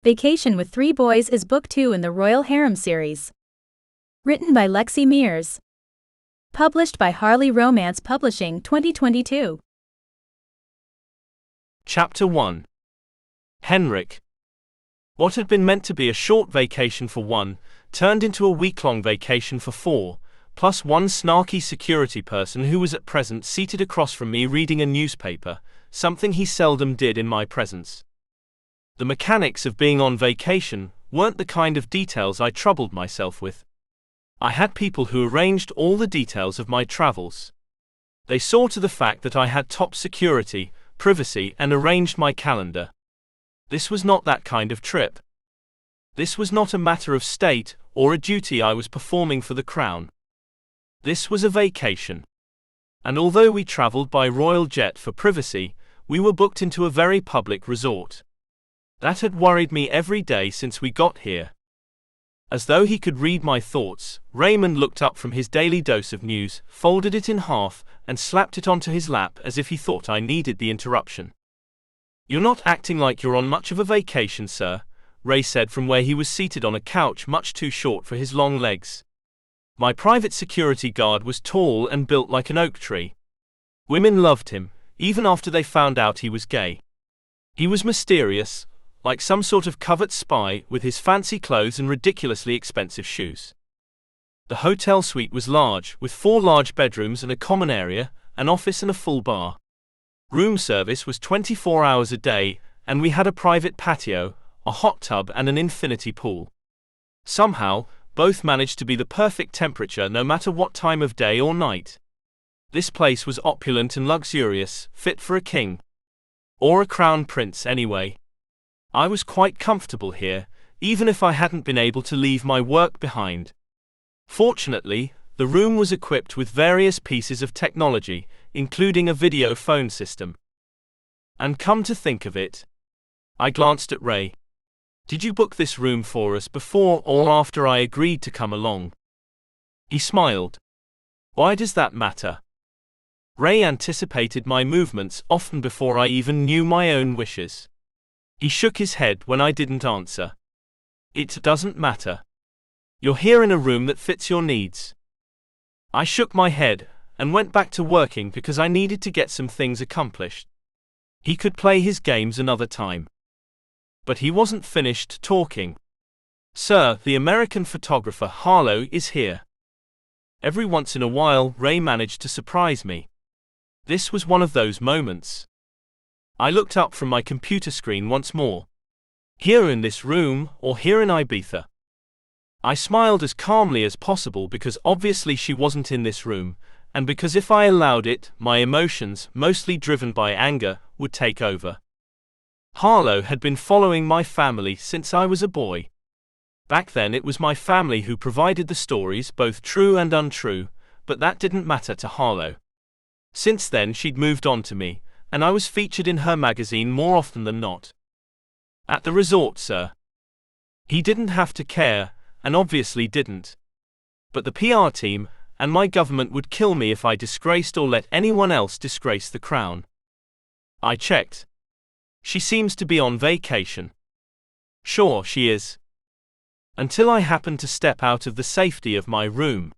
Vacation with Three Boys is Book 2 in the Royal Harem series. Written by Lexi Mears. Published by Harley Romance Publishing 2022. Chapter 1. Henrik. What had been meant to be a short vacation for one, turned into a week-long vacation for four, plus one snarky security person who was at present seated across from me reading a newspaper, something he seldom did in my presence. The mechanics of being on vacation weren't the kind of details I troubled myself with. I had people who arranged all the details of my travels. They saw to the fact that I had top security, privacy, and arranged my calendar. This was not that kind of trip. This was not a matter of state or a duty I was performing for the crown. This was a vacation. And although we traveled by royal jet for privacy, we were booked into a very public resort. That had worried me every day since we got here. As though he could read my thoughts, Raymond looked up from his daily dose of news, folded it in half, and slapped it onto his lap as if he thought I needed the interruption. "You're not acting like you're on much of a vacation, sir," Ray said from where he was seated on a couch much too short for his long legs. My private security guard was tall and built like an oak tree. Women loved him, even after they found out he was gay. He was mysterious, like some sort of covert spy with his fancy clothes and ridiculously expensive shoes. The hotel suite was large, with 4 large bedrooms and a common area, an office and a full bar. Room service was 24 hours a day, and we had a private patio, a hot tub and an infinity pool. Somehow, both managed to be the perfect temperature no matter what time of day or night. This place was opulent and luxurious, fit for a king. Or a crown prince anyway. I was quite comfortable here, even if I hadn't been able to leave my work behind. Fortunately, the room was equipped with various pieces of technology, including a video phone system. And come to think of it, I glanced at Ray. "Did you book this room for us before or after I agreed to come along?" He smiled. "Why does that matter?" Ray anticipated my movements often before I even knew my own wishes. He shook his head when I didn't answer. "It doesn't matter. You're here in a room that fits your needs." I shook my head and went back to working because I needed to get some things accomplished. He could play his games another time. But he wasn't finished talking. "Sir, the American photographer Harlow is here." Every once in a while, Ray managed to surprise me. This was one of those moments. I looked up from my computer screen once more. "Here in this room, or here in Ibiza?" I smiled as calmly as possible because obviously she wasn't in this room, and because if I allowed it, my emotions, mostly driven by anger, would take over. Harlow had been following my family since I was a boy. Back then it was my family who provided the stories, both true and untrue, but that didn't matter to Harlow. Since then she'd moved on to me, and I was featured in her magazine more often than not. "At the resort, sir." He didn't have to care, and obviously didn't. But the PR team, and my government would kill me if I disgraced or let anyone else disgrace the crown. I checked. "She seems to be on vacation." "Sure she is. Until I happen to step out of the safety of my room.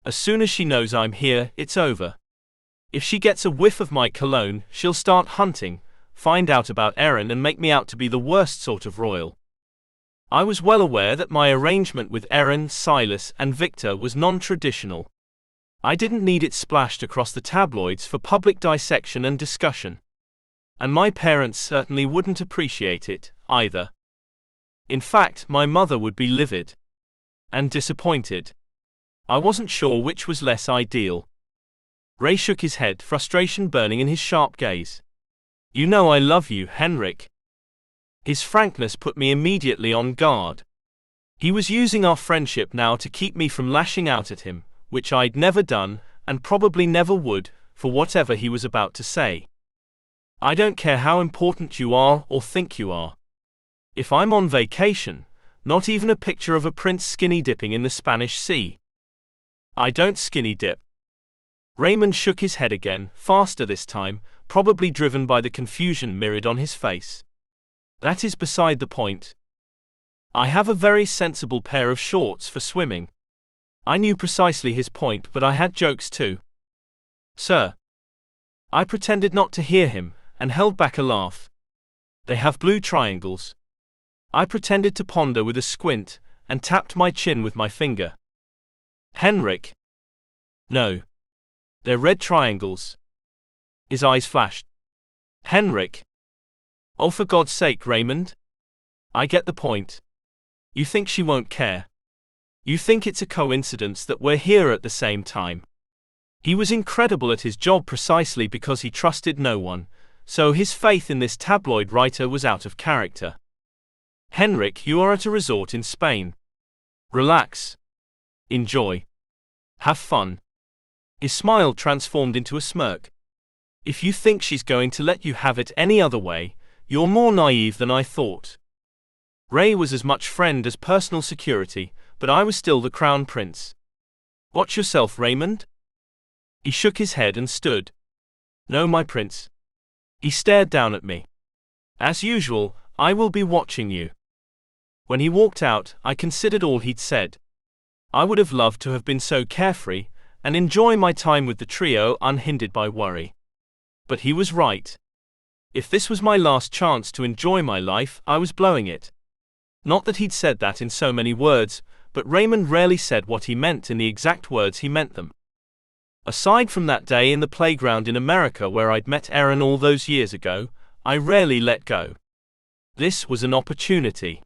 As soon as she knows I'm here, it's over. If she gets a whiff of my cologne, she'll start hunting, find out about Erin and make me out to be the worst sort of royal." I was well aware that my arrangement with Erin, Silas, and Victor was non-traditional. I didn't need it splashed across the tabloids for public dissection and discussion. And my parents certainly wouldn't appreciate it, either. In fact, my mother would be livid. And disappointed. I wasn't sure which was less ideal. Ray shook his head, frustration burning in his sharp gaze. "You know I love you, Henrik." His frankness put me immediately on guard. He was using our friendship now to keep me from lashing out at him, which I'd never done, and probably never would, for whatever he was about to say. "I don't care how important you are or think you are. If I'm on vacation, not even a picture of a prince skinny dipping in the Spanish Sea." "I don't skinny dip." Raymond shook his head again, faster this time, probably driven by the confusion mirrored on his face. "That is beside the point. I have a very sensible pair of shorts for swimming. I knew precisely his point, but I had jokes too. Sir. I pretended not to hear him, and held back a laugh. They have blue triangles. I pretended to ponder with a squint, and tapped my chin with my finger. Henrik. No. They're red triangles. His eyes flashed. Henrik. Oh, for God's sake, Raymond. I get the point. You think she won't care. You think it's a coincidence that we're here at the same time. He was incredible at his job precisely because he trusted no one, so his faith in this tabloid writer was out of character. Henrik, you are at a resort in Spain. Relax. Enjoy. Have fun. His smile transformed into a smirk. If you think she's going to let you have it any other way, you're more naive than I thought. Ray was as much friend as personal security, but I was still the crown prince. Watch yourself, Raymond. He shook his head and stood. No, my prince. He stared down at me. As usual, I will be watching you. When he walked out, I considered all he'd said. I would have loved to have been so carefree, and enjoy my time with the trio unhindered by worry. But he was right. If this was my last chance to enjoy my life, I was blowing it. Not that he'd said that in so many words, but Raymond rarely said what he meant in the exact words he meant them. Aside from that day in the playground in America where I'd met Erin all those years ago, I rarely let go. This was an opportunity.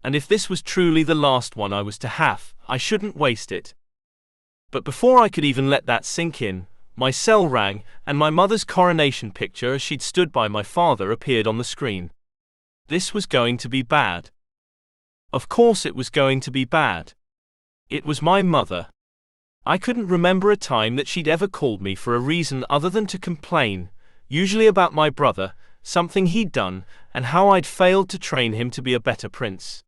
And if this was truly the last one I was to have, I shouldn't waste it. But before I could even let that sink in, my cell rang, and my mother's coronation picture as she'd stood by my father appeared on the screen. This was going to be bad. Of course it was going to be bad. It was my mother. I couldn't remember a time that she'd ever called me for a reason other than to complain, usually about my brother, something he'd done, and how I'd failed to train him to be a better prince.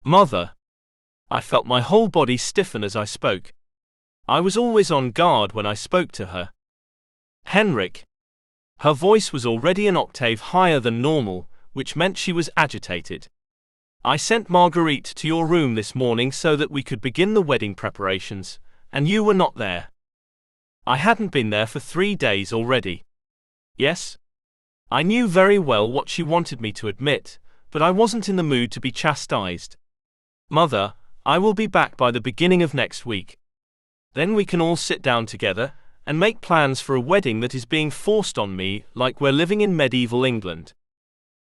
Mother. I felt my whole body stiffen as I spoke. I was always on guard when I spoke to her. Henrik. Her voice was already an octave higher than normal, which meant she was agitated. I sent Marguerite to your room this morning so that we could begin the wedding preparations, and you were not there. I hadn't been there for 3 days already. Yes? I knew very well what she wanted me to admit, but I wasn't in the mood to be chastised. Mother, I will be back by the beginning of next week. Then we can all sit down together and make plans for a wedding that is being forced on me like we're living in medieval England.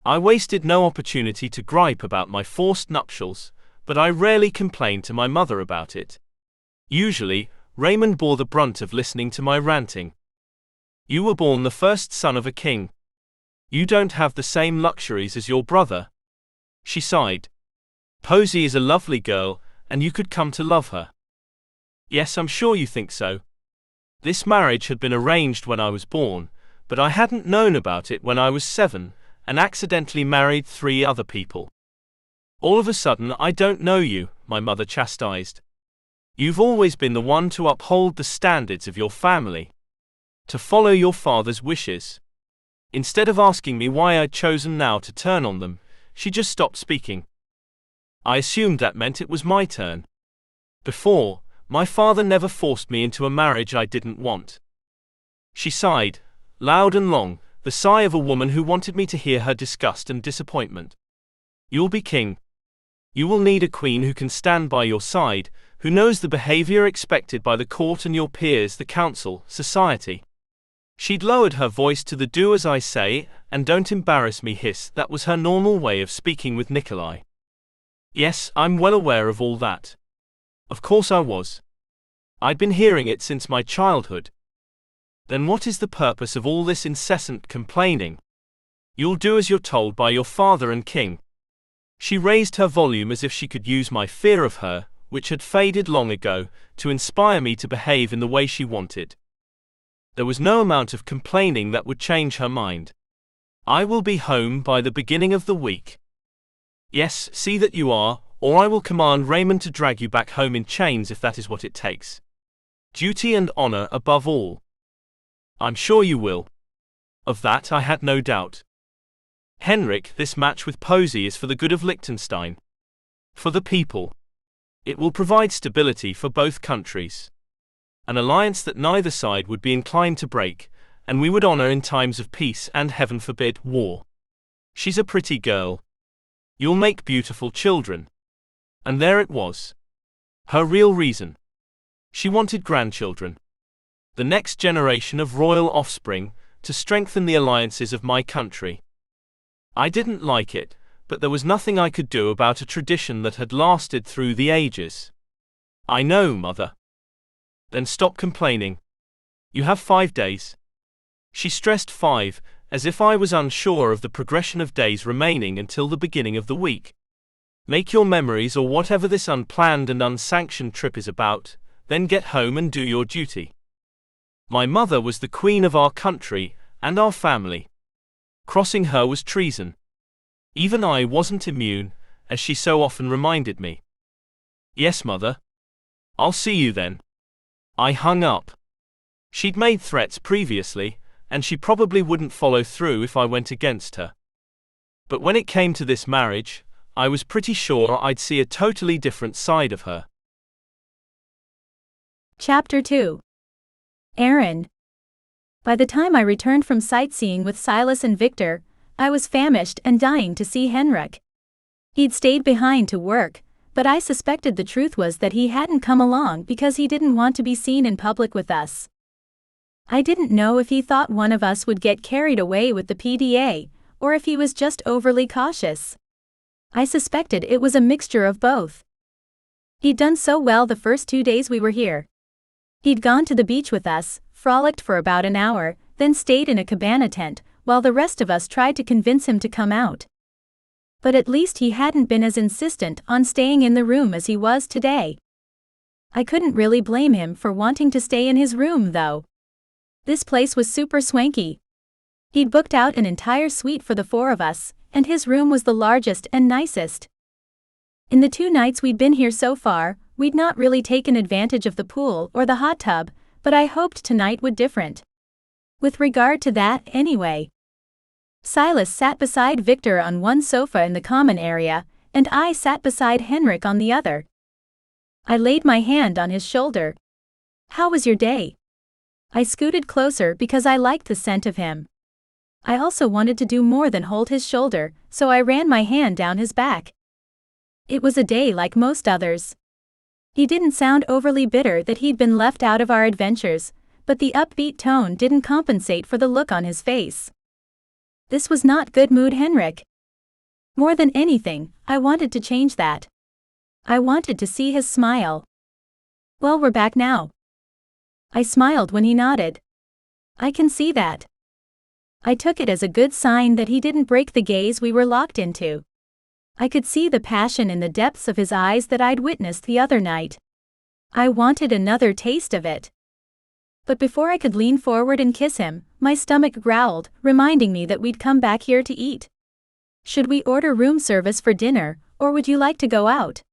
I wasted no opportunity to gripe about my forced nuptials, but I rarely complained to my mother about it. Usually, Raymond bore the brunt of listening to my ranting. You were born the first son of a king. You don't have the same luxuries as your brother. She sighed. Posy is a lovely girl, and you could come to love her. Yes, I'm sure you think so. This marriage had been arranged when I was born, but I hadn't known about it when I was 7, and accidentally married 3 other people. All of a sudden I don't know you, my mother chastised. You've always been the one to uphold the standards of your family, to follow your father's wishes. Instead of asking me why I'd chosen now to turn on them, she just stopped speaking. I assumed that meant it was my turn. Before, my father never forced me into a marriage I didn't want. She sighed, loud and long, the sigh of a woman who wanted me to hear her disgust and disappointment. You'll be king. You will need a queen who can stand by your side, who knows the behavior expected by the court and your peers, the council, society. She'd lowered her voice to the do as I say, and don't embarrass me hiss. That was her normal way of speaking with Nikolai. Yes, I'm well aware of all that. Of course I was. I'd been hearing it since my childhood. Then what is the purpose of all this incessant complaining? You'll do as you're told by your father and king. She raised her volume as if she could use my fear of her, which had faded long ago, to inspire me to behave in the way she wanted. There was no amount of complaining that would change her mind. I will be home by the beginning of the week. Yes, see that you are, or I will command Raymond to drag you back home in chains if that is what it takes. Duty and honor above all. I'm sure you will. Of that I had no doubt. Henrik, this match with Posy is for the good of Liechtenstein. For the people. It will provide stability for both countries. An alliance that neither side would be inclined to break, and we would honor in times of peace and, heaven forbid, war. She's a pretty girl. You'll make beautiful children. And there it was. Her real reason. She wanted grandchildren. The next generation of royal offspring, to strengthen the alliances of my country. I didn't like it, but there was nothing I could do about a tradition that had lasted through the ages. I know, Mother. Then stop complaining. You have 5 days. She stressed 5, as if I was unsure of the progression of days remaining until the beginning of the week. Make your memories or whatever this unplanned and unsanctioned trip is about, then get home and do your duty. My mother was the queen of our country and our family. Crossing her was treason. Even I wasn't immune, as she so often reminded me. Yes, Mother. I'll see you then. I hung up. She'd made threats previously, and she probably wouldn't follow through if I went against her. But when it came to this marriage, I was pretty sure I'd see a totally different side of her. Chapter 2. Aaron. By the time I returned from sightseeing with Silas and Victor, I was famished and dying to see Henrik. He'd stayed behind to work, but I suspected the truth was that he hadn't come along because he didn't want to be seen in public with us. I didn't know if he thought one of us would get carried away with the PDA, or if he was just overly cautious. I suspected it was a mixture of both. He'd done so well the first 2 days we were here. He'd gone to the beach with us, frolicked for about an hour, then stayed in a cabana tent, while the rest of us tried to convince him to come out. But at least he hadn't been as insistent on staying in the room as he was today. I couldn't really blame him for wanting to stay in his room, though. This place was super swanky. He'd booked out an entire suite for the 4 of us, and his room was the largest and nicest. In the 2 nights we'd been here so far, we'd not really taken advantage of the pool or the hot tub, but I hoped tonight would different. With regard to that, anyway. Silas sat beside Victor on one sofa in the common area, and I sat beside Henrik on the other. I laid my hand on his shoulder. "How was your day?" I scooted closer because I liked the scent of him. I also wanted to do more than hold his shoulder, so I ran my hand down his back. It was a day like most others. He didn't sound overly bitter that he'd been left out of our adventures, but the upbeat tone didn't compensate for the look on his face. This was not good mood Henrik. More than anything, I wanted to change that. I wanted to see his smile. "Well, we're back now." I smiled when he nodded. "I can see that." I took it as a good sign that he didn't break the gaze we were locked into. I could see the passion in the depths of his eyes that I'd witnessed the other night. I wanted another taste of it. But before I could lean forward and kiss him, my stomach growled, reminding me that we'd come back here to eat. "Should we order room service for dinner, or would you like to go out?"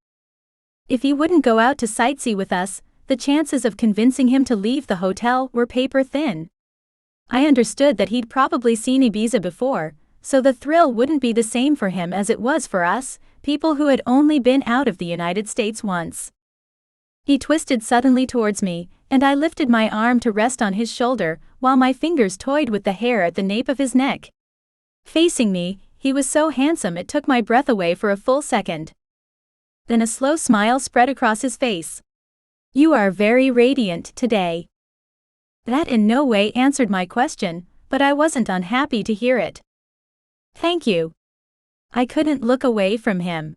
If he wouldn't go out to sightsee with us, the chances of convincing him to leave the hotel were paper thin. I understood that he'd probably seen Ibiza before, so the thrill wouldn't be the same for him as it was for us, people who had only been out of the United States once. He twisted suddenly towards me, and I lifted my arm to rest on his shoulder, while my fingers toyed with the hair at the nape of his neck. Facing me, he was so handsome it took my breath away for a full second. Then a slow smile spread across his face. "You are very radiant today." That in no way answered my question, but I wasn't unhappy to hear it. "Thank you." I couldn't look away from him.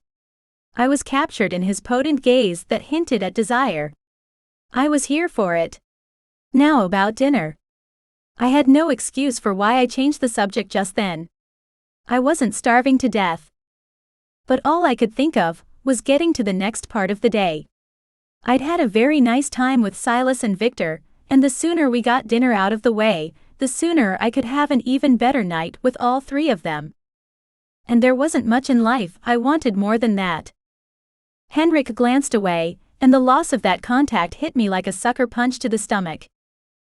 I was captured in his potent gaze that hinted at desire. I was here for it. Now about dinner. I had no excuse for why I changed the subject just then. I wasn't starving to death. But all I could think of was getting to the next part of the day. I'd had a very nice time with Silas and Victor, and the sooner we got dinner out of the way, the sooner I could have an even better night with all 3 of them. And there wasn't much in life I wanted more than that. Henrik glanced away, and the loss of that contact hit me like a sucker punch to the stomach.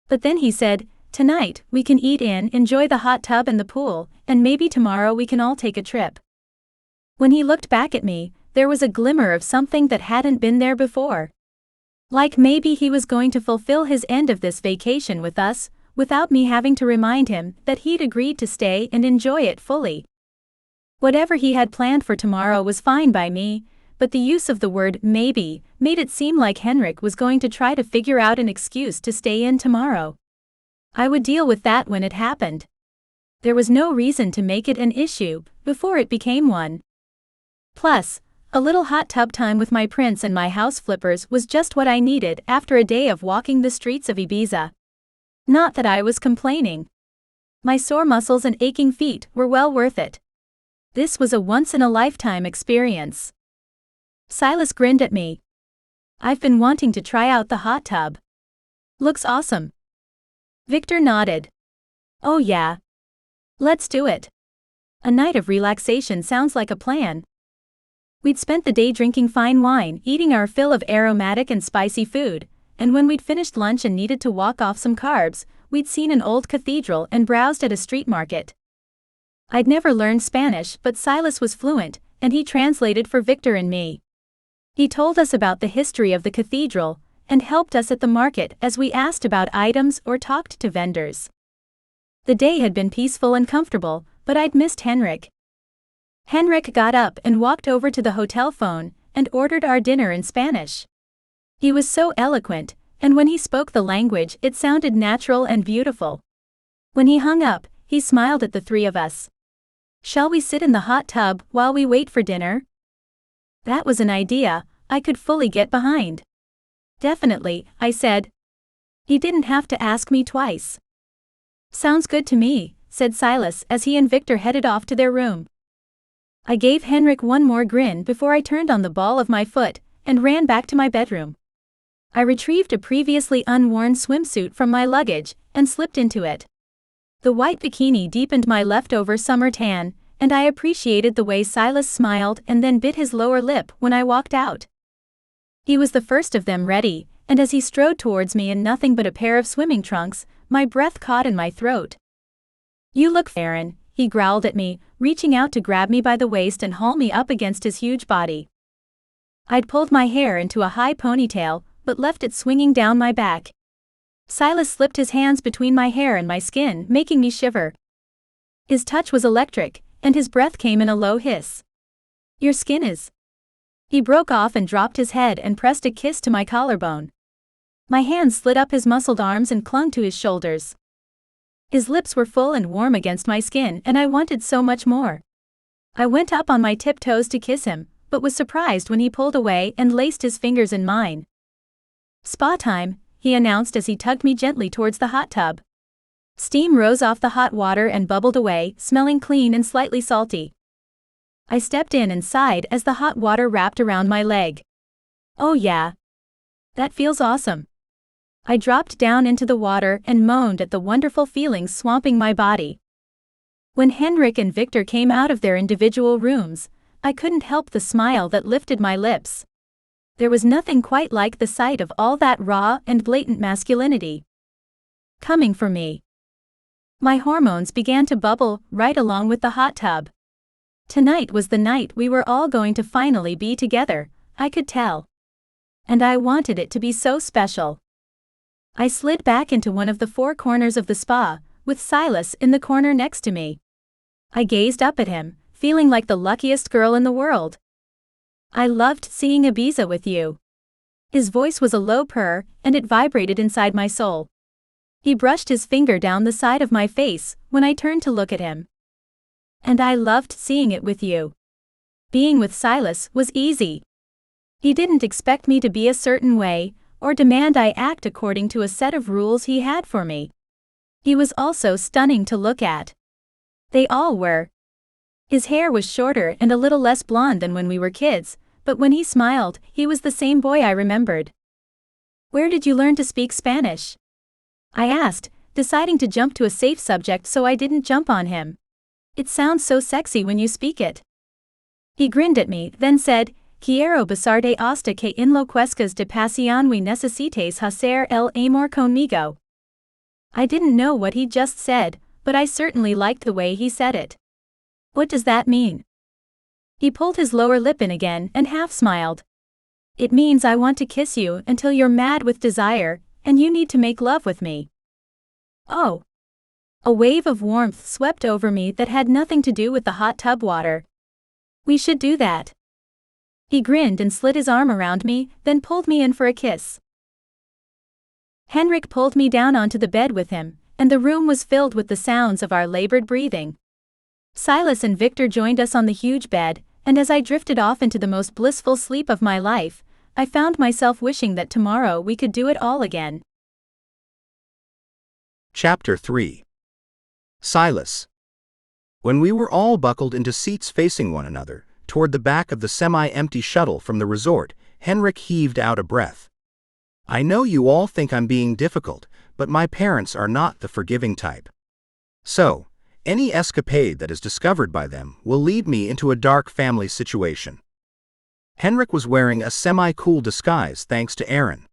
But then he said, "Tonight, we can eat in, enjoy the hot tub and the pool, and maybe tomorrow we can all take a trip." When he looked back at me, there was a glimmer of something that hadn't been there before. Like maybe he was going to fulfill his end of this vacation with us, without me having to remind him that he'd agreed to stay and enjoy it fully. Whatever he had planned for tomorrow was fine by me, but the use of the word maybe made it seem like Henrik was going to try to figure out an excuse to stay in tomorrow. I would deal with that when it happened. There was no reason to make it an issue before it became one. Plus, a little hot tub time with my prince and my house flippers was just what I needed after a day of walking the streets of Ibiza. Not that I was complaining. My sore muscles and aching feet were well worth it. This was a once-in-a-lifetime experience. Silas grinned at me. I've been wanting to try out the hot tub. Looks awesome. Victor nodded. Oh yeah. Let's do it. A night of relaxation sounds like a plan. We'd spent the day drinking fine wine, eating our fill of aromatic and spicy food, and when we'd finished lunch and needed to walk off some carbs, we'd seen an old cathedral and browsed at a street market. I'd never learned Spanish, but Silas was fluent, and he translated for Victor and me. He told us about the history of the cathedral, and helped us at the market as we asked about items or talked to vendors. The day had been peaceful and comfortable, but I'd missed Henrik. Henrik got up and walked over to the hotel phone and ordered our dinner in Spanish. He was so eloquent, and when he spoke the language it sounded natural and beautiful. When he hung up, he smiled at the three of us. Shall we sit in the hot tub while we wait for dinner? That was an idea I could fully get behind. Definitely, I said. He didn't have to ask me twice. Sounds good to me, said Silas as he and Victor headed off to their room. I gave Henrik one more grin before I turned on the ball of my foot and ran back to my bedroom. I retrieved a previously unworn swimsuit from my luggage and slipped into it. The white bikini deepened my leftover summer tan, and I appreciated the way Silas smiled and then bit his lower lip when I walked out. He was the first of them ready, and as he strode towards me in nothing but a pair of swimming trunks, my breath caught in my throat. You look Aaron, he growled at me, reaching out to grab me by the waist and haul me up against his huge body. I'd pulled my hair into a high ponytail, but left it swinging down my back. Silas slipped his hands between my hair and my skin, making me shiver. His touch was electric, and his breath came in a low hiss. Your skin is... He broke off and dropped his head and pressed a kiss to my collarbone. My hands slid up his muscled arms and clung to his shoulders. His lips were full and warm against my skin, and I wanted so much more. I went up on my tiptoes to kiss him, but was surprised when he pulled away and laced his fingers in mine. Spa time, he announced as he tugged me gently towards the hot tub. Steam rose off the hot water and bubbled away, smelling clean and slightly salty. I stepped in and sighed as the hot water wrapped around my leg. Oh yeah. That feels awesome. I dropped down into the water and moaned at the wonderful feelings swamping my body. When Henrik and Victor came out of their individual rooms, I couldn't help the smile that lifted my lips. There was nothing quite like the sight of all that raw and blatant masculinity coming for me. My hormones began to bubble right along with the hot tub. Tonight was the night we were all going to finally be together, I could tell. And I wanted it to be so special. I slid back into one of the four corners of the spa, with Silas in the corner next to me. I gazed up at him, feeling like the luckiest girl in the world. I loved seeing Ibiza with you. His voice was a low purr, and it vibrated inside my soul. He brushed his finger down the side of my face when I turned to look at him. And I loved seeing it with you. Being with Silas was easy. He didn't expect me to be a certain way, or demand I act according to a set of rules he had for me. He was also stunning to look at. They all were. His hair was shorter and a little less blonde than when we were kids, but when he smiled, he was the same boy I remembered. Where did you learn to speak Spanish? I asked, deciding to jump to a safe subject so I didn't jump on him. It sounds so sexy when you speak it. He grinned at me, then said, Quiero besarte hasta que enloquezcas de pasión y necesites hacer el amor conmigo. I didn't know what he just said, but I certainly liked the way he said it. What does that mean? He pulled his lower lip in again and half smiled. It means I want to kiss you until you're mad with desire, and you need to make love with me. Oh. A wave of warmth swept over me that had nothing to do with the hot tub water. We should do that. He grinned and slid his arm around me, then pulled me in for a kiss. Henrik pulled me down onto the bed with him, and the room was filled with the sounds of our labored breathing. Silas and Victor joined us on the huge bed, and as I drifted off into the most blissful sleep of my life, I found myself wishing that tomorrow we could do it all again. Chapter 3. Silas. When we were all buckled into seats facing one another, toward the back of the semi-empty shuttle from the resort, Henrik heaved out a breath. I know you all think I'm being difficult, but my parents are not the forgiving type. So, any escapade that is discovered by them will lead me into a dark family situation. Henrik was wearing a semi-cool disguise thanks to Erin.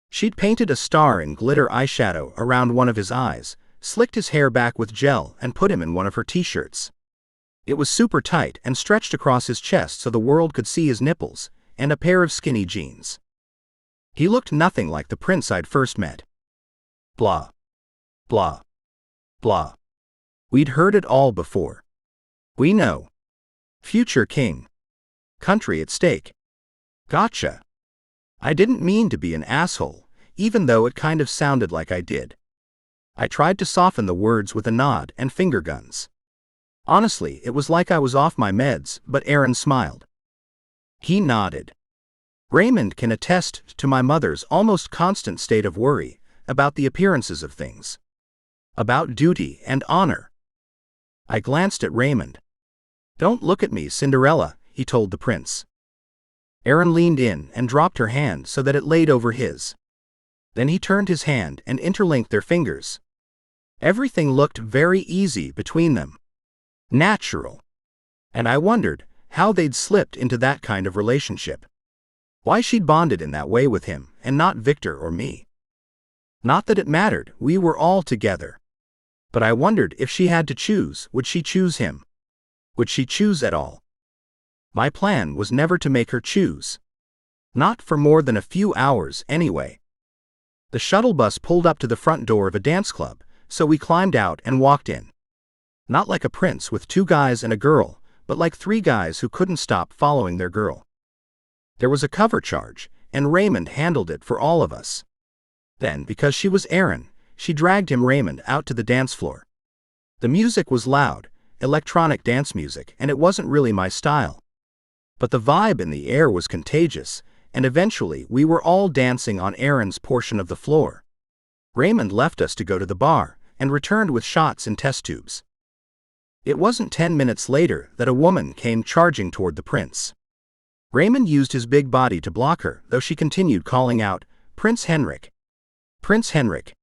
She'd painted a star in glitter eyeshadow around one of his eyes, slicked his hair back with gel, and put him in one of her t-shirts. It was super tight and stretched across his chest so the world could see his nipples, and a pair of skinny jeans. He looked nothing like the prince I'd first met. Blah. Blah. Blah. We'd heard it all before. We know. Future king. Country at stake. Gotcha. I didn't mean to be an asshole, even though it kind of sounded like I did. I tried to soften the words with a nod and finger guns. Honestly, it was like I was off my meds, but Aaron smiled. He nodded. Raymond can attest to my mother's almost constant state of worry about the appearances of things. About duty and honor. I glanced at Raymond. Don't look at me, Cinderella, he told the prince. Aaron leaned in and dropped her hand so that it laid over his. Then he turned his hand and interlinked their fingers. Everything looked very easy between them. Natural. And I wondered how they'd slipped into that kind of relationship. Why she'd bonded in that way with him and not Victor or me. Not that it mattered, we were all together. But I wondered if she had to choose, would she choose him? Would she choose at all? My plan was never to make her choose. Not for more than a few hours, anyway. The shuttle bus pulled up to the front door of a dance club, so we climbed out and walked in. Not like a prince with 2 guys and a girl, but like 3 guys who couldn't stop following their girl. There was a cover charge, and Raymond handled it for all of us. Then, because she was Aaron, she dragged Raymond out to the dance floor. The music was loud, electronic dance music, and it wasn't really my style. But the vibe in the air was contagious, and eventually we were all dancing on Aaron's portion of the floor. Raymond left us to go to the bar, and returned with shots and test tubes. It wasn't 10 minutes later that a woman came charging toward the prince. Raymond used his big body to block her, though she continued calling out, "Prince Henrik! Prince Henrik!"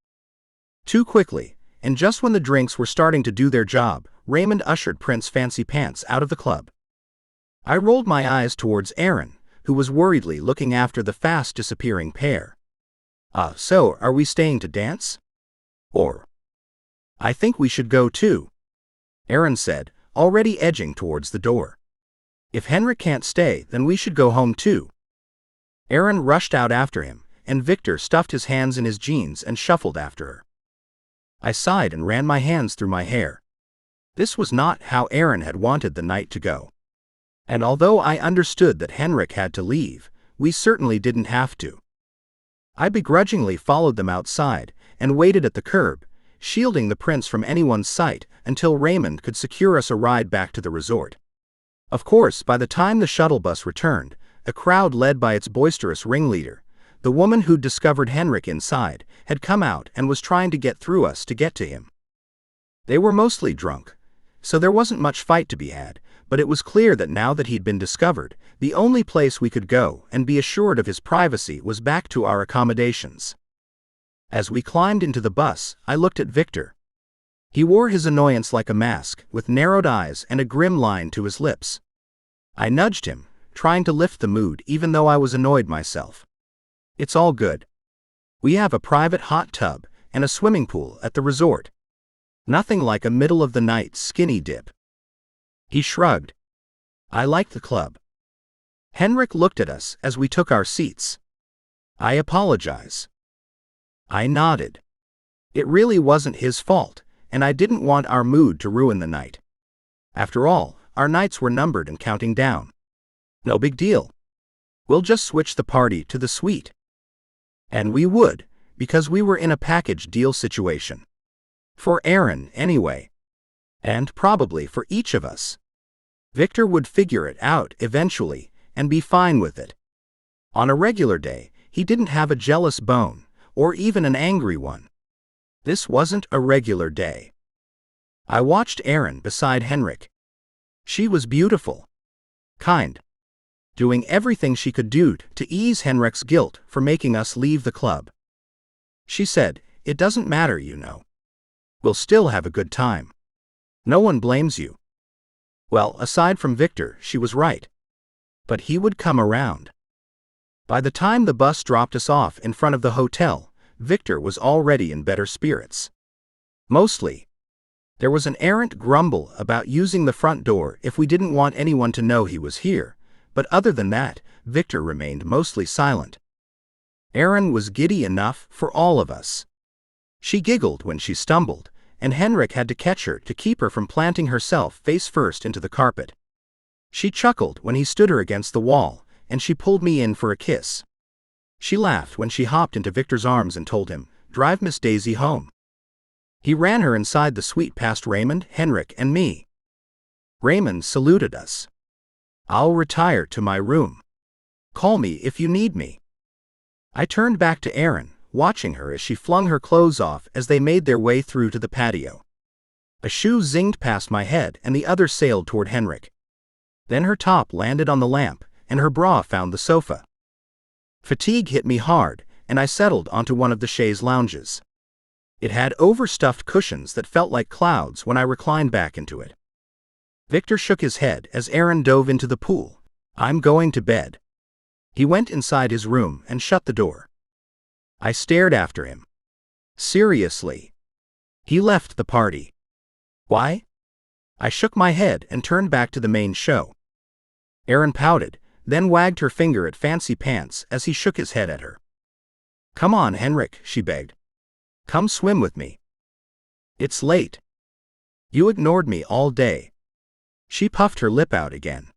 Too quickly, and just when the drinks were starting to do their job, Raymond ushered Prince Fancy Pants out of the club. I rolled my eyes towards Aaron, who was worriedly looking after the fast-disappearing pair. So are we staying to dance? Or? I think we should go too, Aaron said, already edging towards the door. If Henrik can't stay, then we should go home too. Aaron rushed out after him, and Victor stuffed his hands in his jeans and shuffled after her. I sighed and ran my hands through my hair. This was not how Aaron had wanted the night to go. And although I understood that Henrik had to leave, we certainly didn't have to. I begrudgingly followed them outside and waited at the curb, shielding the prince from anyone's sight until Raymond could secure us a ride back to the resort. Of course, by the time the shuttle bus returned, a crowd led by its boisterous ringleader, the woman who'd discovered Henrik inside, had come out and was trying to get through us to get to him. They were mostly drunk, so there wasn't much fight to be had, but it was clear that now that he'd been discovered, the only place we could go and be assured of his privacy was back to our accommodations. As we climbed into the bus, I looked at Victor. He wore his annoyance like a mask, with narrowed eyes and a grim line to his lips. I nudged him, trying to lift the mood even though I was annoyed myself. It's all good. We have a private hot tub and a swimming pool at the resort. Nothing like a middle-of-the-night skinny dip. He shrugged. I liked the club. Henrik looked at us as we took our seats. I apologize. I nodded. It really wasn't his fault, and I didn't want our mood to ruin the night. After all, our nights were numbered and counting down. No big deal. We'll just switch the party to the suite. And we would, because we were in a package deal situation. For Aaron, anyway. And probably for each of us. Victor would figure it out eventually and be fine with it. On a regular day, he didn't have a jealous bone, or even an angry one. This wasn't a regular day. I watched Aaron beside Henrik. She was beautiful. Kind. Doing everything she could do to ease Henrik's guilt for making us leave the club. She said, "It doesn't matter, you know. We'll still have a good time. No one blames you." Well, aside from Victor, she was right. But he would come around. By the time the bus dropped us off in front of the hotel, Victor was already in better spirits. Mostly. There was an errant grumble about using the front door if we didn't want anyone to know he was here, but other than that, Victor remained mostly silent. Aaron was giddy enough for all of us. She giggled when she stumbled, and Henrik had to catch her to keep her from planting herself face first into the carpet. She chuckled when he stood her against the wall, and she pulled me in for a kiss. She laughed when she hopped into Victor's arms and told him, "Drive Miss Daisy home." He ran her inside the suite past Raymond, Henrik, and me. Raymond saluted us. "I'll retire to my room. Call me if you need me." I turned back to Aaron, watching her as she flung her clothes off as they made their way through to the patio. A shoe zinged past my head and the other sailed toward Henrik. Then her top landed on the lamp, and her bra found the sofa. Fatigue hit me hard, and I settled onto one of the chaise lounges. It had overstuffed cushions that felt like clouds when I reclined back into it. Victor shook his head as Aaron dove into the pool. "I'm going to bed." He went inside his room and shut the door. I stared after him. Seriously. He left the party. Why? I shook my head and turned back to the main show. Aaron pouted, then wagged her finger at Fancy Pants as he shook his head at her. "Come on, Henrik," she begged. "Come swim with me." "It's late. You ignored me all day." She puffed her lip out again.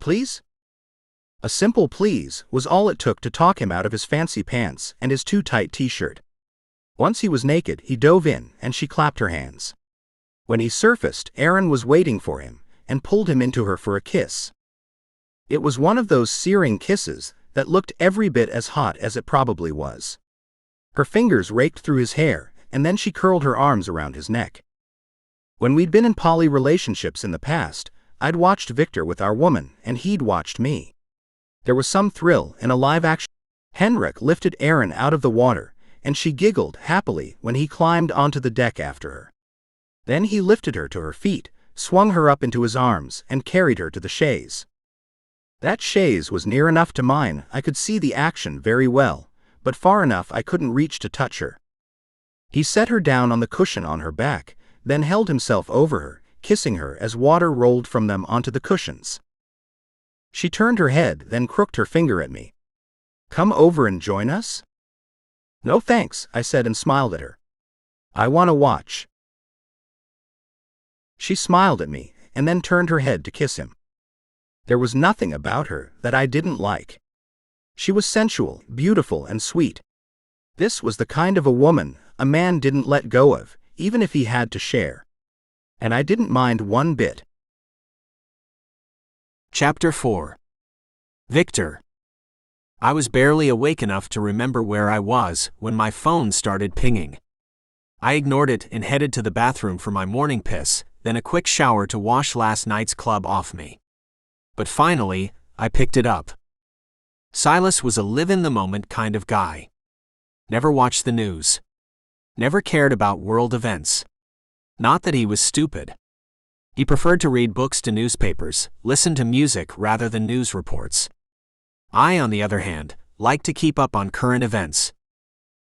"Please?" A simple please was all it took to talk him out of his fancy pants and his too tight t-shirt. Once he was naked, he dove in, and she clapped her hands. When he surfaced, Aaron was waiting for him, and pulled him into her for a kiss. It was one of those searing kisses that looked every bit as hot as it probably was. Her fingers raked through his hair, and then she curled her arms around his neck. When we'd been in poly relationships in the past, I'd watched Victor with our woman, and he'd watched me. There was some thrill in a live action. Henrik lifted Aaron out of the water, and she giggled happily when he climbed onto the deck after her. Then he lifted her to her feet, swung her up into his arms, and carried her to the chaise. That chaise was near enough to mine I could see the action very well, but far enough I couldn't reach to touch her. He set her down on the cushion on her back, then held himself over her, kissing her as water rolled from them onto the cushions. She turned her head, then crooked her finger at me. "Come over and join us?" "No thanks," I said and smiled at her. "I want to watch." She smiled at me, and then turned her head to kiss him. There was nothing about her that I didn't like. She was sensual, beautiful, and sweet. This was the kind of a woman a man didn't let go of, even if he had to share. And I didn't mind one bit. Chapter 4. Victor. I was barely awake enough to remember where I was when my phone started pinging. I ignored it and headed to the bathroom for my morning piss, then a quick shower to wash last night's club off me. But finally, I picked it up. Silas was a live-in-the-moment kind of guy. Never watched the news. Never cared about world events. Not that he was stupid. He preferred to read books to newspapers, listen to music rather than news reports. I, on the other hand, liked to keep up on current events.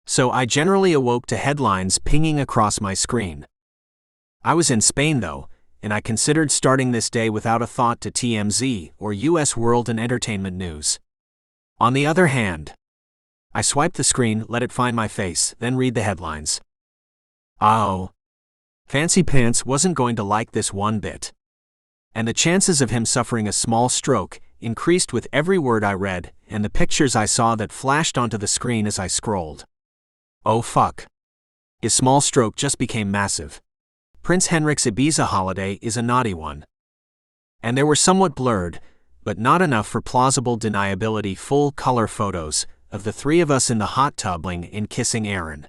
So I generally awoke to headlines pinging across my screen. I was in Spain though, and I considered starting this day without a thought to TMZ or US World and Entertainment News. On the other hand, I swiped the screen, let it find my face, then read the headlines. Oh. Fancy Pants wasn't going to like this one bit. And the chances of him suffering a small stroke increased with every word I read and the pictures I saw that flashed onto the screen as I scrolled. Oh fuck. His small stroke just became massive. Prince Henrik's Ibiza holiday is a naughty one. And there were somewhat blurred, but not enough for plausible deniability, full-color photos of the three of us in the hot tub and kissing Aaron.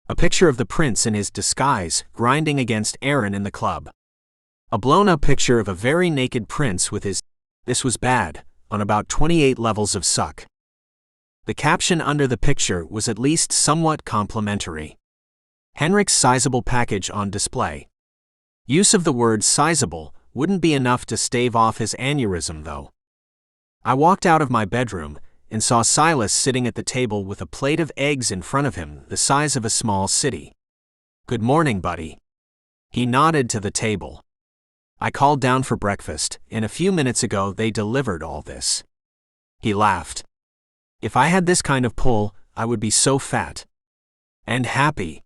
A picture of the prince in his disguise grinding against Aaron in the club. A blown-up picture of a very naked prince with his "This was bad" on about 28 levels of suck. The caption under the picture was at least somewhat complimentary. Henrik's sizable package on display. Use of the word sizable wouldn't be enough to stave off his aneurysm, though. I walked out of my bedroom and saw Silas sitting at the table with a plate of eggs in front of him the size of a small city. "Good morning, buddy." He nodded to the table. "I called down for breakfast, and a few minutes ago they delivered all this." He laughed. "If I had this kind of pull, I would be so fat. And happy."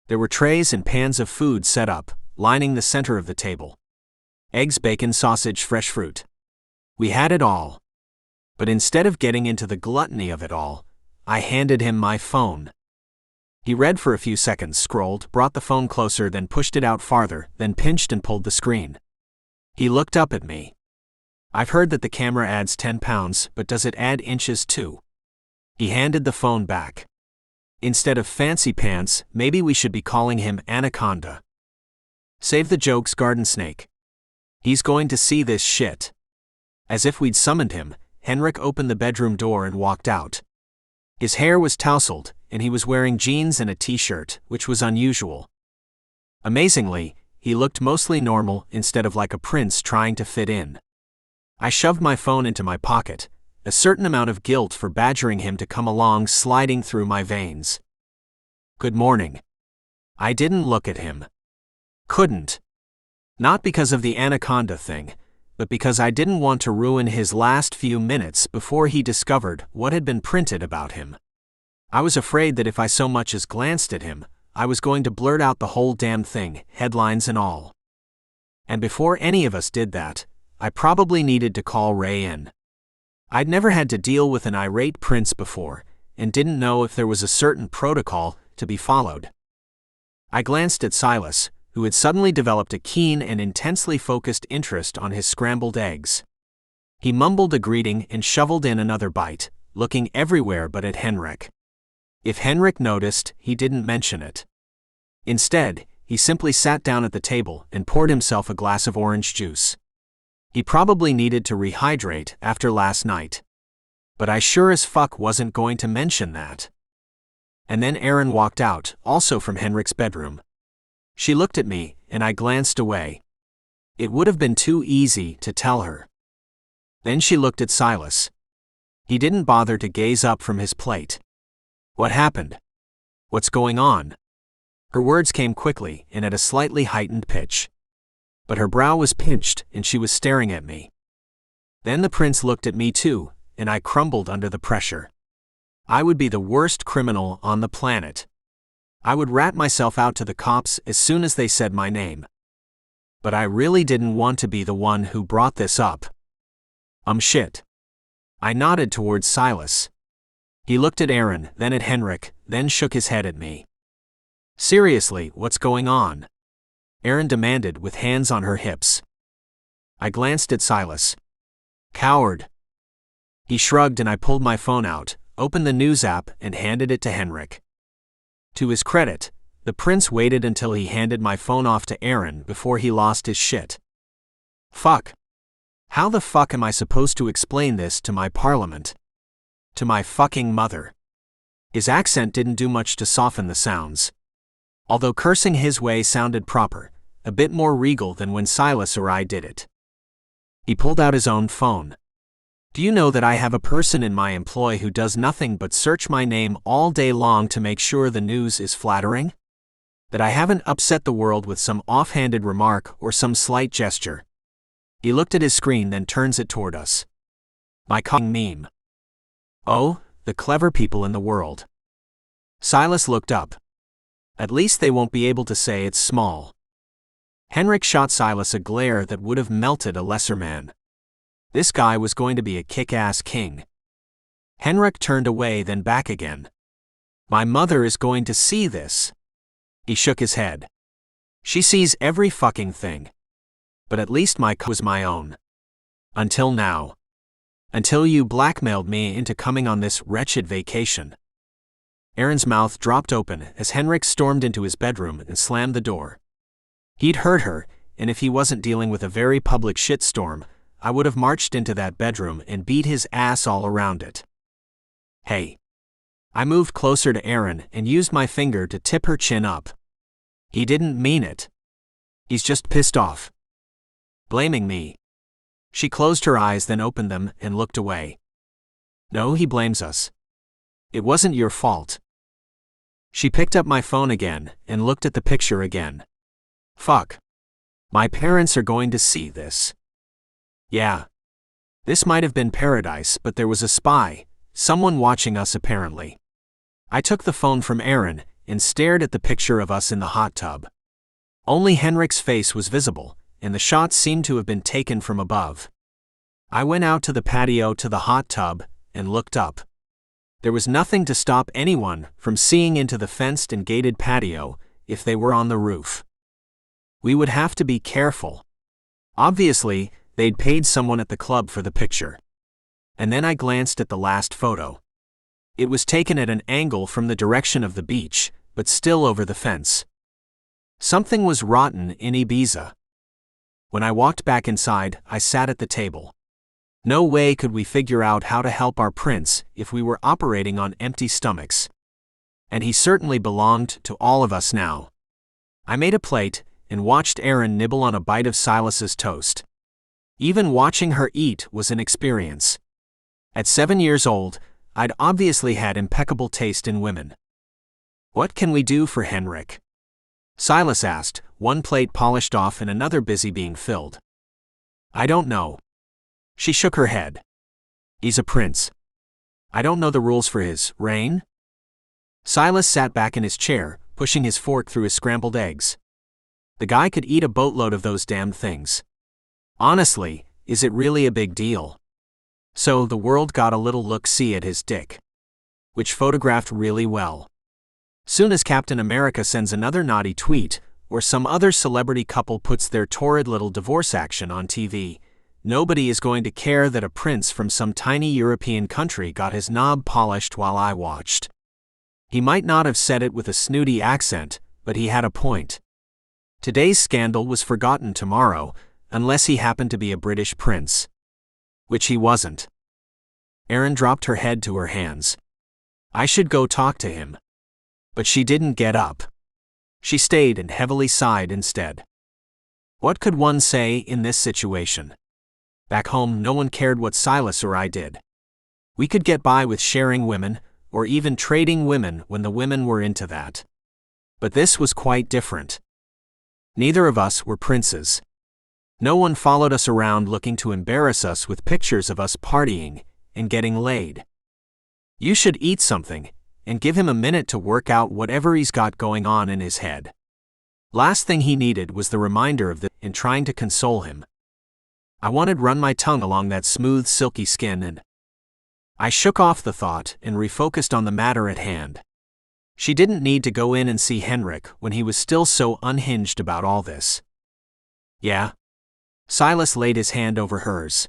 There were trays and pans of food set up, lining the center of the table. Eggs, bacon, sausage, fresh fruit. We had it all. But instead of getting into the gluttony of it all, I handed him my phone. He read for a few seconds, scrolled, brought the phone closer, then pushed it out farther, then pinched and pulled the screen. He looked up at me. "I've heard that the camera adds 10 pounds, but does it add inches too?" He handed the phone back. "Instead of Fancy Pants, maybe we should be calling him Anaconda. Save the jokes, garden snake. He's going to see this shit." As if we'd summoned him, Henrik opened the bedroom door and walked out. His hair was tousled, and he was wearing jeans and a t-shirt, which was unusual. Amazingly, he looked mostly normal instead of like a prince trying to fit in. I shoved my phone into my pocket, a certain amount of guilt for badgering him to come along sliding through my veins. "Good morning." I didn't look at him. Couldn't. Not because of the Anaconda thing, but because I didn't want to ruin his last few minutes before he discovered what had been printed about him. I was afraid that if I so much as glanced at him, I was going to blurt out the whole damn thing, headlines and all. And before any of us did that, I probably needed to call Ray in. I'd never had to deal with an irate prince before, and didn't know if there was a certain protocol to be followed. I glanced at Silas, who had suddenly developed a keen and intensely focused interest on his scrambled eggs. He mumbled a greeting and shoveled in another bite, looking everywhere but at Henrik. If Henrik noticed, he didn't mention it. Instead, he simply sat down at the table and poured himself a glass of orange juice. He probably needed to rehydrate after last night. But I sure as fuck wasn't going to mention that. And then Erin walked out, also from Henrik's bedroom. She looked at me, and I glanced away. It would have been too easy to tell her. Then she looked at Silas. He didn't bother to gaze up from his plate. "What happened? What's going on?" Her words came quickly and at a slightly heightened pitch. But her brow was pinched, and she was staring at me. Then the prince looked at me too, and I crumbled under the pressure. I would be the worst criminal on the planet. I would rat myself out to the cops as soon as they said my name. But I really didn't want to be the one who brought this up. Shit. I nodded towards Silas. He looked at Aaron, then at Henrik, then shook his head at me. "Seriously, what's going on?" Aaron demanded with hands on her hips. I glanced at Silas. "Coward." He shrugged and I pulled my phone out, opened the news app and handed it to Henrik. To his credit, the prince waited until he handed my phone off to Aaron before he lost his shit. Fuck. How the fuck am I supposed to explain this to my parliament? To my fucking mother? His accent didn't do much to soften the sounds. Although cursing his way sounded proper, a bit more regal than when Silas or I did it. He pulled out his own phone. "Do you know that I have a person in my employ who does nothing but search my name all day long to make sure the news is flattering? That I haven't upset the world with some offhanded remark or some slight gesture. He looked at his screen, then turns it toward us. My calling meme. Oh, the clever people in the world. Silas looked up. At least they won't be able to say it's small. Henrik shot Silas a glare that would have melted a lesser man. This guy was going to be a kick-ass king. Henrik turned away, then back again. My mother is going to see this. He shook his head. She sees every fucking thing. But at least my car was my own. Until now. Until you blackmailed me into coming on this wretched vacation. Aaron's mouth dropped open as Henrik stormed into his bedroom and slammed the door. He'd heard her, and if he wasn't dealing with a very public shitstorm, I would have marched into that bedroom and beat his ass all around it. Hey. I moved closer to Aaron and used my finger to tip her chin up. He didn't mean it. He's just pissed off. Blaming me. She closed her eyes, then opened them and looked away. No, he blames us. It wasn't your fault. She picked up my phone again and looked at the picture again. Fuck. My parents are going to see this. Yeah. This might have been paradise, but there was a spy, someone watching us apparently. I took the phone from Aaron and stared at the picture of us in the hot tub. Only Henrik's face was visible, and the shot seemed to have been taken from above. I went out to the patio to the hot tub and looked up. There was nothing to stop anyone from seeing into the fenced and gated patio if they were on the roof. We would have to be careful. Obviously, they'd paid someone at the club for the picture. And then I glanced at the last photo. It was taken at an angle from the direction of the beach, but still over the fence. Something was rotten in Ibiza. When I walked back inside, I sat at the table. No way could we figure out how to help our prince if we were operating on empty stomachs. And he certainly belonged to all of us now. I made a plate and watched Aaron nibble on a bite of Silas's toast. Even watching her eat was an experience. At 7 years old, I'd obviously had impeccable taste in women. What can we do for Henrik? Silas asked, one plate polished off and another busy being filled. I don't know. She shook her head. He's a prince. I don't know the rules for his reign. Silas sat back in his chair, pushing his fork through his scrambled eggs. The guy could eat a boatload of those damn things. Honestly, is it really a big deal? So the world got a little look-see at his dick. Which photographed really well. Soon as Captain America sends another naughty tweet, or some other celebrity couple puts their torrid little divorce action on TV, nobody is going to care that a prince from some tiny European country got his knob polished while I watched. He might not have said it with a snooty accent, but he had a point. Today's scandal was forgotten tomorrow, unless he happened to be a British prince. Which he wasn't. Erin dropped her head to her hands. I should go talk to him. But she didn't get up. She stayed and heavily sighed instead. What could one say in this situation? Back home, no one cared what Silas or I did. We could get by with sharing women, or even trading women when the women were into that. But this was quite different. Neither of us were princes. No one followed us around looking to embarrass us with pictures of us partying and getting laid. You should eat something, and give him a minute to work out whatever he's got going on in his head. Last thing he needed was the reminder of this in trying to console him. I wanted to run my tongue along that smooth, silky skin and I shook off the thought and refocused on the matter at hand. She didn't need to go in and see Henrik when he was still so unhinged about all this. Yeah? Silas laid his hand over hers.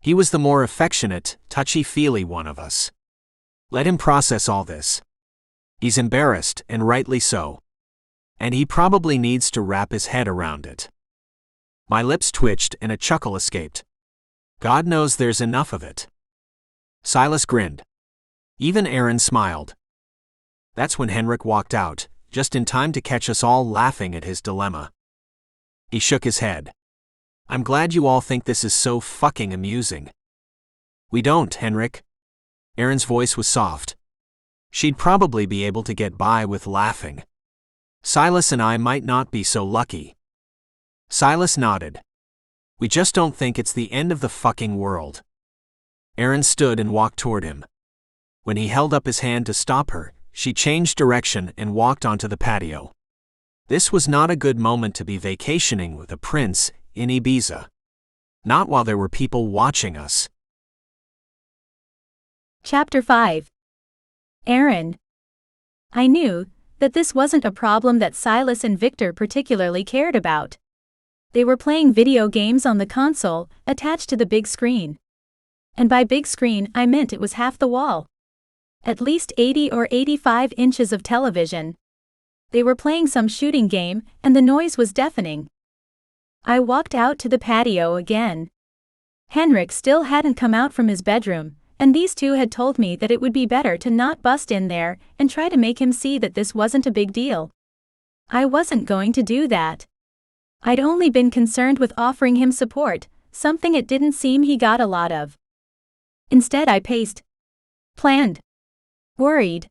He was the more affectionate, touchy-feely one of us. Let him process all this. He's embarrassed, and rightly so. And he probably needs to wrap his head around it. My lips twitched and a chuckle escaped. God knows there's enough of it. Silas grinned. Even Aaron smiled. That's when Henrik walked out, just in time to catch us all laughing at his dilemma. He shook his head. I'm glad you all think this is so fucking amusing. We don't, Henrik. Aaron's voice was soft. She'd probably be able to get by with laughing. Silas and I might not be so lucky. Silas nodded. We just don't think it's the end of the fucking world. Aaron stood and walked toward him. When he held up his hand to stop her, she changed direction and walked onto the patio. This was not a good moment to be vacationing with a prince in Ibiza. Not while there were people watching us. Chapter 5. Aaron. I knew that this wasn't a problem that Silas and Victor particularly cared about. They were playing video games on the console attached to the big screen. And by big screen I meant it was half the wall. At least 80 or 85 inches of television. They were playing some shooting game, and the noise was deafening. I walked out to the patio again. Henrik still hadn't come out from his bedroom, and these two had told me that it would be better to not bust in there and try to make him see that this wasn't a big deal. I wasn't going to do that. I'd only been concerned with offering him support, something it didn't seem he got a lot of. Instead I paced. Planned. Worried.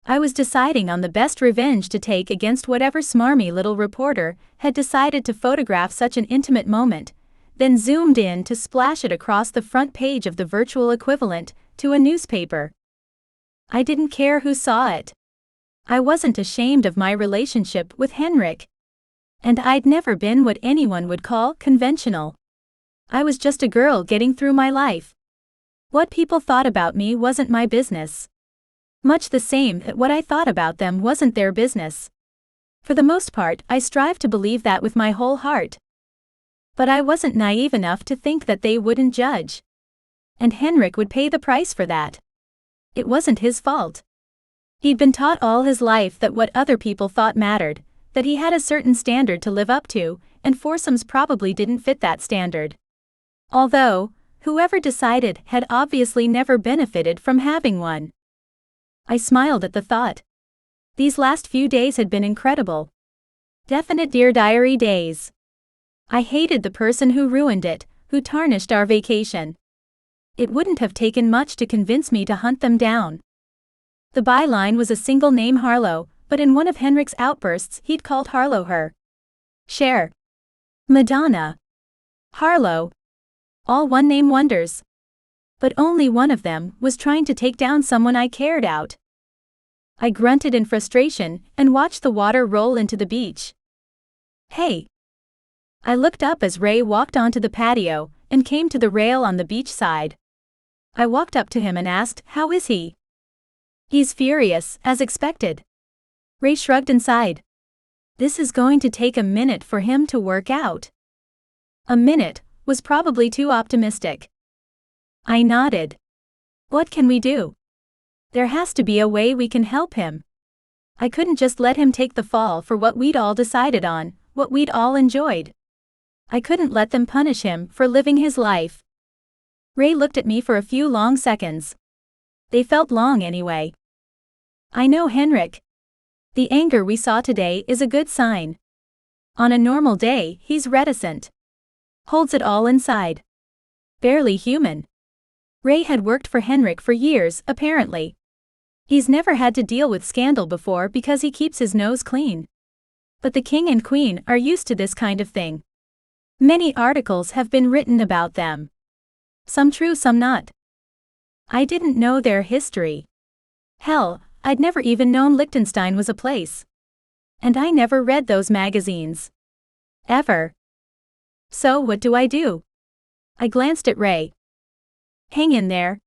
I was deciding on the best revenge to take against whatever smarmy little reporter had decided to photograph such an intimate moment, then zoomed in to splash it across the front page of the virtual equivalent to a newspaper. I didn't care who saw it. I wasn't ashamed of my relationship with Henrik. And I'd never been what anyone would call conventional. I was just a girl getting through my life. What people thought about me wasn't my business. Much the same that what I thought about them wasn't their business. For the most part, I strived to believe that with my whole heart. But I wasn't naive enough to think that they wouldn't judge. And Henrik would pay the price for that. It wasn't his fault. He'd been taught all his life that what other people thought mattered, that he had a certain standard to live up to, and foursomes probably didn't fit that standard. Although, whoever decided had obviously never benefited from having one. I smiled at the thought. These last few days had been incredible. Definite Dear Diary days. I hated the person who ruined it, who tarnished our vacation. It wouldn't have taken much to convince me to hunt them down. The byline was a single name Harlow, but in one of Henrik's outbursts he'd called Harlow her. Cher. Madonna. Harlow. All one-name wonders. But only one of them was trying to take down someone I cared about. I grunted in frustration and watched the water roll into the beach. Hey. I looked up as Ray walked onto the patio and came to the rail on the beach side. I walked up to him and asked, "How is he?" "He's furious, as expected." Ray shrugged and sighed. "This is going to take a minute for him to work out." A minute was probably too optimistic. I nodded. "What can we do? There has to be a way we can help him. I couldn't just let him take the fall for what we'd all decided on, what we'd all enjoyed. I couldn't let them punish him for living his life." Ray looked at me for a few long seconds. They felt long anyway. "I know Henrik. The anger we saw today is a good sign. On a normal day, he's reticent. Holds it all inside. Barely human." Ray had worked for Henrik for years, apparently. He's never had to deal with scandal before because he keeps his nose clean. But the king and queen are used to this kind of thing. Many articles have been written about them. Some true, some not. I didn't know their history. Hell, I'd never even known Liechtenstein was a place. And I never read those magazines. Ever. So what do I do? I glanced at Ray. Hang in there.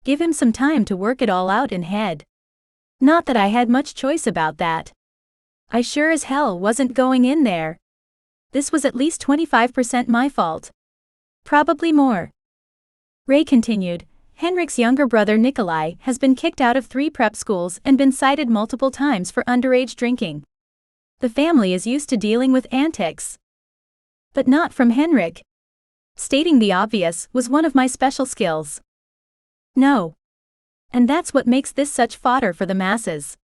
Give him some time to work it all out in head. Not that I had much choice about that. I sure as hell wasn't going in there. This was at least 25% my fault. Probably more. Ray continued, "Henrik's younger brother Nikolai has been kicked out of 3 prep schools and been cited multiple times for underage drinking. The family is used to dealing with antics. But not from Henrik." Stating the obvious was one of my special skills. No. And that's what makes this such fodder for the masses.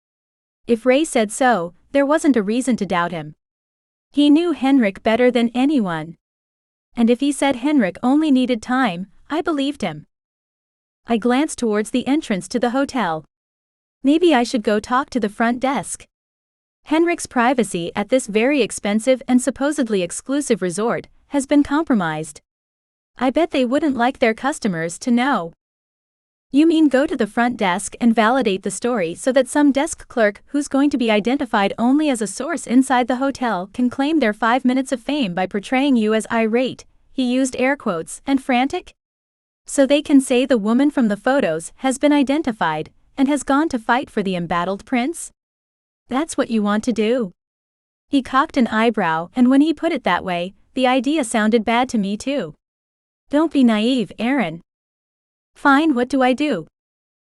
If Ray said so, there wasn't a reason to doubt him. He knew Henrik better than anyone. And if he said Henrik only needed time, I believed him. I glanced towards the entrance to the hotel. Maybe I should go talk to the front desk. Henrik's privacy at this very expensive and supposedly exclusive resort has been compromised. I bet they wouldn't like their customers to know. You mean go to the front desk and validate the story so that some desk clerk who's going to be identified only as a source inside the hotel can claim their 5 minutes of fame by portraying you as irate, he used air quotes, and frantic? So they can say the woman from the photos has been identified and has gone to fight for the embattled prince? That's what you want to do? He cocked an eyebrow, and when he put it that way, the idea sounded bad to me too. Don't be naive, Aaron. Fine, what do I do?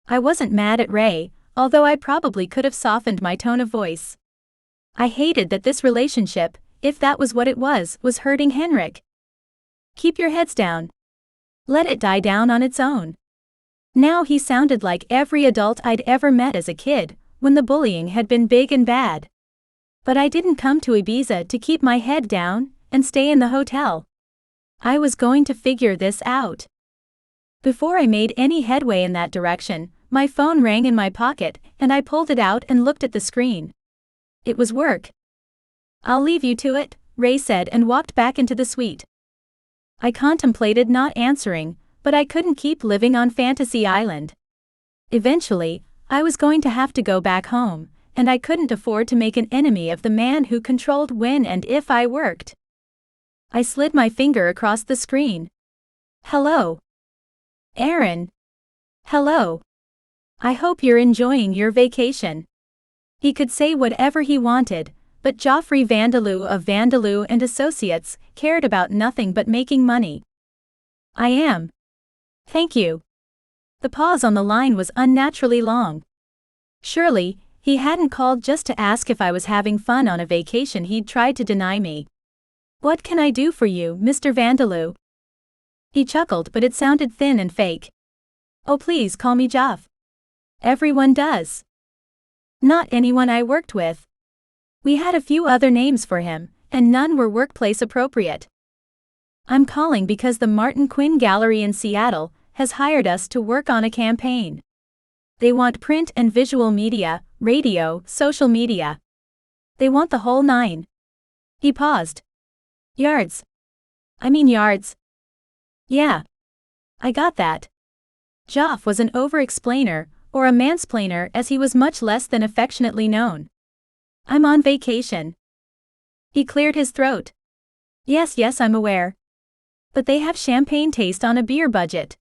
I wasn't mad at Ray, although I probably could have softened my tone of voice. I hated that this relationship, if that was what it was hurting Henrik. Keep your heads down. Let it die down on its own. Now he sounded like every adult I'd ever met as a kid, when the bullying had been big and bad. But I didn't come to Ibiza to keep my head down and stay in the hotel. I was going to figure this out. Before I made any headway in that direction, my phone rang in my pocket, and I pulled it out and looked at the screen. It was work. I'll leave you to it, Ray said and walked back into the suite. I contemplated not answering, but I couldn't keep living on Fantasy Island. Eventually, I was going to have to go back home, and I couldn't afford to make an enemy of the man who controlled when and if I worked. I slid my finger across the screen. Hello. Aaron. Hello. I hope you're enjoying your vacation. He could say whatever he wanted, but Geoffrey Vandeleur of Vandeleur and Associates cared about nothing but making money. I am. Thank you. The pause on the line was unnaturally long. Surely, he hadn't called just to ask if I was having fun on a vacation he'd tried to deny me. What can I do for you, Mr. Vandeleur? He chuckled, but it sounded thin and fake. Oh, please call me Geoff. Everyone does. Not anyone I worked with. We had a few other names for him, and none were workplace appropriate. I'm calling because the Martin Quinn Gallery in Seattle has hired us to work on a campaign. They want print and visual media, radio, social media. They want the whole nine. He paused. Yards. Yeah. I got that. Geoff was an over-explainer, or a mansplainer as he was much less than affectionately known. I'm on vacation. He cleared his throat. Yes, I'm aware. But they have champagne taste on a beer budget.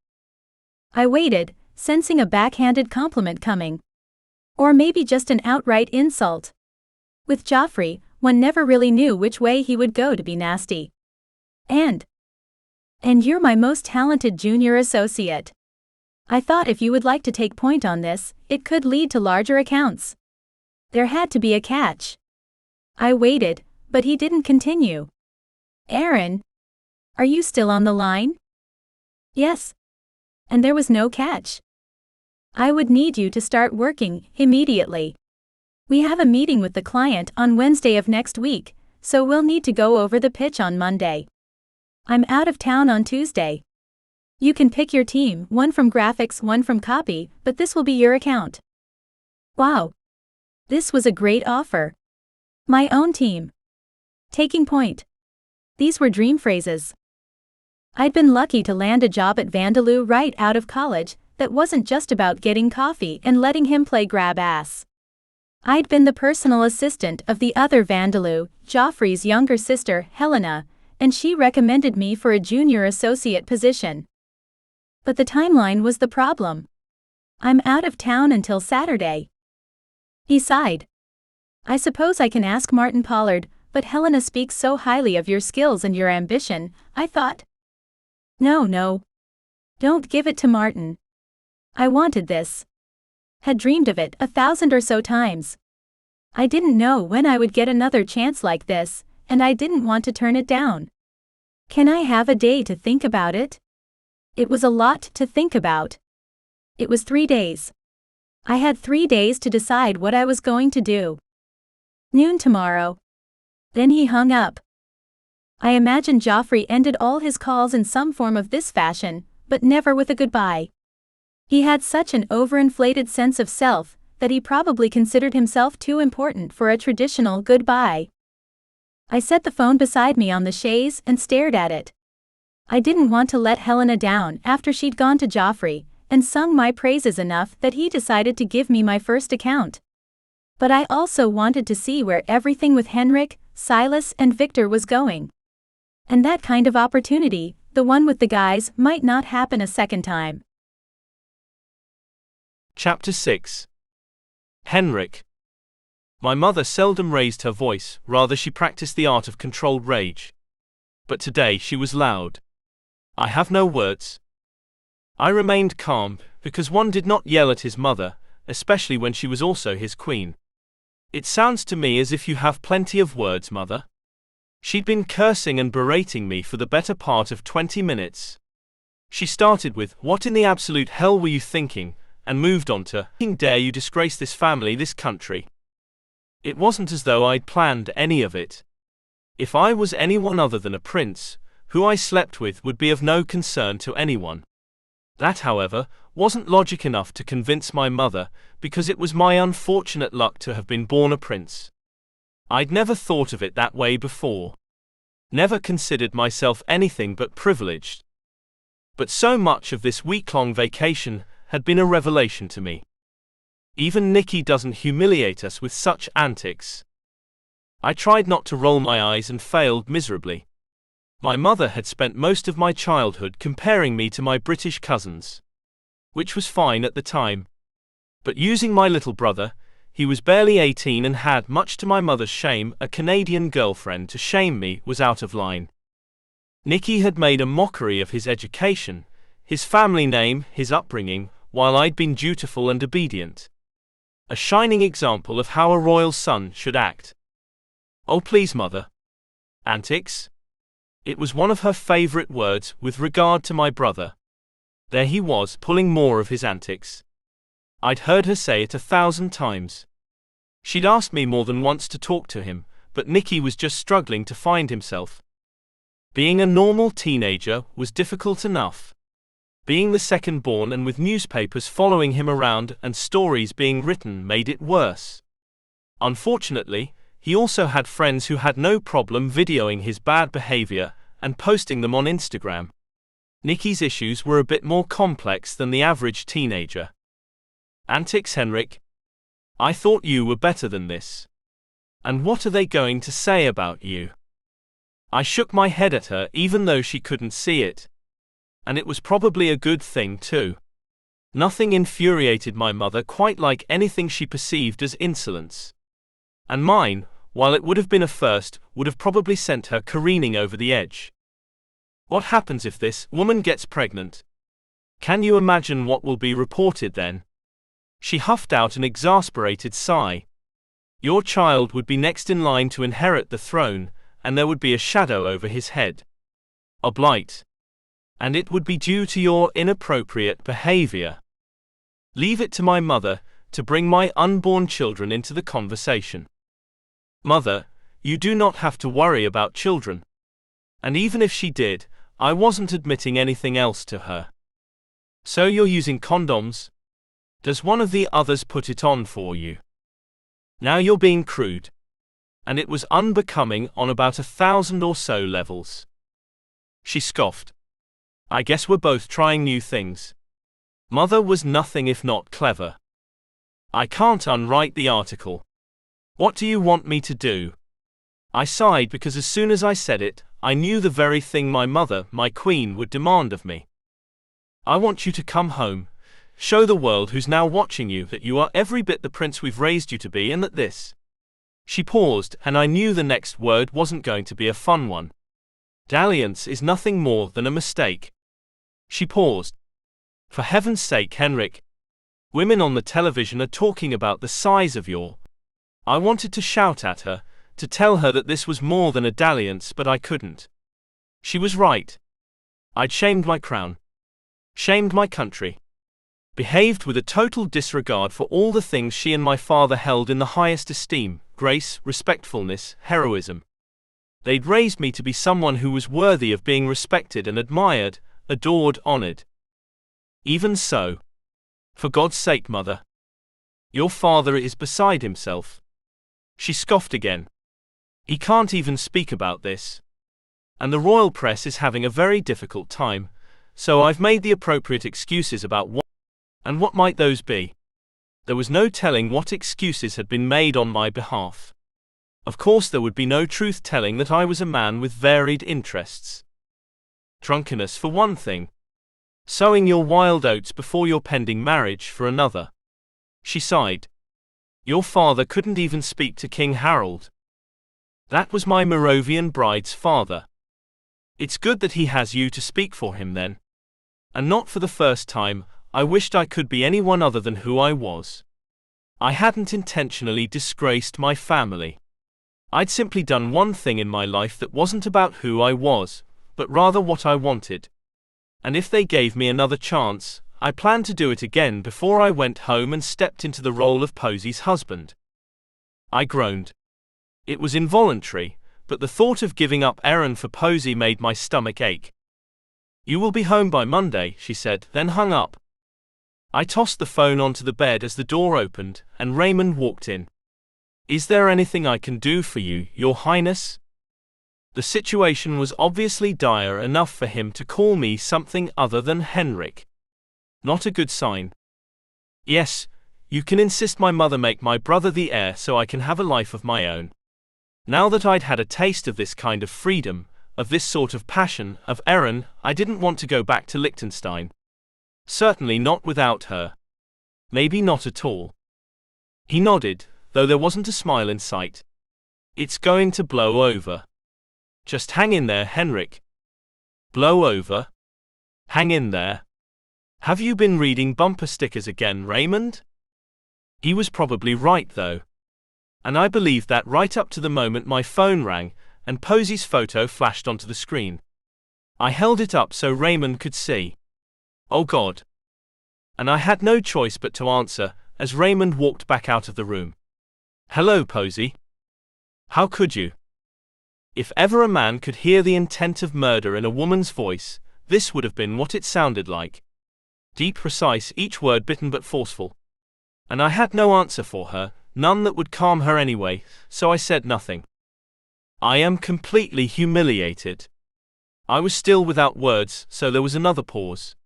I waited, sensing a backhanded compliment coming. Or maybe just an outright insult. With Geoffrey, one never really knew which way he would go to be nasty. And you're my most talented junior associate. I thought if you would like to take point on this, it could lead to larger accounts. There had to be a catch. I waited, but he didn't continue. Aaron, are you still on the line? Yes. And there was no catch. I would need you to start working immediately. We have a meeting with the client on Wednesday of next week, so we'll need to go over the pitch on Monday. I'm out of town on Tuesday. You can pick your team, one from graphics, one from copy, but this will be your account. Wow. This was a great offer. My own team. Taking point. These were dream phrases. I'd been lucky to land a job at Vandeleur right out of college that wasn't just about getting coffee and letting him play grab ass. I'd been the personal assistant of the other Vandeleur, Geoffrey's younger sister, Helena, and she recommended me for a junior associate position. But the timeline was the problem. I'm out of town until Saturday. He sighed. I suppose I can ask Martin Pollard, but Helena speaks so highly of your skills and your ambition, I thought. No. Don't give it to Martin. I wanted this. Had dreamed of it 1,000 or so times. I didn't know when I would get another chance like this, and I didn't want to turn it down. Can I have a day to think about it? It was a lot to think about. It was 3 days. I had 3 days to decide what I was going to do. Noon tomorrow. Then he hung up. I imagine Geoffrey ended all his calls in some form of this fashion, but never with a goodbye. He had such an overinflated sense of self, that he probably considered himself too important for a traditional goodbye. I set the phone beside me on the chaise and stared at it. I didn't want to let Helena down after she'd gone to Joffrey and sung my praises enough that he decided to give me my first account. But I also wanted to see where everything with Henrik, Silas, and Victor was going. And that kind of opportunity, the one with the guys, might not happen a second time. Chapter 6. Henrik. My mother seldom raised her voice, rather she practiced the art of controlled rage. But today she was loud. I have no words. I remained calm, because one did not yell at his mother, especially when she was also his queen. It sounds to me as if you have plenty of words, mother. She'd been cursing and berating me for the better part of 20 minutes. She started with, "What in the absolute hell were you thinking?" and moved on to, "How dare you disgrace this family, this country?" It wasn't as though I'd planned any of it. If I was anyone other than a prince, who I slept with would be of no concern to anyone. That, however, wasn't logic enough to convince my mother, because it was my unfortunate luck to have been born a prince. I'd never thought of it that way before. Never considered myself anything but privileged. But so much of this week-long vacation had been a revelation to me. Even Nikki doesn't humiliate us with such antics. I tried not to roll my eyes and failed miserably. My mother had spent most of my childhood comparing me to my British cousins. Which was fine at the time. But using my little brother, he was barely 18 and had, much to my mother's shame, a Canadian girlfriend to shame me, was out of line. Nikki had made a mockery of his education, his family name, his upbringing, while I'd been dutiful and obedient. A shining example of how a royal son should act. "Oh please, mother." Antics? It was one of her favorite words with regard to my brother. There he was, pulling more of his antics. I'd heard her say it 1,000 times. She'd asked me more than once to talk to him, but Nikki was just struggling to find himself. Being a normal teenager was difficult enough. Being the second born and with newspapers following him around and stories being written made it worse. Unfortunately, he also had friends who had no problem videoing his bad behavior and posting them on Instagram. Nikki's issues were a bit more complex than the average teenager. Antics, Henrik? I thought you were better than this. And what are they going to say about you? I shook my head at her even though she couldn't see it. And it was probably a good thing too. Nothing infuriated my mother quite like anything she perceived as insolence. And mine, while it would have been a first, would have probably sent her careening over the edge. What happens if this woman gets pregnant? Can you imagine what will be reported then? She huffed out an exasperated sigh. Your child would be next in line to inherit the throne, and there would be a shadow over his head. A blight. And it would be due to your inappropriate behavior. Leave it to my mother to bring my unborn children into the conversation. Mother, you do not have to worry about children. And even if she did, I wasn't admitting anything else to her. So you're using condoms? Does one of the others put it on for you? Now you're being crude. And it was unbecoming on about 1,000 or so levels. She scoffed. I guess we're both trying new things. Mother was nothing if not clever. I can't unwrite the article. What do you want me to do? I sighed because as soon as I said it, I knew the very thing my mother, my queen, would demand of me. I want you to come home, show the world who's now watching you that you are every bit the prince we've raised you to be and that this. She paused, and I knew the next word wasn't going to be a fun one. Dalliance is nothing more than a mistake. She paused. For heaven's sake, Henrik. Women on the television are talking about the size of your. I wanted to shout at her, to tell her that this was more than a dalliance, but I couldn't. She was right. I'd shamed my crown. Shamed my country. Behaved with a total disregard for all the things she and my father held in the highest esteem: grace, respectfulness, heroism. They'd raised me to be someone who was worthy of being respected and admired, adored, honored. Even so. For God's sake, mother. Your father is beside himself. She scoffed again. He can't even speak about this. And the royal press is having a very difficult time, so I've made the appropriate excuses about what. And what might those be? There was no telling what excuses had been made on my behalf. Of course there would be no truth telling that I was a man with varied interests. Drunkenness for one thing. Sowing your wild oats before your pending marriage for another. She sighed. Your father couldn't even speak to King Harold. That was my Moravian bride's father. It's good that he has you to speak for him then. And not for the first time, I wished I could be anyone other than who I was. I hadn't intentionally disgraced my family. I'd simply done one thing in my life that wasn't about who I was, but rather what I wanted. And if they gave me another chance, I planned to do it again before I went home and stepped into the role of Posy's husband. I groaned. It was involuntary, but the thought of giving up Erin for Posy made my stomach ache. You will be home by Monday, she said, then hung up. I tossed the phone onto the bed as the door opened, and Raymond walked in. Is there anything I can do for you, Your Highness? The situation was obviously dire enough for him to call me something other than Henrik. Not a good sign. Yes, you can insist my mother make my brother the heir so I can have a life of my own. Now that I'd had a taste of this kind of freedom, of this sort of passion, of Erin, I didn't want to go back to Liechtenstein. Certainly not without her. Maybe not at all. He nodded, though there wasn't a smile in sight. It's going to blow over. Just hang in there, Henrik. Blow over? Hang in there. Have you been reading bumper stickers again, Raymond? He was probably right, though. And I believed that right up to the moment my phone rang, and Posy's photo flashed onto the screen. I held it up so Raymond could see. Oh God. And I had no choice but to answer, as Raymond walked back out of the room. Hello, Posy. How could you? If ever a man could hear the intent of murder in a woman's voice, this would have been what it sounded like. Deep, precise, each word bitten but forceful. And I had no answer for her, none that would calm her anyway, so I said nothing. I am completely humiliated. I was still without words, so there was another pause.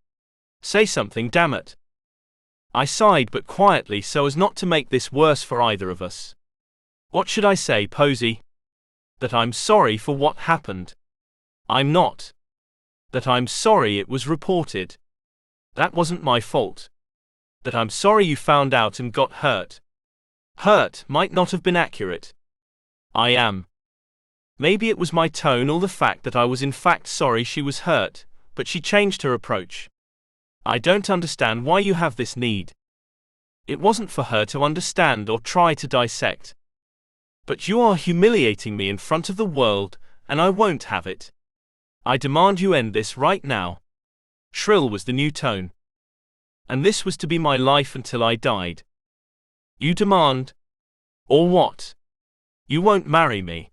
Say something, damn it. I sighed but quietly so as not to make this worse for either of us. What should I say, Posy? That I'm sorry for what happened. I'm not. That I'm sorry it was reported. That wasn't my fault. That I'm sorry you found out and got hurt. Hurt might not have been accurate. I am. Maybe it was my tone or the fact that I was in fact sorry she was hurt, but she changed her approach. I don't understand why you have this need. It wasn't for her to understand or try to dissect. But you are humiliating me in front of the world, and I won't have it. I demand you end this right now. Shrill was the new tone. And this was to be my life until I died. You demand? Or what? You won't marry me.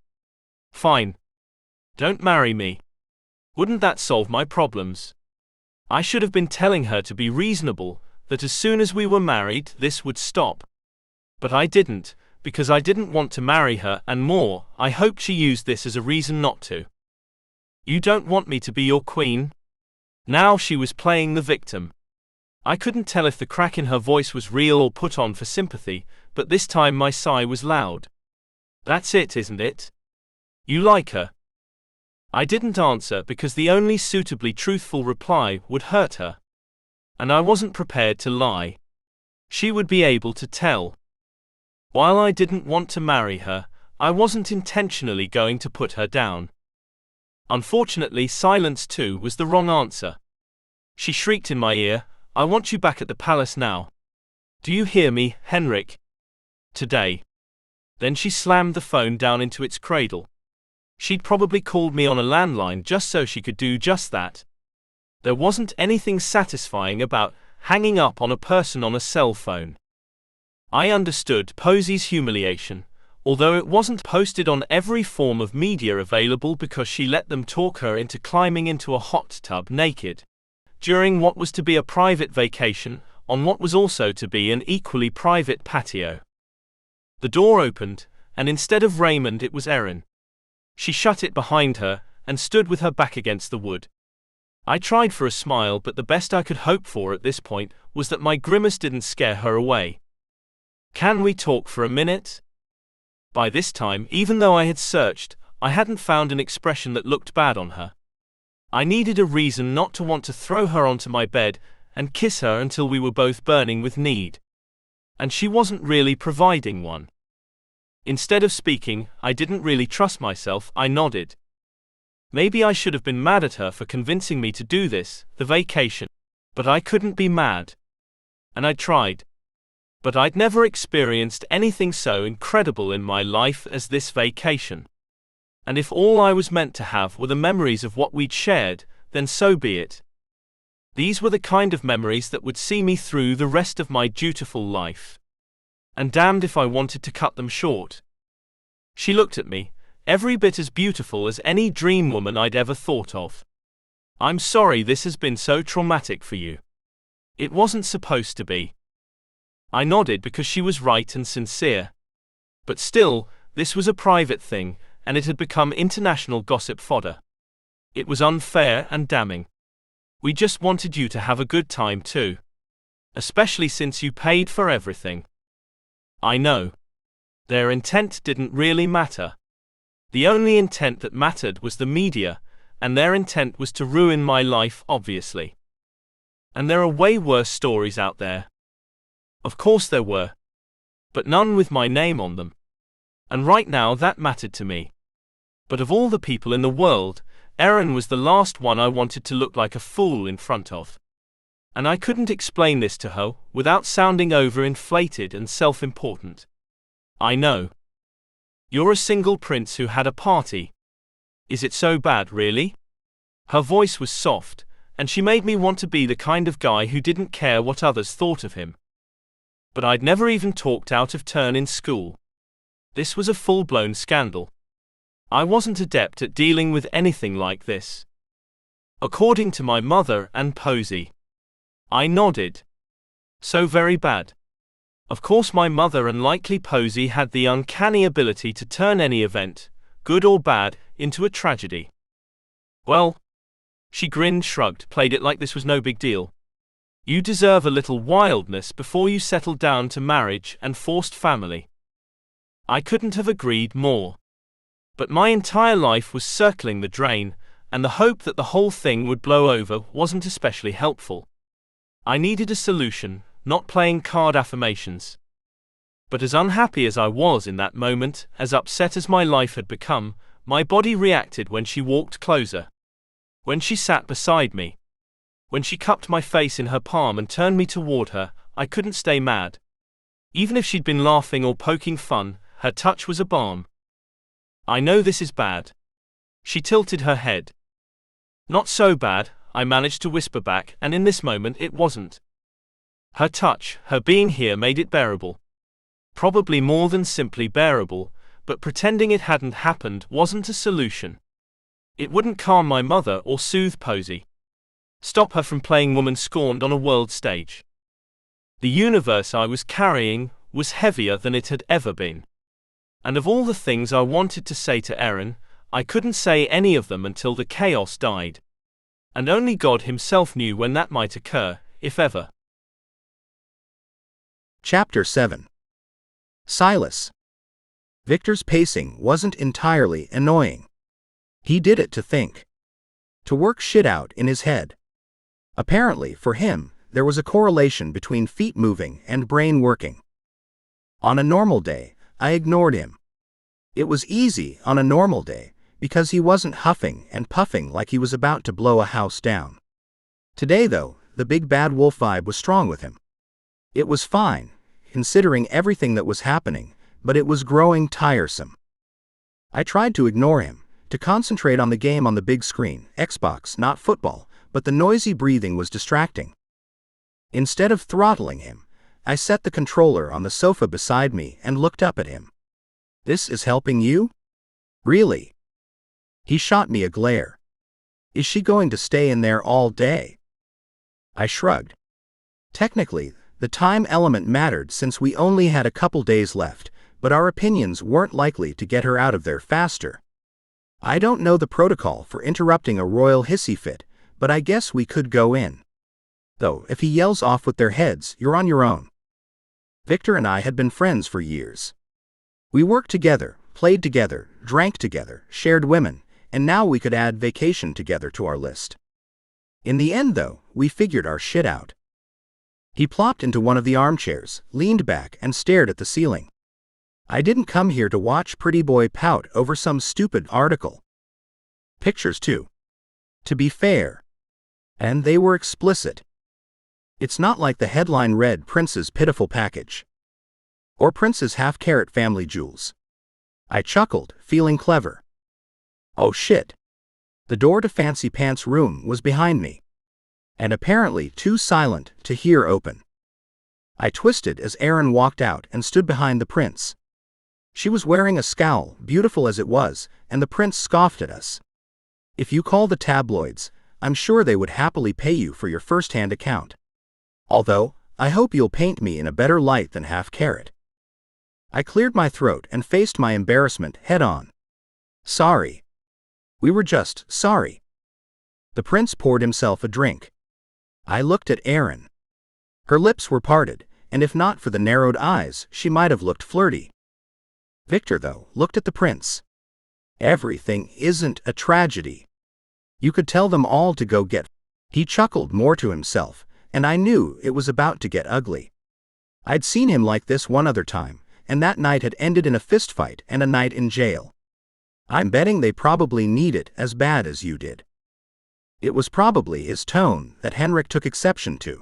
Fine. Don't marry me. Wouldn't that solve my problems? I should have been telling her to be reasonable, that as soon as we were married, this would stop. But I didn't, because I didn't want to marry her, and more, I hoped she used this as a reason not to. You don't want me to be your queen? Now she was playing the victim. I couldn't tell if the crack in her voice was real or put on for sympathy, but this time my sigh was loud. That's it, isn't it? You like her? I didn't answer because the only suitably truthful reply would hurt her. And I wasn't prepared to lie. She would be able to tell. While I didn't want to marry her, I wasn't intentionally going to put her down. Unfortunately, silence too was the wrong answer. She shrieked in my ear, I want you back at the palace now. Do you hear me, Henrik? Today. Then she slammed the phone down into its cradle. She'd probably called me on a landline just so she could do just that. There wasn't anything satisfying about hanging up on a person on a cell phone. I understood Posy's humiliation, although it wasn't posted on every form of media available because she let them talk her into climbing into a hot tub naked, during what was to be a private vacation, on what was also to be an equally private patio. The door opened, and instead of Raymond it was Erin. She shut it behind her, and stood with her back against the wood. I tried for a smile, but the best I could hope for at this point was that my grimace didn't scare her away. "Can we talk for a minute?" By this time, even though I had searched, I hadn't found an expression that looked bad on her. I needed a reason not to want to throw her onto my bed and kiss her until we were both burning with need. And she wasn't really providing one. Instead of speaking, I didn't really trust myself. I nodded. Maybe I should have been mad at her for convincing me to do this, the vacation. But I couldn't be mad. And I tried. But I'd never experienced anything so incredible in my life as this vacation. And if all I was meant to have were the memories of what we'd shared, then so be it. These were the kind of memories that would see me through the rest of my dutiful life. And damned if I wanted to cut them short. She looked at me, every bit as beautiful as any dream woman I'd ever thought of. "I'm sorry this has been so traumatic for you. It wasn't supposed to be." I nodded because she was right and sincere. But still, this was a private thing, and it had become international gossip fodder. It was unfair and damning. "We just wanted you to have a good time too. Especially since you paid for everything." I know. Their intent didn't really matter. The only intent that mattered was the media, and their intent was to ruin my life, obviously. And there are way worse stories out there. Of course there were. But none with my name on them. And right now that mattered to me. But of all the people in the world, Erin was the last one I wanted to look like a fool in front of. And I couldn't explain this to her without sounding overinflated and self-important. "I know. You're a single prince who had a party. Is it so bad, really?" Her voice was soft, and she made me want to be the kind of guy who didn't care what others thought of him. But I'd never even talked out of turn in school. This was a full-blown scandal. I wasn't adept at dealing with anything like this. According to my mother and Posey. I nodded. So very bad. Of course my mother and likely Posey had the uncanny ability to turn any event, good or bad, into a tragedy. "Well," she grinned, shrugged, played it like this was no big deal. "You deserve a little wildness before you settle down to marriage and forced family." I couldn't have agreed more. But my entire life was circling the drain, and the hope that the whole thing would blow over wasn't especially helpful. I needed a solution, not playing card affirmations. But as unhappy as I was in that moment, as upset as my life had become, my body reacted when she walked closer. When she sat beside me. When she cupped my face in her palm and turned me toward her, I couldn't stay mad. Even if she'd been laughing or poking fun, her touch was a balm. "I know this is bad." She tilted her head. "Not so bad," I managed to whisper back, and in this moment it wasn't. Her touch, her being here made it bearable. Probably more than simply bearable, but pretending it hadn't happened wasn't a solution. It wouldn't calm my mother or soothe Posey. Stop her from playing woman scorned on a world stage. The universe I was carrying was heavier than it had ever been. And of all the things I wanted to say to Erin, I couldn't say any of them until the chaos died. And only God himself knew when that might occur, if ever. Chapter 7. Silas. Victor's pacing wasn't entirely annoying. He did it to think. To work shit out in his head. Apparently, for him, there was a correlation between feet moving and brain working. On a normal day, I ignored him. It was easy on a normal day, because he wasn't huffing and puffing like he was about to blow a house down. Today, though, the big bad wolf vibe was strong with him. It was fine, considering everything that was happening, but it was growing tiresome. I tried to ignore him, to concentrate on the game on the big screen, Xbox, not football, but the noisy breathing was distracting. Instead of throttling him, I set the controller on the sofa beside me and looked up at him. "This is helping you? Really?" He shot me a glare. "Is she going to stay in there all day?" I shrugged. Technically, The time element mattered since we only had a couple days left, but our opinions weren't likely to get her out of there faster. I don't know the protocol for interrupting a royal hissy fit, but I guess we could go in. Though, if he yells off with their heads, you're on your own. Victor and I had been friends for years. We worked together, played together, drank together, shared women, and now we could add vacation together to our list. In the end, though, we figured our shit out. He plopped into one of the armchairs, leaned back, and stared at the ceiling. I didn't come here to watch Pretty Boy pout over some stupid article. Pictures, too. To be fair. And they were explicit. It's not like the headline read Prince's pitiful package. Or Prince's half-carat family jewels. I chuckled, feeling clever. Oh shit. The door to Fancy Pants' room was behind me. And apparently too silent to hear open. I twisted as Erin walked out and stood behind the prince. She was wearing a scowl, beautiful as it was, and the prince scoffed at us. If you call the tabloids, I'm sure they would happily pay you for your first-hand account. Although, I hope you'll paint me in a better light than half-carat. I cleared my throat and faced my embarrassment head-on. Sorry. We were just sorry. The prince poured himself a drink. I looked at Erin. Her lips were parted, and if not for the narrowed eyes, she might have looked flirty. Victor, though, looked at the prince. Everything isn't a tragedy. You could tell them all to go get. He chuckled more to himself, and I knew it was about to get ugly. I'd seen him like this one other time, and that night had ended in a fistfight and a night in jail. I'm betting they probably need it as bad as you did. It was probably his tone that Henrik took exception to.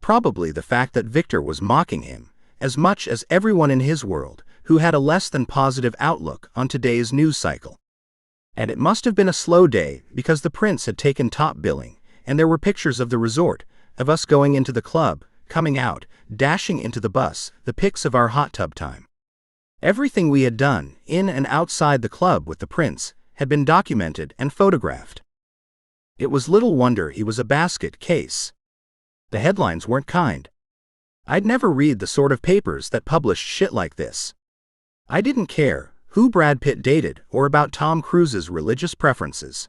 Probably the fact that Victor was mocking him, as much as everyone in his world who had a less than positive outlook on today's news cycle. And it must have been a slow day because the prince had taken top billing, and there were pictures of the resort, of us going into the club, coming out, dashing into the bus, the pics of our hot tub time. Everything we had done, in and outside the club with the prince, had been documented and photographed. It was little wonder he was a basket case. The headlines weren't kind. I'd never read the sort of papers that published shit like this. I didn't care who Brad Pitt dated or about Tom Cruise's religious preferences.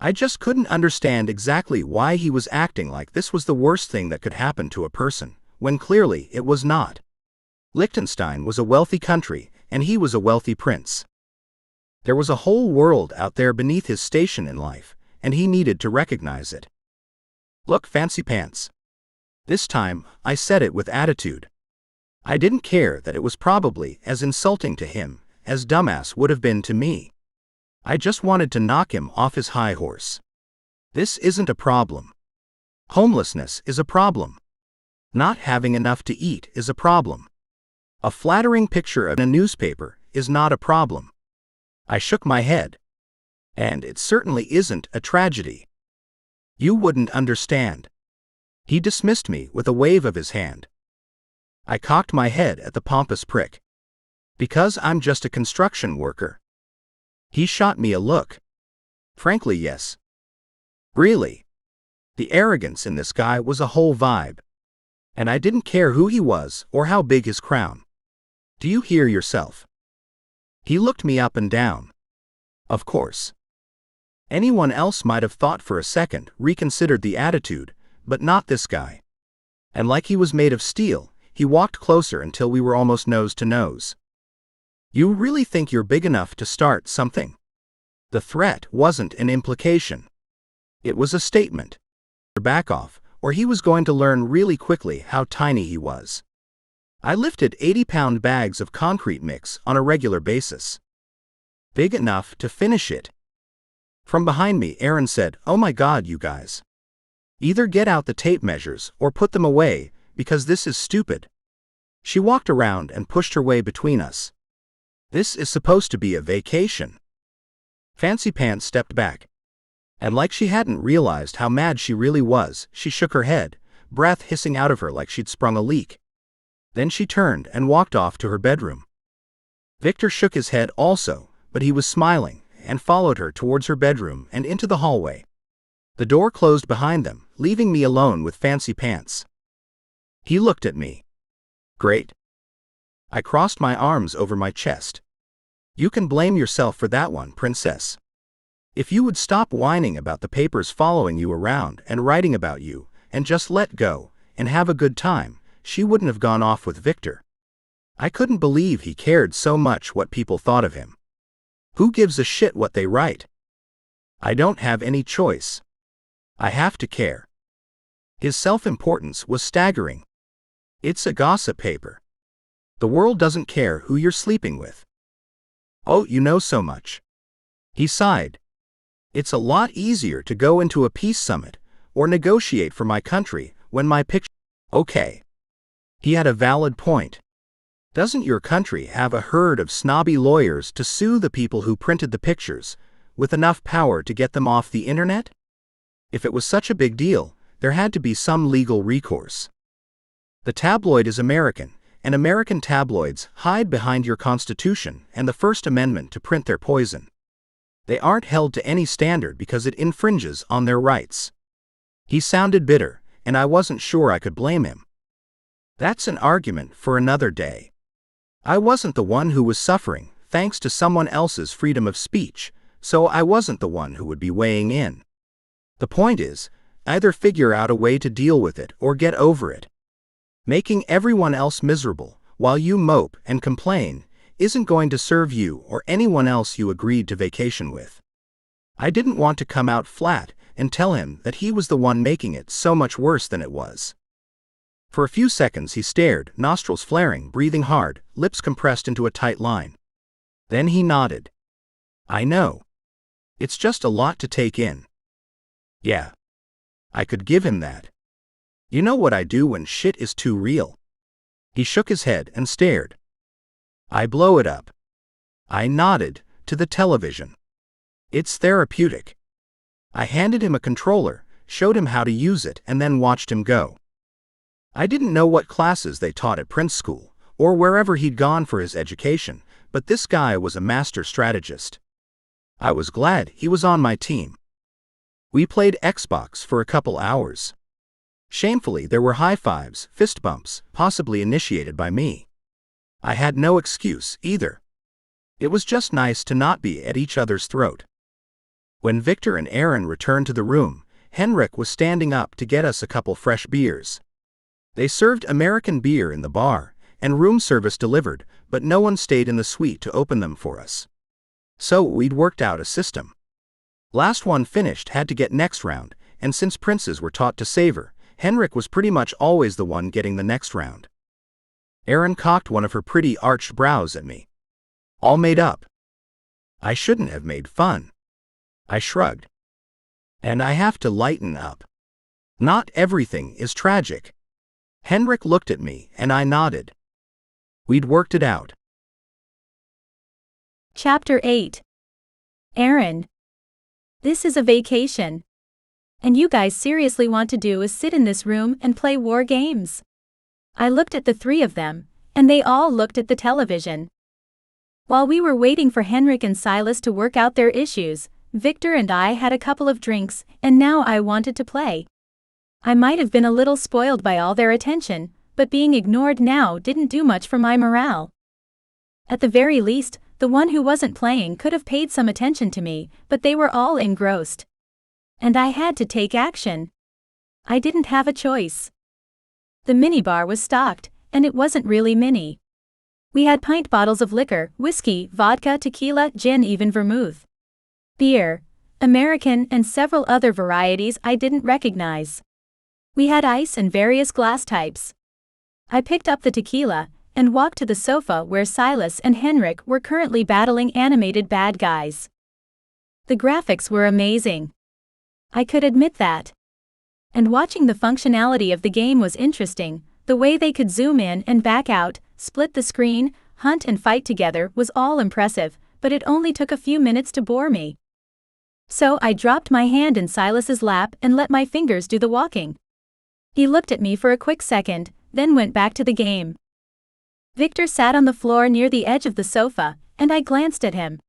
I just couldn't understand exactly why he was acting like this was the worst thing that could happen to a person, when clearly it was not. Liechtenstein was a wealthy country, and he was a wealthy prince. There was a whole world out there beneath his station in life, and he needed to recognize it. Look, Fancy Pants. This time, I said it with attitude. I didn't care that it was probably as insulting to him as dumbass would have been to me. I just wanted to knock him off his high horse. This isn't a problem. Homelessness is a problem. Not having enough to eat is a problem. A flattering picture in a newspaper is not a problem. I shook my head. And it certainly isn't a tragedy. You wouldn't understand. He dismissed me with a wave of his hand. I cocked my head at the pompous prick. Because I'm just a construction worker. He shot me a look. Frankly, yes. Really. The arrogance in this guy was a whole vibe. And I didn't care who he was or how big his crown. Do you hear yourself? He looked me up and down. Of course. Anyone else might have thought for a second, reconsidered the attitude, but not this guy. And like he was made of steel, he walked closer until we were almost nose to nose. You really think you're big enough to start something? The threat wasn't an implication. It was a statement. Back off, or he was going to learn really quickly how tiny he was. I lifted 80-pound bags of concrete mix on a regular basis. Big enough to finish it. From behind me, Erin said, "Oh my God, you guys. Either get out the tape measures or put them away, because this is stupid." She walked around and pushed her way between us. This is supposed to be a vacation. Fancy Pants stepped back. And like she hadn't realized how mad she really was, she shook her head, breath hissing out of her like she'd sprung a leak. Then she turned and walked off to her bedroom. Victor shook his head also, but he was smiling, and followed her towards her bedroom and into the hallway. The door closed behind them, leaving me alone with Fancy Pants. He looked at me. Great. I crossed my arms over my chest. You can blame yourself for that one, princess. If you would stop whining about the papers following you around and writing about you, and just let go, and have a good time, she wouldn't have gone off with Victor. I couldn't believe he cared so much what people thought of him. Who gives a shit what they write? I don't have any choice. I have to care. His self-importance was staggering. It's a gossip paper. The world doesn't care who you're sleeping with. Oh, you know so much. He sighed. It's a lot easier to go into a peace summit or negotiate for my country when my picture. Okay. He had a valid point. Doesn't your country have a herd of snobby lawyers to sue the people who printed the pictures, with enough power to get them off the internet? If it was such a big deal, there had to be some legal recourse. The tabloid is American, and American tabloids hide behind your Constitution and the First Amendment to print their poison. They aren't held to any standard because it infringes on their rights. He sounded bitter, and I wasn't sure I could blame him. That's an argument for another day. I wasn't the one who was suffering, thanks to someone else's freedom of speech, so I wasn't the one who would be weighing in. The point is, either figure out a way to deal with it or get over it. Making everyone else miserable, while you mope and complain, isn't going to serve you or anyone else you agreed to vacation with. I didn't want to come out flat and tell him that he was the one making it so much worse than it was. For a few seconds he stared, nostrils flaring, breathing hard, lips compressed into a tight line. Then he nodded. I know. It's just a lot to take in. Yeah. I could give him that. You know what I do when shit is too real? He shook his head and stared. I blow it up. I nodded to the television. It's therapeutic. I handed him a controller, showed him how to use it, and then watched him go. I didn't know what classes they taught at Prince School, or wherever he'd gone for his education, but this guy was a master strategist. I was glad he was on my team. We played Xbox for a couple hours. Shamefully, there were high fives, fist bumps, possibly initiated by me. I had no excuse, either. It was just nice to not be at each other's throat. When Victor and Aaron returned to the room, Henrik was standing up to get us a couple fresh beers. They served American beer in the bar, and room service delivered, but no one stayed in the suite to open them for us. So we'd worked out a system. Last one finished had to get next round, and since princes were taught to savor, Henrik was pretty much always the one getting the next round. Aaron cocked one of her pretty arched brows at me. All made up. I shouldn't have made fun. I shrugged. And I have to lighten up. Not everything is tragic. Henrik looked at me, and I nodded. We'd worked it out. Chapter 8. Aaron. This is a vacation. And you guys seriously want to do is sit in this room and play war games. I looked at the three of them, and they all looked at the television. While we were waiting for Henrik and Silas to work out their issues, Victor and I had a couple of drinks, and now I wanted to play. I might have been a little spoiled by all their attention, but being ignored now didn't do much for my morale. At the very least, the one who wasn't playing could have paid some attention to me, but they were all engrossed. And I had to take action. I didn't have a choice. The minibar was stocked, and it wasn't really mini. We had pint bottles of liquor, whiskey, vodka, tequila, gin, even vermouth. Beer, American, and several other varieties I didn't recognize. We had ice and various glass types. I picked up the tequila and walked to the sofa where Silas and Henrik were currently battling animated bad guys. The graphics were amazing. I could admit that. And watching the functionality of the game was interesting. The way they could zoom in and back out, split the screen, hunt and fight together was all impressive, but it only took a few minutes to bore me. So I dropped my hand in Silas's lap and let my fingers do the walking. He looked at me for a quick second, then went back to the game. Victor sat on the floor near the edge of the sofa, and I glanced at him.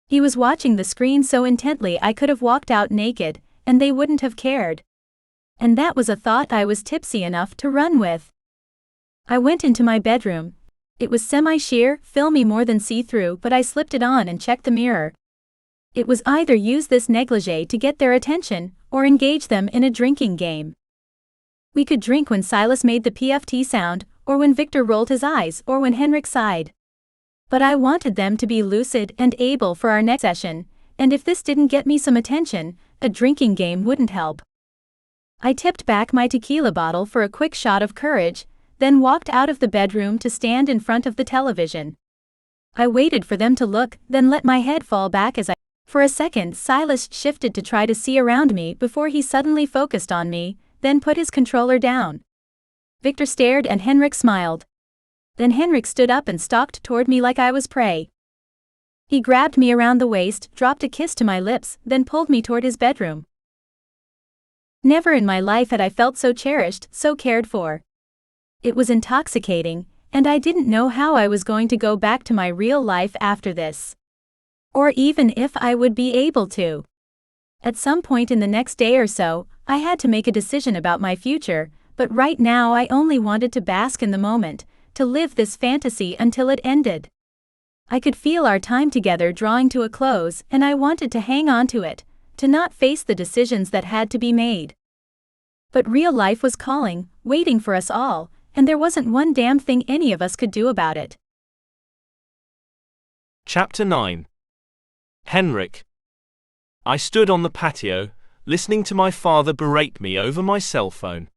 He was watching the screen so intently I could have walked out naked, and they wouldn't have cared. And that was a thought I was tipsy enough to run with. I went into my bedroom. It was semi-sheer, filmy more than see-through, but I slipped it on and checked the mirror. It was either use this negligee to get their attention, or engage them in a drinking game. We could drink when Silas made the PFT sound, or when Victor rolled his eyes, or when Henrik sighed. But I wanted them to be lucid and able for our next session, and if this didn't get me some attention, a drinking game wouldn't help. I tipped back my tequila bottle for a quick shot of courage, then walked out of the bedroom to stand in front of the television. I waited for them to look, then let my head fall back as For a second, Silas shifted to try to see around me before he suddenly focused on me, then put his controller down. Victor stared and Henrik smiled. Then Henrik stood up and stalked toward me like I was prey. He grabbed me around the waist, dropped a kiss to my lips, then pulled me toward his bedroom. Never in my life had I felt so cherished, so cared for. It was intoxicating, and I didn't know how I was going to go back to my real life after this. Or even if I would be able to. At some point in the next day or so, I had to make a decision about my future, but right now I only wanted to bask in the moment, to live this fantasy until it ended. I could feel our time together drawing to a close, and I wanted to hang on to it, to not face the decisions that had to be made. But real life was calling, waiting for us all, and there wasn't one damn thing any of us could do about it. Chapter 9. Henrik. I stood on the patio, listening to my father berate me over my cell phone.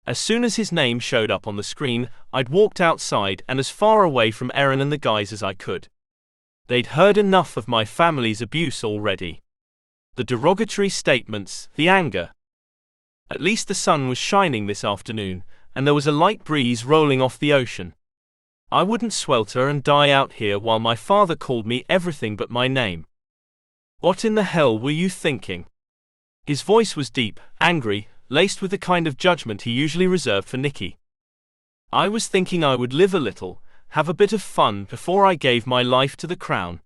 As soon as his name showed up on the screen, I'd walked outside and as far away from Erin and the guys as I could. They'd heard enough of my family's abuse already. The derogatory statements, the anger. At least the sun was shining this afternoon, and there was a light breeze rolling off the ocean. I wouldn't swelter and die out here while my father called me everything but my name. What in the hell were you thinking? His voice was deep, angry, laced with the kind of judgment he usually reserved for Nikki. I was thinking I would live a little, have a bit of fun before I gave my life to the crown.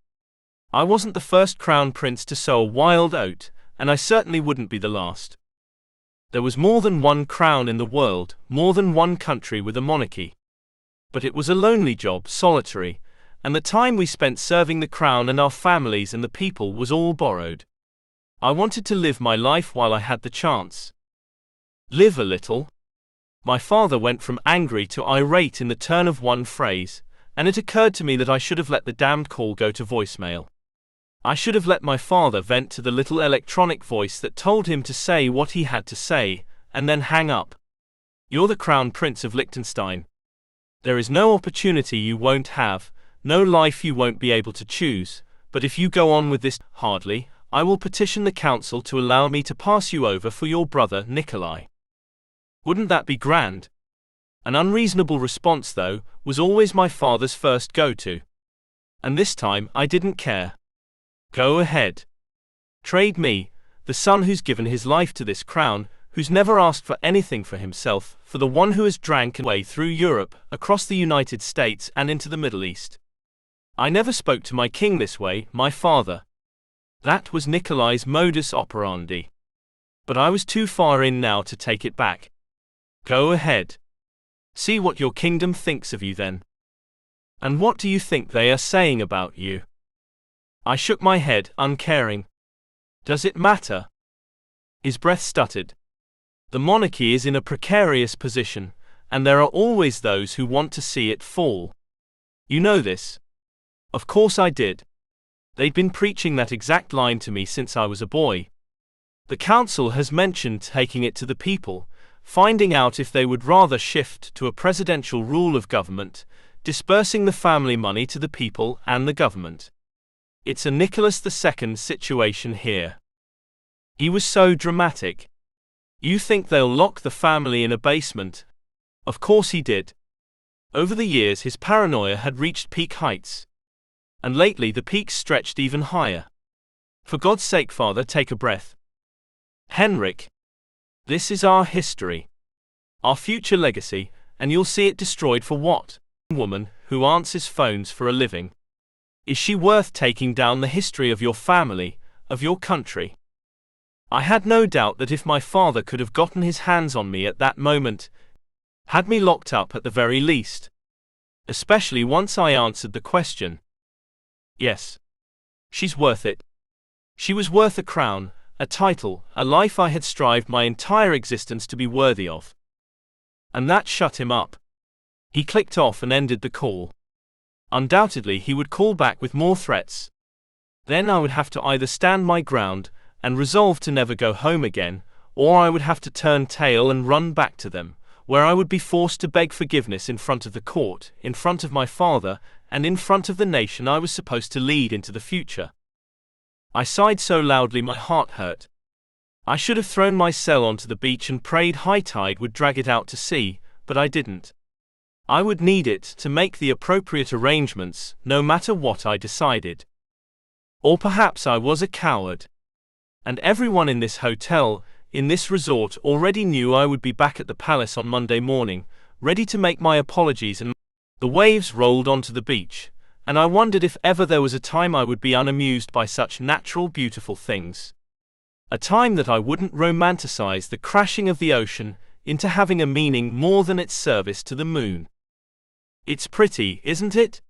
I wasn't the first crown prince to sow a wild oat, and I certainly wouldn't be the last. There was more than one crown in the world, more than one country with a monarchy. But it was a lonely job, solitary, and the time we spent serving the crown and our families and the people was all borrowed. I wanted to live my life while I had the chance. Live a little. My father went from angry to irate in the turn of one phrase, and it occurred to me that I should have let the damned call go to voicemail. I should have let my father vent to the little electronic voice that told him to say what he had to say, and then hang up. You're the Crown Prince of Liechtenstein. There is no opportunity you won't have, no life you won't be able to choose, but if you go on with this, hardly, I will petition the council to allow me to pass you over for your brother Nikolai. Wouldn't that be grand? An unreasonable response, though, was always my father's first go-to. And this time I didn't care. Go ahead. Trade me, the son who's given his life to this crown, who's never asked for anything for himself, for the one who has drank his way through Europe, across the United States and into the Middle East. I never spoke to my king this way, my father. That was Nikolai's modus operandi. But I was too far in now to take it back. Go ahead. See what your kingdom thinks of you then. And what do you think they are saying about you? I shook my head, uncaring. Does it matter? His breath stuttered. The monarchy is in a precarious position, and there are always those who want to see it fall. You know this. Of course I did. They'd been preaching that exact line to me since I was a boy. The council has mentioned taking it to the people, finding out if they would rather shift to a presidential rule of government, dispersing the family money to the people and the government. It's a Nicholas II situation here. He was so dramatic. You think they'll lock the family in a basement? Of course he did. Over the years his paranoia had reached peak heights. And lately the peaks stretched even higher. For God's sake, father, take a breath. Henrik. This is our history. Our future legacy, and you'll see it destroyed for what? A woman who answers phones for a living. Is she worth taking down the history of your family, of your country? I had no doubt that if my father could have gotten his hands on me at that moment, Had me locked up at the very least. Especially once I answered the question. Yes. She's worth it. She was worth a crown, a title, a life I had strived my entire existence to be worthy of. And that shut him up. He clicked off and ended the call. Undoubtedly he would call back with more threats. Then I would have to either stand my ground and resolve to never go home again, or I would have to turn tail and run back to them, where I would be forced to beg forgiveness in front of the court, in front of my father, and in front of the nation I was supposed to lead into the future. I sighed so loudly my heart hurt. I should have thrown my cell onto the beach and prayed high tide would drag it out to sea, but I didn't. I would need it to make the appropriate arrangements, no matter what I decided. Or perhaps I was a coward. And everyone in this hotel, in this resort, already knew I would be back at the palace on Monday morning, ready to make my apologies, and the waves rolled onto the beach, and I wondered if ever there was a time I would be unamused by such natural, beautiful things. A time that I wouldn't romanticize the crashing of the ocean into having a meaning more than its service to the moon. It's pretty, isn't it?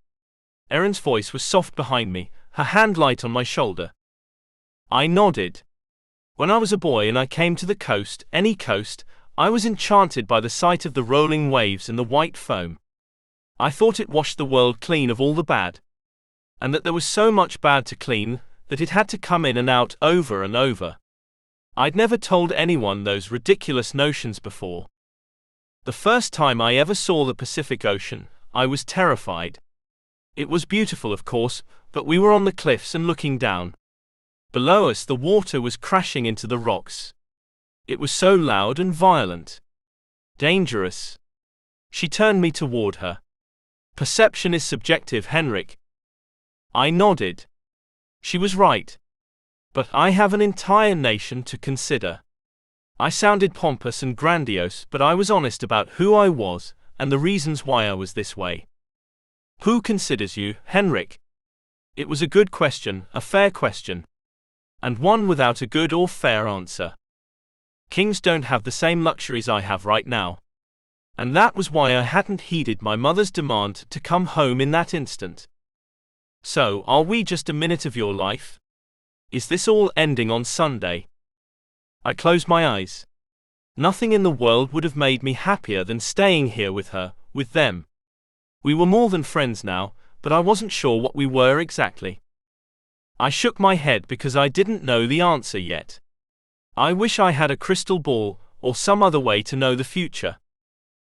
Erin's voice was soft behind me, her hand light on my shoulder. I nodded. When I was a boy and I came to the coast, any coast, I was enchanted by the sight of the rolling waves and the white foam. I thought it washed the world clean of all the bad. And that there was so much bad to clean, that it had to come in and out over and over. I'd never told anyone those ridiculous notions before. The first time I ever saw the Pacific Ocean, I was terrified. It was beautiful, of course, but we were on the cliffs and looking down. Below us the water was crashing into the rocks. It was so loud and violent. Dangerous. She turned me toward her. Perception is subjective, Henrik. I nodded. She was right. But I have an entire nation to consider. I sounded pompous and grandiose, but I was honest about who I was and the reasons why I was this way. Who considers you, Henrik? It was a good question, a fair question. And one without a good or fair answer. Kings don't have the same luxuries I have right now. And that was why I hadn't heeded my mother's demand to come home in that instant. So, are we just a minute of your life? Is this all ending on Sunday? I closed my eyes. Nothing in the world would have made me happier than staying here with her, with them. We were more than friends now, but I wasn't sure what we were exactly. I shook my head because I didn't know the answer yet. I wish I had a crystal ball, or some other way to know the future.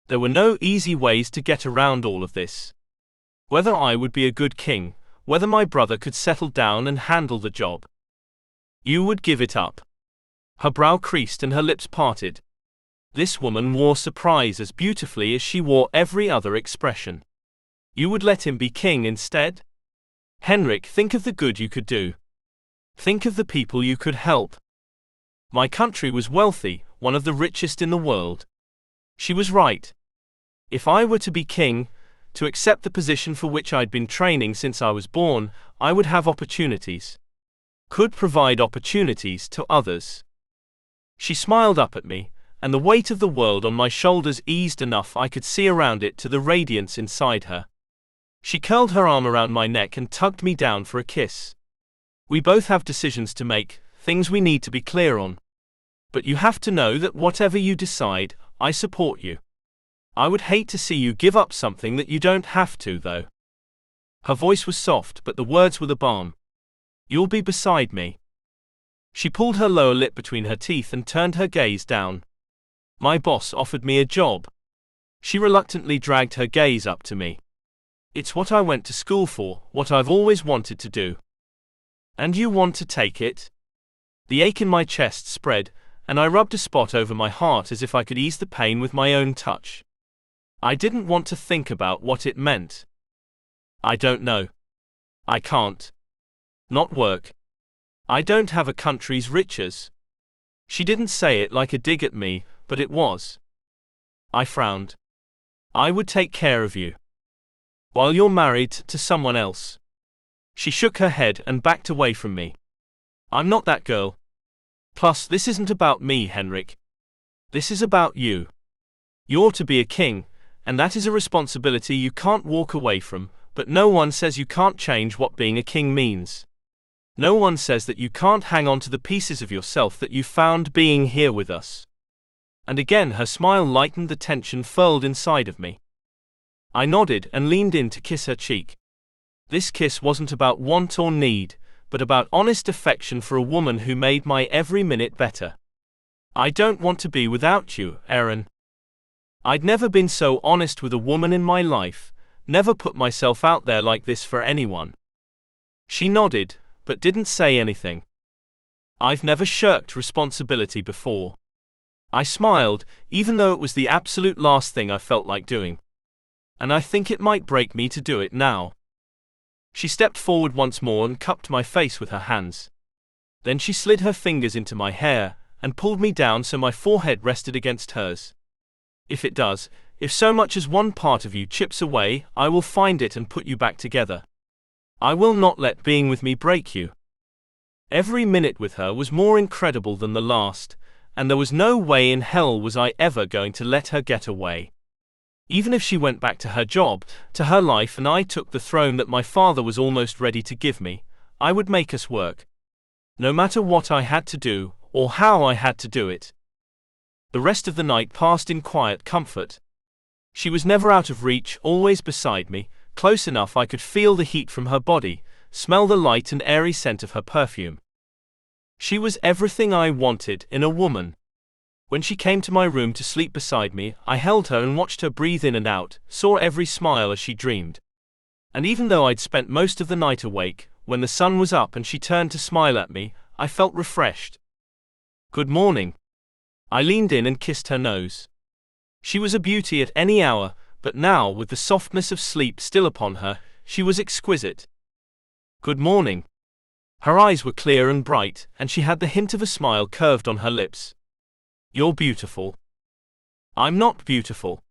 There were no easy ways to get around all of this. Whether I would be a good king, whether my brother could settle down and handle the job. You would give it up. Her brow creased and her lips parted. This woman wore surprise as beautifully as she wore every other expression. You would let him be king instead? Henrik, think of the good you could do. Think of the people you could help. My country was wealthy, one of the richest in the world. She was right. If I were to be king, to accept the position for which I'd been training since I was born, I would have opportunities. Could provide opportunities to others. She smiled up at me, and the weight of the world on my shoulders eased enough I could see around it to the radiance inside her. She curled her arm around my neck and tugged me down for a kiss. We both have decisions to make, things we need to be clear on. But you have to know that whatever you decide, I support you. I would hate to see you give up something that you don't have to, though. Her voice was soft, but the words were the balm. You'll be beside me. She pulled her lower lip between her teeth and turned her gaze down. My boss offered me a job. She reluctantly dragged her gaze up to me. It's what I went to school for, what I've always wanted to do. And you want to take it? The ache in my chest spread, and I rubbed a spot over my heart as if I could ease the pain with my own touch. I didn't want to think about what it meant. I don't know. I can't. Not work. I don't have a country's riches. She didn't say it like a dig at me, but it was. I frowned. I would take care of you. While you're married to someone else. She shook her head and backed away from me. I'm not that girl. Plus, this isn't about me, Henrik. This is about you. You're to be a king, and that is a responsibility you can't walk away from, but no one says you can't change what being a king means. No one says that you can't hang on to the pieces of yourself that you found being here with us. And again her smile lightened the tension furled inside of me. I nodded and leaned in to kiss her cheek. This kiss wasn't about want or need, but about honest affection for a woman who made my every minute better. I don't want to be without you, Erin. I'd never been so honest with a woman in my life, never put myself out there like this for anyone. She nodded, but didn't say anything. I've never shirked responsibility before. I smiled, even though it was the absolute last thing I felt like doing. And I think it might break me to do it now. She stepped forward once more and cupped my face with her hands. Then she slid her fingers into my hair and pulled me down so my forehead rested against hers. If it does, if so much as one part of you chips away, I will find it and put you back together. I will not let being with me break you. Every minute with her was more incredible than the last, and there was no way in hell was I ever going to let her get away. Even if she went back to her job, to her life, and I took the throne that my father was almost ready to give me, I would make us work. No matter what I had to do, or how I had to do it. The rest of the night passed in quiet comfort. She was never out of reach, always beside me, close enough I could feel the heat from her body, smell the light and airy scent of her perfume. She was everything I wanted in a woman. When she came to my room to sleep beside me, I held her and watched her breathe in and out, saw every smile as she dreamed. And even though I'd spent most of the night awake, when the sun was up and she turned to smile at me, I felt refreshed. Good morning. I leaned in and kissed her nose. She was a beauty at any hour, but now, with the softness of sleep still upon her, she was exquisite. Good morning. Her eyes were clear and bright, and she had the hint of a smile curved on her lips. You're beautiful. I'm not beautiful.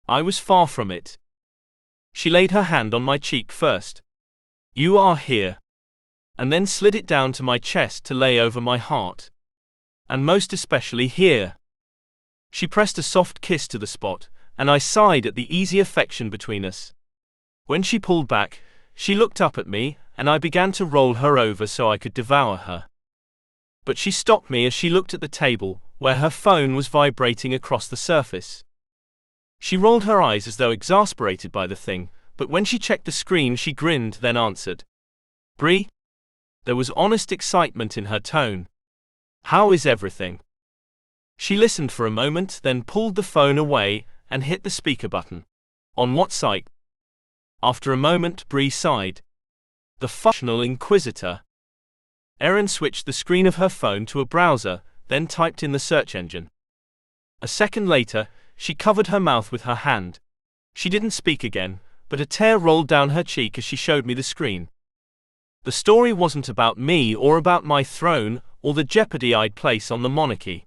I was far from it. She laid her hand on my cheek first. You are here. And then slid it down to my chest to lay over my heart. And most especially here. She pressed a soft kiss to the spot, and I sighed at the easy affection between us. When she pulled back, she looked up at me, and I began to roll her over so I could devour her. But she stopped me as she looked at the table, where her phone was vibrating across the surface. She rolled her eyes as though exasperated by the thing, but when she checked the screen she grinned, then answered. Bree? There was honest excitement in her tone. How is everything? She listened for a moment, then pulled the phone away and hit the speaker button. On what site? After a moment, Bree sighed. The functional inquisitor. Erin switched the screen of her phone to a browser, then typed in the search engine. A second later, she covered her mouth with her hand. She didn't speak again, but a tear rolled down her cheek as she showed me the screen. The story wasn't about me or about my throne or the jeopardy I'd place on the monarchy.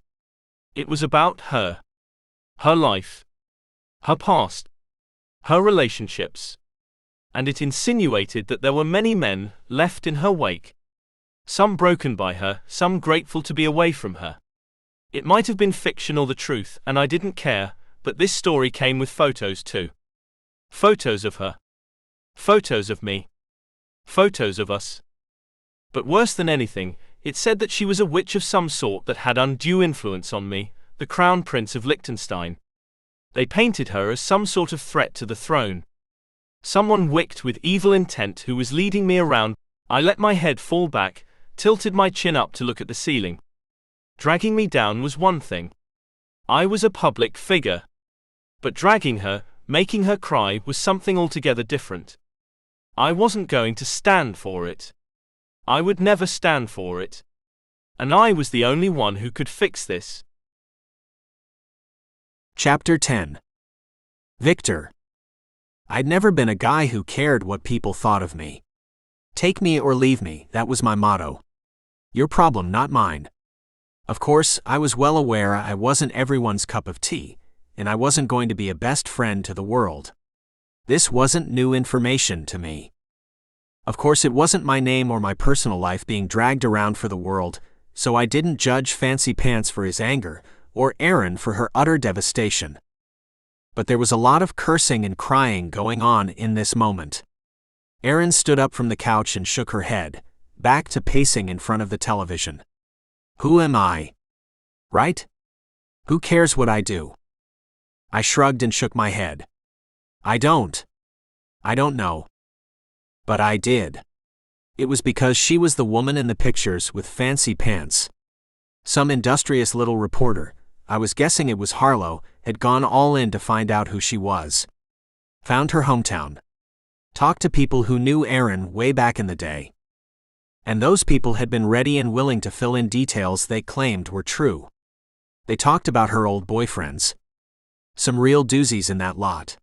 It was about her. Her life. Her past. Her relationships. And it insinuated that there were many men left in her wake. Some broken by her, some grateful to be away from her. It might have been fiction or the truth, and I didn't care, but this story came with photos too. Photos of her. Photos of me. Photos of us. But worse than anything, it said that she was a witch of some sort that had undue influence on me, the Crown Prince of Liechtenstein. They painted her as some sort of threat to the throne. Someone wicked with evil intent who was leading me around. I let my head fall back, tilted my chin up to look at the ceiling. Dragging me down was one thing. I was a public figure. But dragging her, making her cry, was something altogether different. I wasn't going to stand for it. I would never stand for it. And I was the only one who could fix this. Chapter 10. Victor. I'd never been a guy who cared what people thought of me. Take me or leave me, that was my motto. Your problem, not mine. Of course, I was well aware I wasn't everyone's cup of tea, and I wasn't going to be a best friend to the world. This wasn't new information to me. Of course, it wasn't my name or my personal life being dragged around for the world, so I didn't judge Fancy Pants for his anger, or Erin for her utter devastation. But there was a lot of cursing and crying going on in this moment. Erin stood up from the couch and shook her head, back to pacing in front of the television. Who am I? Right? Who cares what I do? I shrugged and shook my head. I don't know. But I did. It was because she was the woman in the pictures with fancy pants. Some industrious little reporter, I was guessing it was Harlow, had gone all in to find out who she was. Found her hometown. Talked to people who knew Erin way back in the day. And those people had been ready and willing to fill in details they claimed were true. They talked about her old boyfriends. Some real doozies in that lot.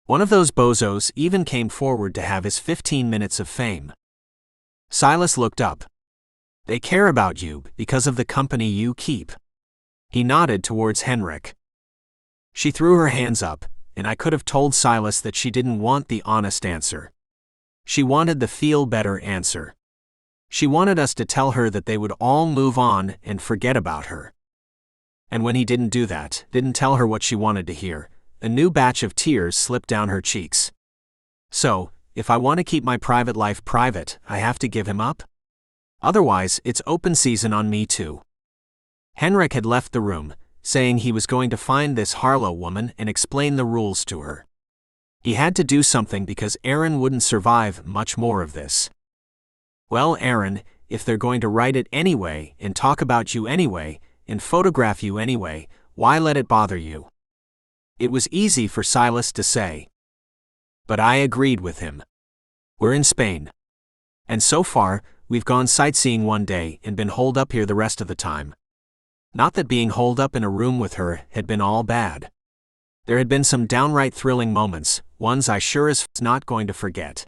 One of those bozos even came forward to have his 15 minutes of fame. Silas looked up. They care about you because of the company you keep. He nodded towards Henrik. She threw her hands up, and I could have told Silas that she didn't want the honest answer. She wanted the feel-better answer. She wanted us to tell her that they would all move on and forget about her. And when he didn't do that, didn't tell her what she wanted to hear, a new batch of tears slipped down her cheeks. So, if I want to keep my private life private, I have to give him up? Otherwise, it's open season on me too. Henrik had left the room, saying he was going to find this Harlow woman and explain the rules to her. He had to do something because Erin wouldn't survive much more of this. Well, Erin, if they're going to write it anyway, and talk about you anyway, and photograph you anyway, why let it bother you? It was easy for Silas to say. But I agreed with him. We're in Spain. And so far, we've gone sightseeing one day and been holed up here the rest of the time. Not that being holed up in a room with her had been all bad. There had been some downright thrilling moments, ones I sure as f***'s not going to forget.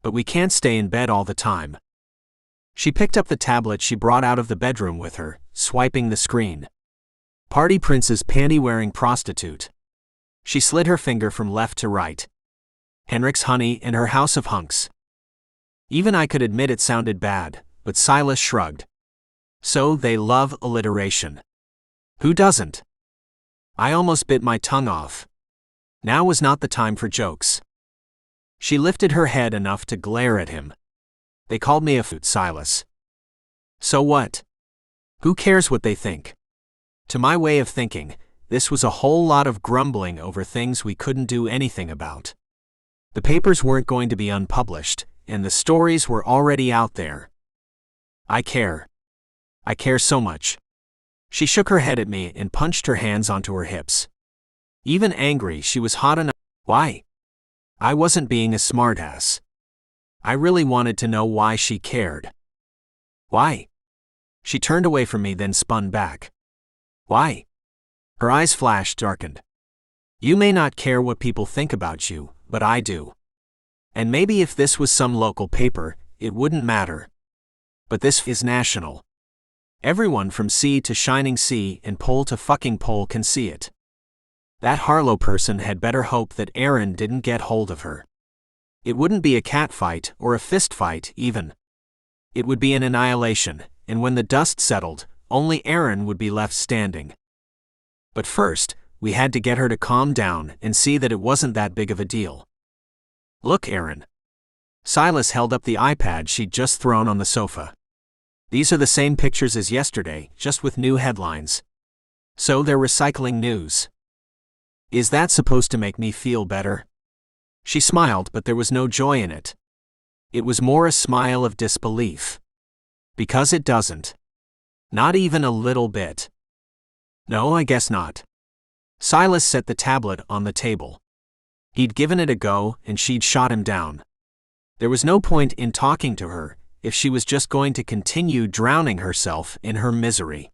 But we can't stay in bed all the time. She picked up the tablet she brought out of the bedroom with her, swiping the screen. Party Princess panty-wearing prostitute. She slid her finger from left to right. Henrik's honey and her house of hunks. Even I could admit it sounded bad, but Silas shrugged. So they love alliteration. Who doesn't? I almost bit my tongue off. Now was not the time for jokes. She lifted her head enough to glare at him. They called me a foot, Silas. So what? Who cares what they think? To my way of thinking, this was a whole lot of grumbling over things we couldn't do anything about. The papers weren't going to be unpublished, and the stories were already out there. I care. I care so much. She shook her head at me and punched her hands onto her hips. Even angry, she was hot enough. Why? I wasn't being a smartass. I really wanted to know why she cared. Why? She turned away from me, then spun back. Why? Her eyes flashed, darkened. You may not care what people think about you, but I do. And maybe if this was some local paper, it wouldn't matter. But this is national. Everyone from sea to shining sea and pole to fucking pole can see it. That Harlow person had better hope that Erin didn't get hold of her. It wouldn't be a cat fight or a fist fight even. It would be an annihilation, and when the dust settled, only Erin would be left standing. But first, we had to get her to calm down and see that it wasn't that big of a deal. Look, Erin. Silas held up the iPad she'd just thrown on the sofa. These are the same pictures as yesterday, just with new headlines. So they're recycling news. Is that supposed to make me feel better? She smiled, but there was no joy in it. It was more a smile of disbelief. Because it doesn't. Not even a little bit. No, I guess not. Silas set the tablet on the table. He'd given it a go, and she'd shot him down. There was no point in talking to her if she was just going to continue drowning herself in her misery.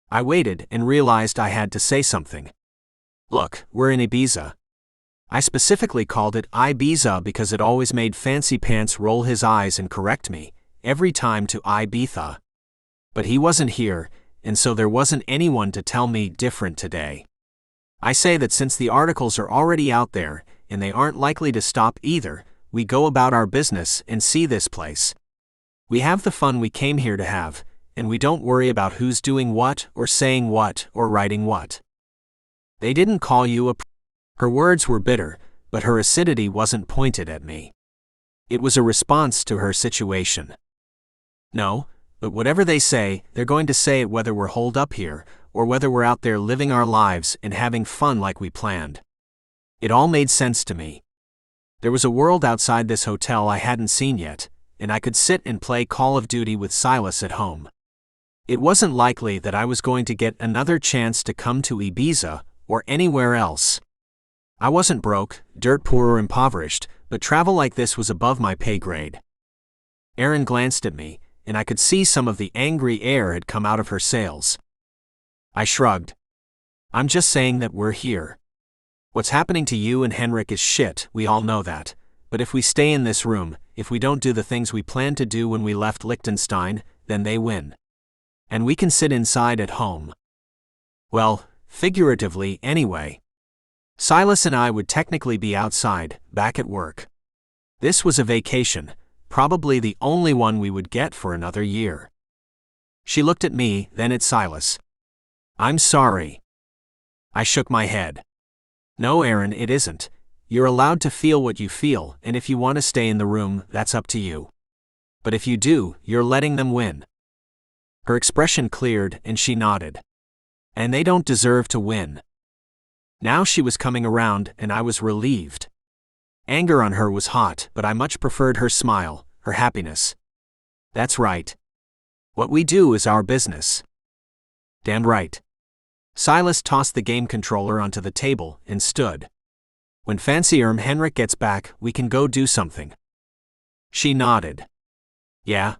I waited and realized I had to say something. Look, we're in Ibiza. I specifically called it Ibiza because it always made Fancy Pants roll his eyes and correct me, every time to Ibiza. But he wasn't here, and so there wasn't anyone to tell me different today. I say that since the articles are already out there, and they aren't likely to stop either, we go about our business and see this place. We have the fun we came here to have, and we don't worry about who's doing what or saying what or writing what. They didn't call you a Her words were bitter, but her acidity wasn't pointed at me. It was a response to her situation. No, but whatever they say, they're going to say it whether we're holed up here, or whether we're out there living our lives and having fun like we planned. It all made sense to me. There was a world outside this hotel I hadn't seen yet, and I could sit and play Call of Duty with Silas at home. It wasn't likely that I was going to get another chance to come to Ibiza or anywhere else. I wasn't broke, dirt poor or impoverished, but travel like this was above my pay grade. Erin glanced at me, and I could see some of the angry air had come out of her sails. I shrugged. I'm just saying that we're here. What's happening to you and Henrik is shit, we all know that. But if we stay in this room, if we don't do the things we planned to do when we left Liechtenstein, then they win. And we can sit inside at home. Well, figuratively anyway. Silas and I would technically be outside, back at work. This was a vacation, probably the only one we would get for another year. She looked at me, then at Silas. I'm sorry. I shook my head. No, Erin, it isn't. You're allowed to feel what you feel, and if you want to stay in the room, that's up to you. But if you do, you're letting them win. Her expression cleared, and she nodded. And they don't deserve to win. Now she was coming around, and I was relieved. Anger on her was hot, but I much preferred her smile, her happiness. That's right. What we do is our business. Damn right. Silas tossed the game controller onto the table and stood. When Fancier Henrik gets back, we can go do something. She nodded. Yeah.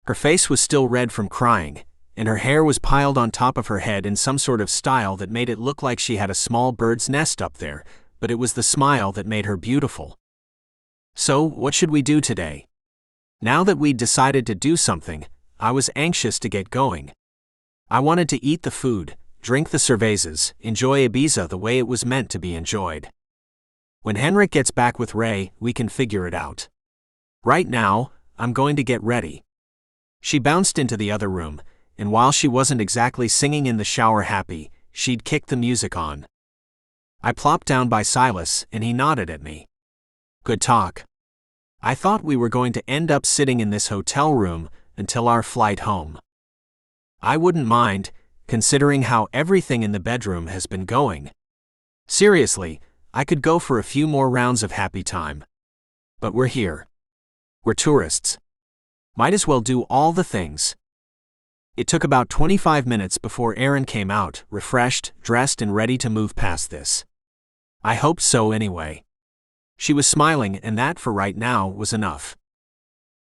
Her face was still red from crying, and her hair was piled on top of her head in some sort of style that made it look like she had a small bird's nest up there, but it was the smile that made her beautiful. So, what should we do today? Now that we'd decided to do something, I was anxious to get going. I wanted to eat the food, drink the cervezas, enjoy Ibiza the way it was meant to be enjoyed. When Henrik gets back with Ray, we can figure it out. Right now, I'm going to get ready. She bounced into the other room, and while she wasn't exactly singing in the shower happy, she'd kicked the music on. I plopped down by Silas, and he nodded at me. Good talk. I thought we were going to end up sitting in this hotel room until our flight home. I wouldn't mind, considering how everything in the bedroom has been going. Seriously, I could go for a few more rounds of happy time. But we're here. We're tourists. Might as well do all the things. It took about 25 minutes before Erin came out, refreshed, dressed and ready to move past this. I hoped so anyway. She was smiling, and that for right now was enough.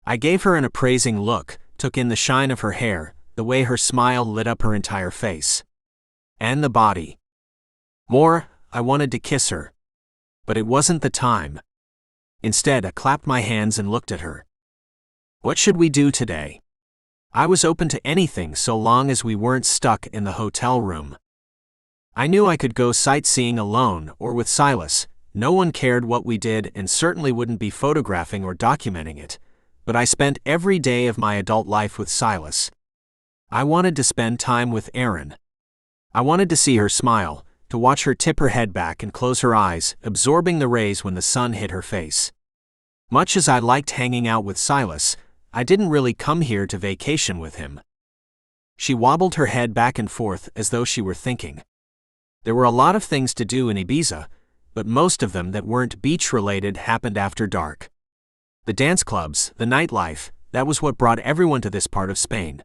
I gave her an appraising look, took in the shine of her hair, the way her smile lit up her entire face. And the body. More, I wanted to kiss her. But it wasn't the time. Instead, I clapped my hands and looked at her. What should we do today? I was open to anything so long as we weren't stuck in the hotel room. I knew I could go sightseeing alone or with Silas. No one cared what we did and certainly wouldn't be photographing or documenting it, but I spent every day of my adult life with Silas. I wanted to spend time with Erin. I wanted to see her smile, to watch her tip her head back and close her eyes, absorbing the rays when the sun hit her face. Much as I liked hanging out with Silas, I didn't really come here to vacation with him. She wobbled her head back and forth as though she were thinking. There were a lot of things to do in Ibiza, but most of them that weren't beach-related happened after dark. The dance clubs, the nightlife, that was what brought everyone to this part of Spain.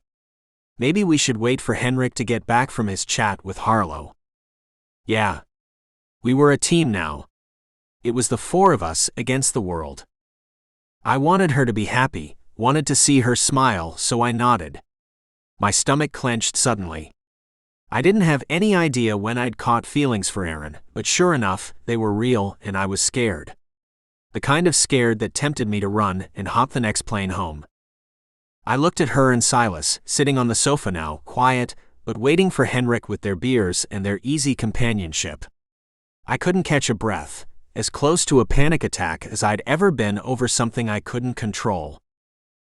Maybe we should wait for Henrik to get back from his chat with Harlow. Yeah. We were a team now. It was the four of us against the world. I wanted her to be happy, wanted to see her smile, so I nodded. My stomach clenched suddenly. I didn't have any idea when I'd caught feelings for Erin, but sure enough, they were real and I was scared. The kind of scared that tempted me to run and hop the next plane home. I looked at her and Silas, sitting on the sofa now, quiet, but waiting for Henrik with their beers and their easy companionship. I couldn't catch a breath, as close to a panic attack as I'd ever been over something I couldn't control.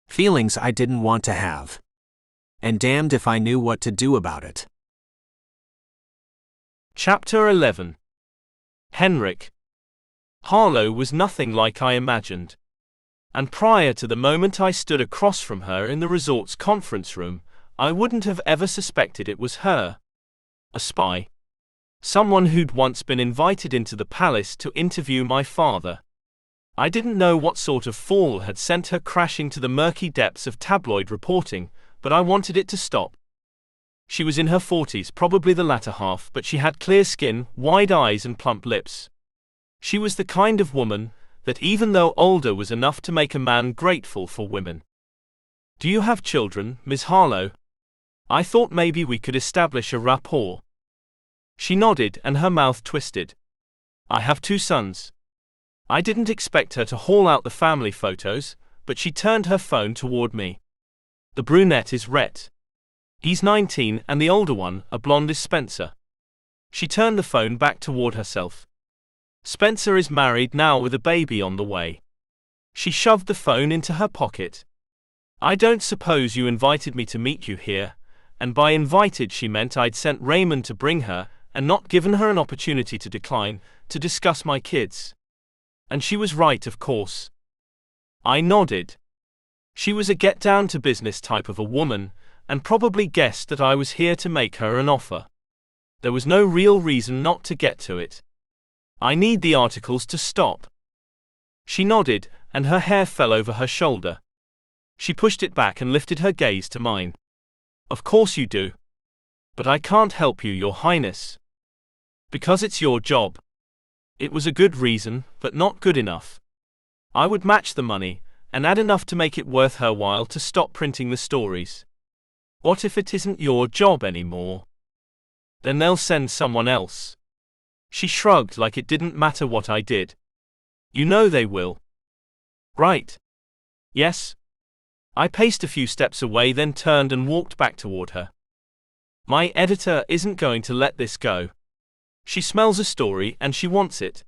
Feelings I didn't want to have. And damned if I knew what to do about it. Chapter 11. Henrik. Harlow was nothing like I imagined. And prior to the moment I stood across from her in the resort's conference room, I wouldn't have ever suspected it was her. A spy. Someone who'd once been invited into the palace to interview my father. I didn't know what sort of fall had sent her crashing to the murky depths of tabloid reporting, but I wanted it to stop. She was in her 40s, probably the latter half, but she had clear skin, wide eyes and plump lips. She was the kind of woman that even though older was enough to make a man grateful for women. "Do you have children, Ms. Harlow? I thought maybe we could establish a rapport." She nodded and her mouth twisted. "I have 2 sons." I didn't expect her to haul out the family photos, but she turned her phone toward me. "The brunette is Rhett. He's 19 and the older one, a blonde, is Spencer." She turned the phone back toward herself. "Spencer is married now with a baby on the way." She shoved the phone into her pocket. "I don't suppose you invited me to meet you here," and by invited she meant I'd sent Raymond to bring her and not given her an opportunity to decline, to discuss my kids. And she was right, of course. I nodded. She was a get-down-to-business type of a woman, and probably guessed that I was here to make her an offer. There was no real reason not to get to it. "I need the articles to stop." She nodded, and her hair fell over her shoulder. She pushed it back and lifted her gaze to mine. "Of course you do. But I can't help you, Your Highness. Because it's your job." It was a good reason, but not good enough. I would match the money, and add enough to make it worth her while to stop printing the stories. What if it isn't your job anymore? Then they'll send someone else. She shrugged like it didn't matter what I did. "You know they will." "Right. Yes." I paced a few steps away, then turned and walked back toward her. "My editor isn't going to let this go. She smells a story and she wants it.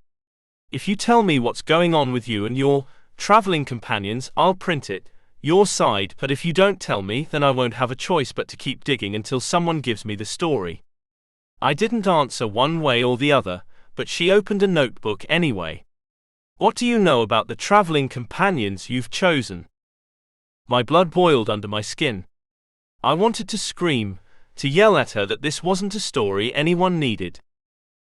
If you tell me what's going on with you and your traveling companions, I'll print it, your side, but if you don't tell me, then I won't have a choice but to keep digging until someone gives me the story." I didn't answer one way or the other, but she opened a notebook anyway. "What do you know about the traveling companions you've chosen?" My blood boiled under my skin. I wanted to scream, to yell at her that this wasn't a story anyone needed.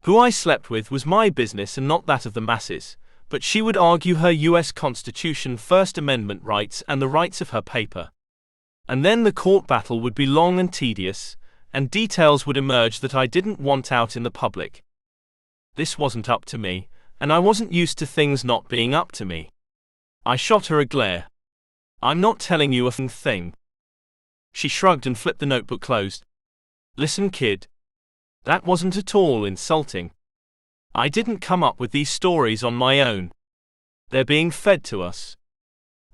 Who I slept with was my business and not that of the masses, but she would argue her U.S. Constitution, First Amendment rights and the rights of her paper. And then the court battle would be long and tedious, and details would emerge that I didn't want out in the public. This wasn't up to me, and I wasn't used to things not being up to me. I shot her a glare. "I'm not telling you a thing." She shrugged and flipped the notebook closed. "Listen, kid. That wasn't at all insulting. I didn't come up with these stories on my own. They're being fed to us."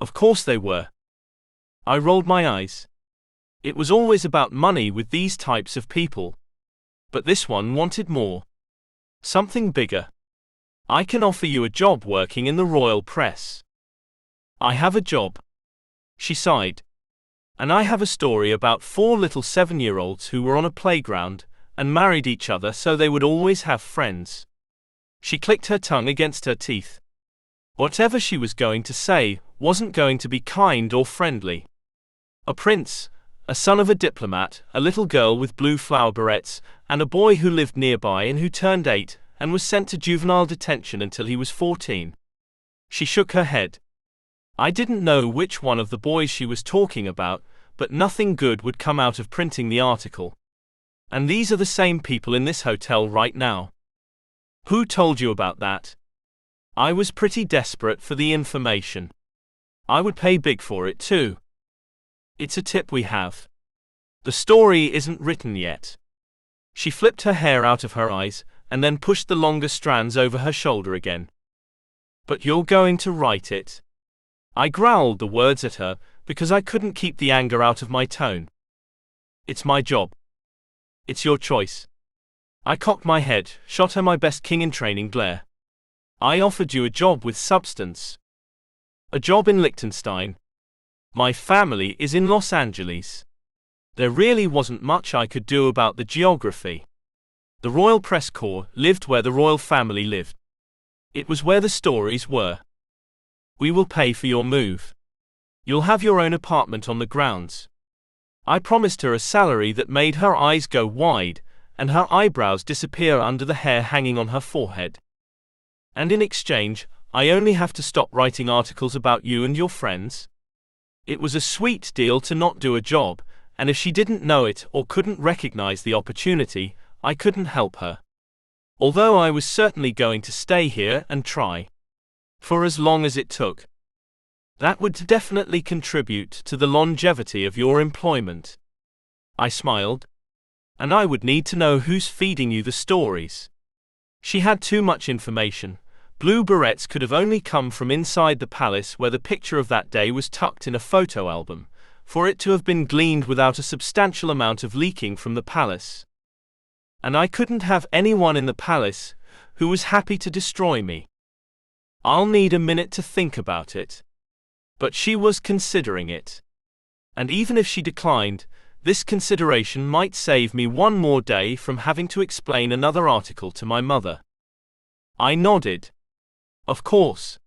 Of course they were. I rolled my eyes. It was always about money with these types of people. But this one wanted more. Something bigger. "I can offer you a job working in the royal press." "I have a job." She sighed. "And I have a story about 4 little 7-year-olds who were on a playground and married each other so they would always have friends." She clicked her tongue against her teeth. Whatever she was going to say wasn't going to be kind or friendly. A prince, a son of a diplomat, a little girl with blue flower berets, and a boy who lived nearby and who turned 8 and was sent to juvenile detention until he was 14. She shook her head. I didn't know which one of the boys she was talking about, but nothing good would come out of printing the article. And these are the same people in this hotel right now. "Who told you about that?" I was pretty desperate for the information. I would pay big for it too. "It's a tip we have. The story isn't written yet." She flipped her hair out of her eyes, and then pushed the longer strands over her shoulder again. "But you're going to write it." I growled the words at her, because I couldn't keep the anger out of my tone. "It's my job. It's your choice." I cocked my head, shot her my best king-in-training glare. "I offered you a job with substance. A job in Liechtenstein. My family is in Los Angeles. There really wasn't much I could do about the geography. The Royal Press Corps lived where the royal family lived. It was where the stories were. We will pay for your move. You'll have your own apartment on the grounds. I promised her a salary that made her eyes go wide and her eyebrows disappear under the hair hanging on her forehead. And in exchange, I only have to stop writing articles about you and your friends. It was a sweet deal to not do a job, and if she didn't know it or couldn't recognize the opportunity, I couldn't help her. Although I was certainly going to stay here and try. For as long as it took. That would definitely contribute to the longevity of your employment. I smiled. And I would need to know who's feeding you the stories. She had too much information. Blue berets could have only come from inside the palace where the picture of that day was tucked in a photo album, for it to have been gleaned without a substantial amount of leaking from the palace. And I couldn't have anyone in the palace who was happy to destroy me. I'll need a minute to think about it. But she was considering it. And even if she declined, this consideration might save me one more day from having to explain another article to my mother. I nodded. Of course.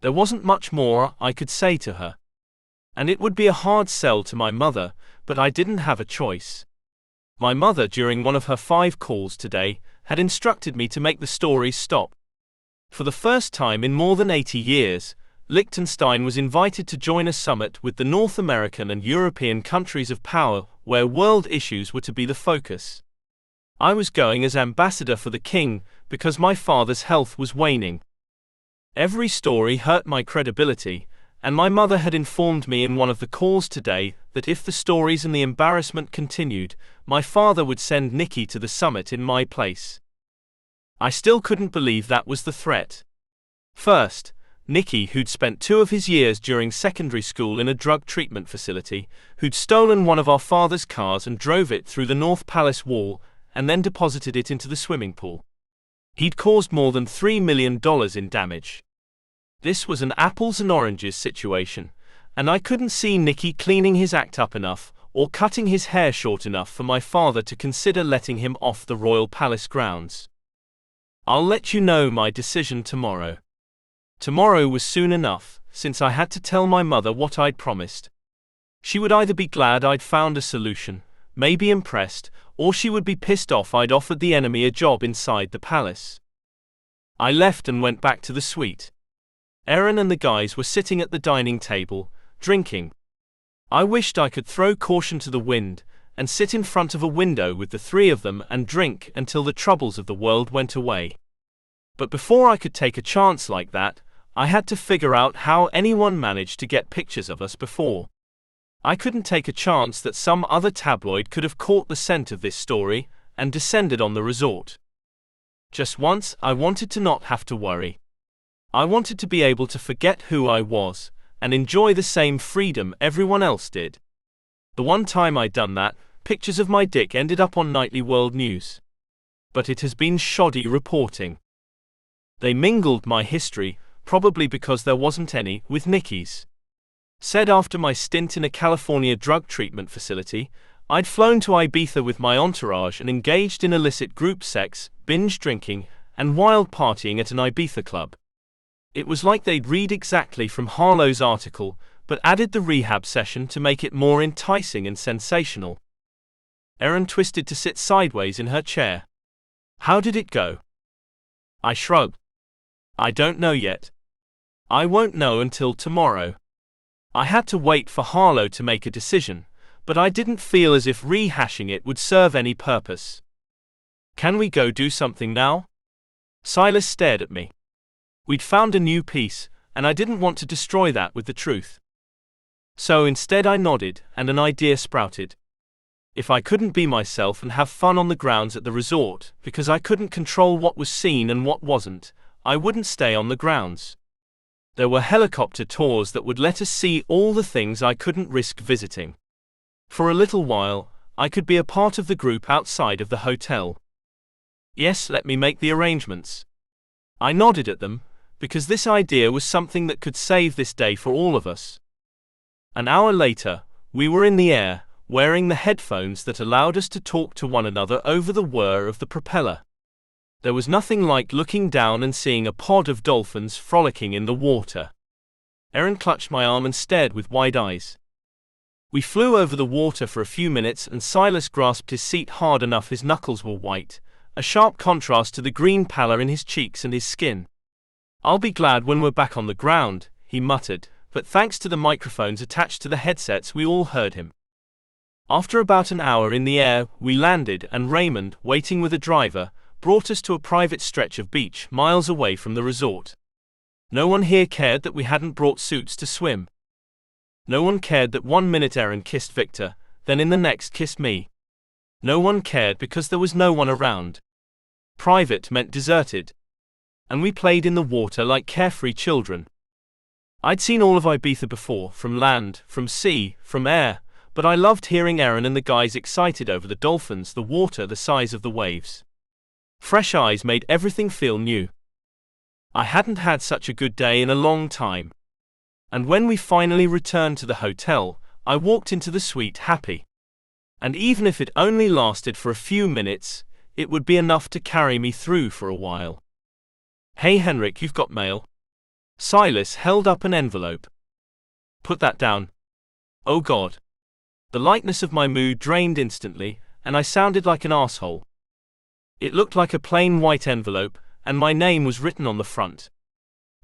There wasn't much more I could say to her. And it would be a hard sell to my mother, but I didn't have a choice. My mother, during one of her 5 calls today, had instructed me to make the stories stop. For the first time in more than 80 years, Liechtenstein was invited to join a summit with the North American and European countries of power where world issues were to be the focus. I was going as ambassador for the king because my father's health was waning. Every story hurt my credibility, and my mother had informed me in one of the calls today that if the stories and the embarrassment continued, my father would send Nikki to the summit in my place. I still couldn't believe that was the threat. First, Nikki, who'd spent 2 of his years during secondary school in a drug treatment facility, who'd stolen one of our father's cars and drove it through the North Palace wall and then deposited it into the swimming pool. He'd caused more than $3 million in damage. This was an apples and oranges situation, and I couldn't see Nikki cleaning his act up enough or cutting his hair short enough for my father to consider letting him off the royal palace grounds. I'll let you know my decision tomorrow. Tomorrow was soon enough, since I had to tell my mother what I'd promised. She would either be glad I'd found a solution, maybe impressed, or she would be pissed off I'd offered the enemy a job inside the palace. I left and went back to the suite. Erin and the guys were sitting at the dining table, drinking. I wished I could throw caution to the wind and sit in front of a window with the 3 of them and drink until the troubles of the world went away. But before I could take a chance like that, I had to figure out how anyone managed to get pictures of us before. I couldn't take a chance that some other tabloid could have caught the scent of this story and descended on the resort. Just once, I wanted to not have to worry. I wanted to be able to forget who I was and enjoy the same freedom everyone else did. The one time I'd done that, pictures of my dick ended up on Nightly World News. But it has been shoddy reporting. They mingled my history, probably because there wasn't any, with Nikki's. Said after my stint in a California drug treatment facility, I'd flown to Ibiza with my entourage and engaged in illicit group sex, binge drinking, and wild partying at an Ibiza club. It was like they'd read exactly from Harlow's article, but added the rehab session to make it more enticing and sensational. Erin twisted to sit sideways in her chair. How did it go? I shrugged. I don't know yet. I won't know until tomorrow. I had to wait for Harlow to make a decision, but I didn't feel as if rehashing it would serve any purpose. Can we go do something now? Silas stared at me. We'd found a new piece, and I didn't want to destroy that with the truth. So instead I nodded, and an idea sprouted. If I couldn't be myself and have fun on the grounds at the resort, because I couldn't control what was seen and what wasn't, I wouldn't stay on the grounds. There were helicopter tours that would let us see all the things I couldn't risk visiting. For a little while, I could be a part of the group outside of the hotel. Yes, let me make the arrangements. I nodded at them, because this idea was something that could save this day for all of us. An hour later, we were in the air, wearing the headphones that allowed us to talk to one another over the whir of the propeller. There was nothing like looking down and seeing a pod of dolphins frolicking in the water. Erin clutched my arm and stared with wide eyes. We flew over the water for a few minutes and Silas grasped his seat hard enough his knuckles were white, a sharp contrast to the green pallor in his cheeks and his skin. "I'll be glad when we're back on the ground," he muttered, but thanks to the microphones attached to the headsets we all heard him. After about an hour in the air, we landed and Raymond, waiting with a driver, brought us to a private stretch of beach miles away from the resort. No one here cared that we hadn't brought suits to swim. No one cared that 1 minute Erin kissed Victor, then in the next kissed me. No one cared because there was no one around. Private meant deserted. And we played in the water like carefree children. I'd seen all of Ibiza before, from land, from sea, from air, but I loved hearing Erin and the guys excited over the dolphins, the water, the size of the waves. Fresh eyes made everything feel new. I hadn't had such a good day in a long time. And when we finally returned to the hotel, I walked into the suite happy. And even if it only lasted for a few minutes, it would be enough to carry me through for a while. "Hey Henrik, you've got mail." Silas held up an envelope. "Put that down." Oh God. The lightness of my mood drained instantly, and I sounded like an asshole. It looked like a plain white envelope, and my name was written on the front.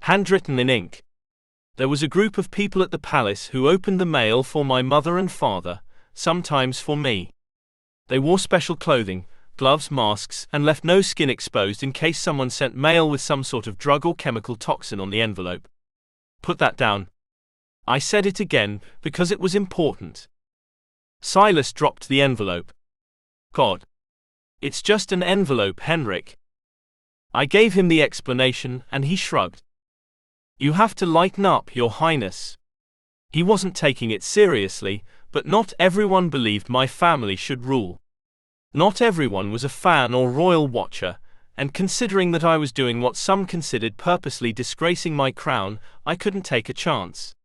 Handwritten in ink. There was a group of people at the palace who opened the mail for my mother and father, sometimes for me. They wore special clothing, gloves, masks, and left no skin exposed in case someone sent mail with some sort of drug or chemical toxin on the envelope. "Put that down." I said it again, because it was important. Silas dropped the envelope. "God. It's just an envelope, Henrik." I gave him the explanation, and he shrugged. "You have to lighten up, Your Highness." He wasn't taking it seriously, but not everyone believed my family should rule. Not everyone was a fan or royal watcher, and considering that I was doing what some considered purposely disgracing my crown, I couldn't take a chance.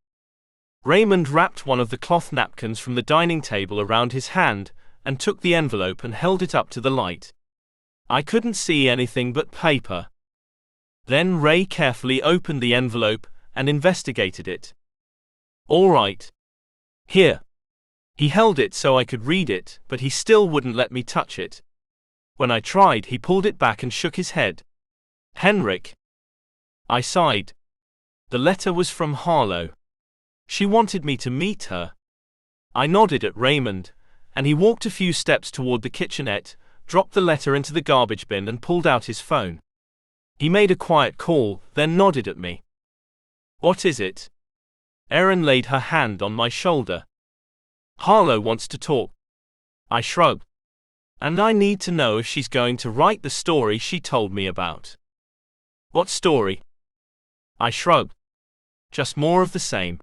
Raymond wrapped one of the cloth napkins from the dining table around his hand, and took the envelope and held it up to the light. I couldn't see anything but paper. Then Ray carefully opened the envelope and investigated it. "All right. Here." He held it so I could read it, but he still wouldn't let me touch it. When I tried, he pulled it back and shook his head. "Henrik." I sighed. The letter was from Harlow. She wanted me to meet her. I nodded at Raymond, and he walked a few steps toward the kitchenette, dropped the letter into the garbage bin and pulled out his phone. He made a quiet call, then nodded at me. "What is it?" Erin laid her hand on my shoulder. "Harlow wants to talk." I shrugged. "And I need to know if she's going to write the story she told me about." "What story?" I shrugged. "Just more of the same.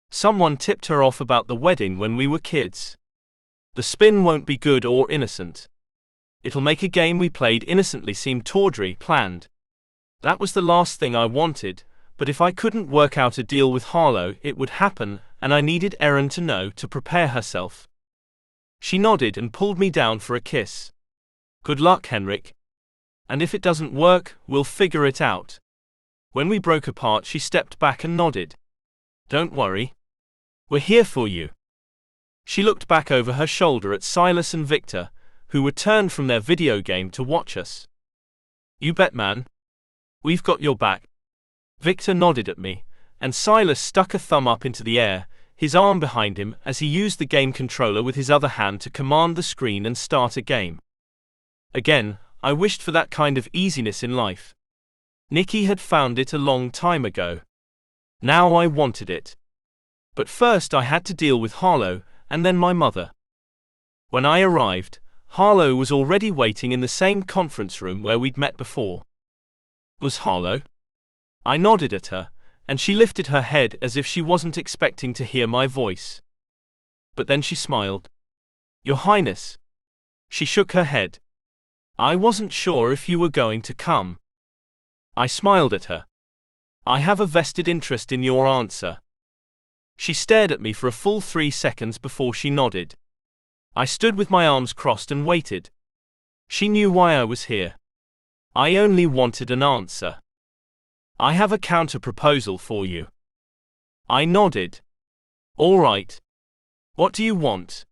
Someone tipped her off about the wedding when we were kids. The spin won't be good or innocent. It'll make a game we played innocently seem tawdry, planned. That was the last thing I wanted, but if I couldn't work out a deal with Harlow, it would happen, and I needed Erin to know to prepare herself." She nodded and pulled me down for a kiss. "Good luck, Henrik. And if it doesn't work, we'll figure it out." When we broke apart, she stepped back and nodded. "Don't worry. We're here for you." She looked back over her shoulder at Silas and Victor, who returned from their video game to watch us. "You bet, man. We've got your back." Victor nodded at me, and Silas stuck a thumb up into the air, his arm behind him as he used the game controller with his other hand to command the screen and start a game. Again, I wished for that kind of easiness in life. Nikki had found it a long time ago. Now I wanted it. But first I had to deal with Harlow, and then my mother. When I arrived, Harlow was already waiting in the same conference room where we'd met before. "Was Harlow?" I nodded at her, and she lifted her head as if she wasn't expecting to hear my voice. But then she smiled. "Your Highness." She shook her head. "I wasn't sure if you were going to come." I smiled at her. "I have a vested interest in your answer." She stared at me for a full 3 seconds before she nodded. I stood with my arms crossed and waited. She knew why I was here. I only wanted an answer. I have a counter-proposal for you. I nodded. All right. What do you want?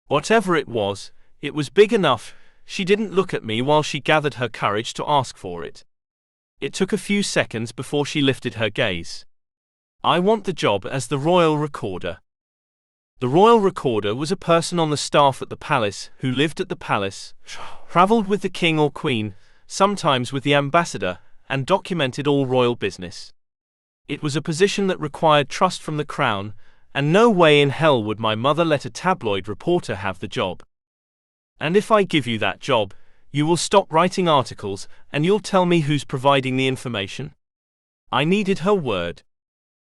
Whatever it was big enough. She didn't look at me while she gathered her courage to ask for it. It took a few seconds before she lifted her gaze. I want the job as the Royal Recorder. The Royal Recorder was a person on the staff at the palace who lived at the palace, traveled with the king or queen, sometimes with the ambassador, and documented all royal business. It was a position that required trust from the crown, and no way in hell would my mother let a tabloid reporter have the job. And if I give you that job, you will stop writing articles and you'll tell me who's providing the information? I needed her word.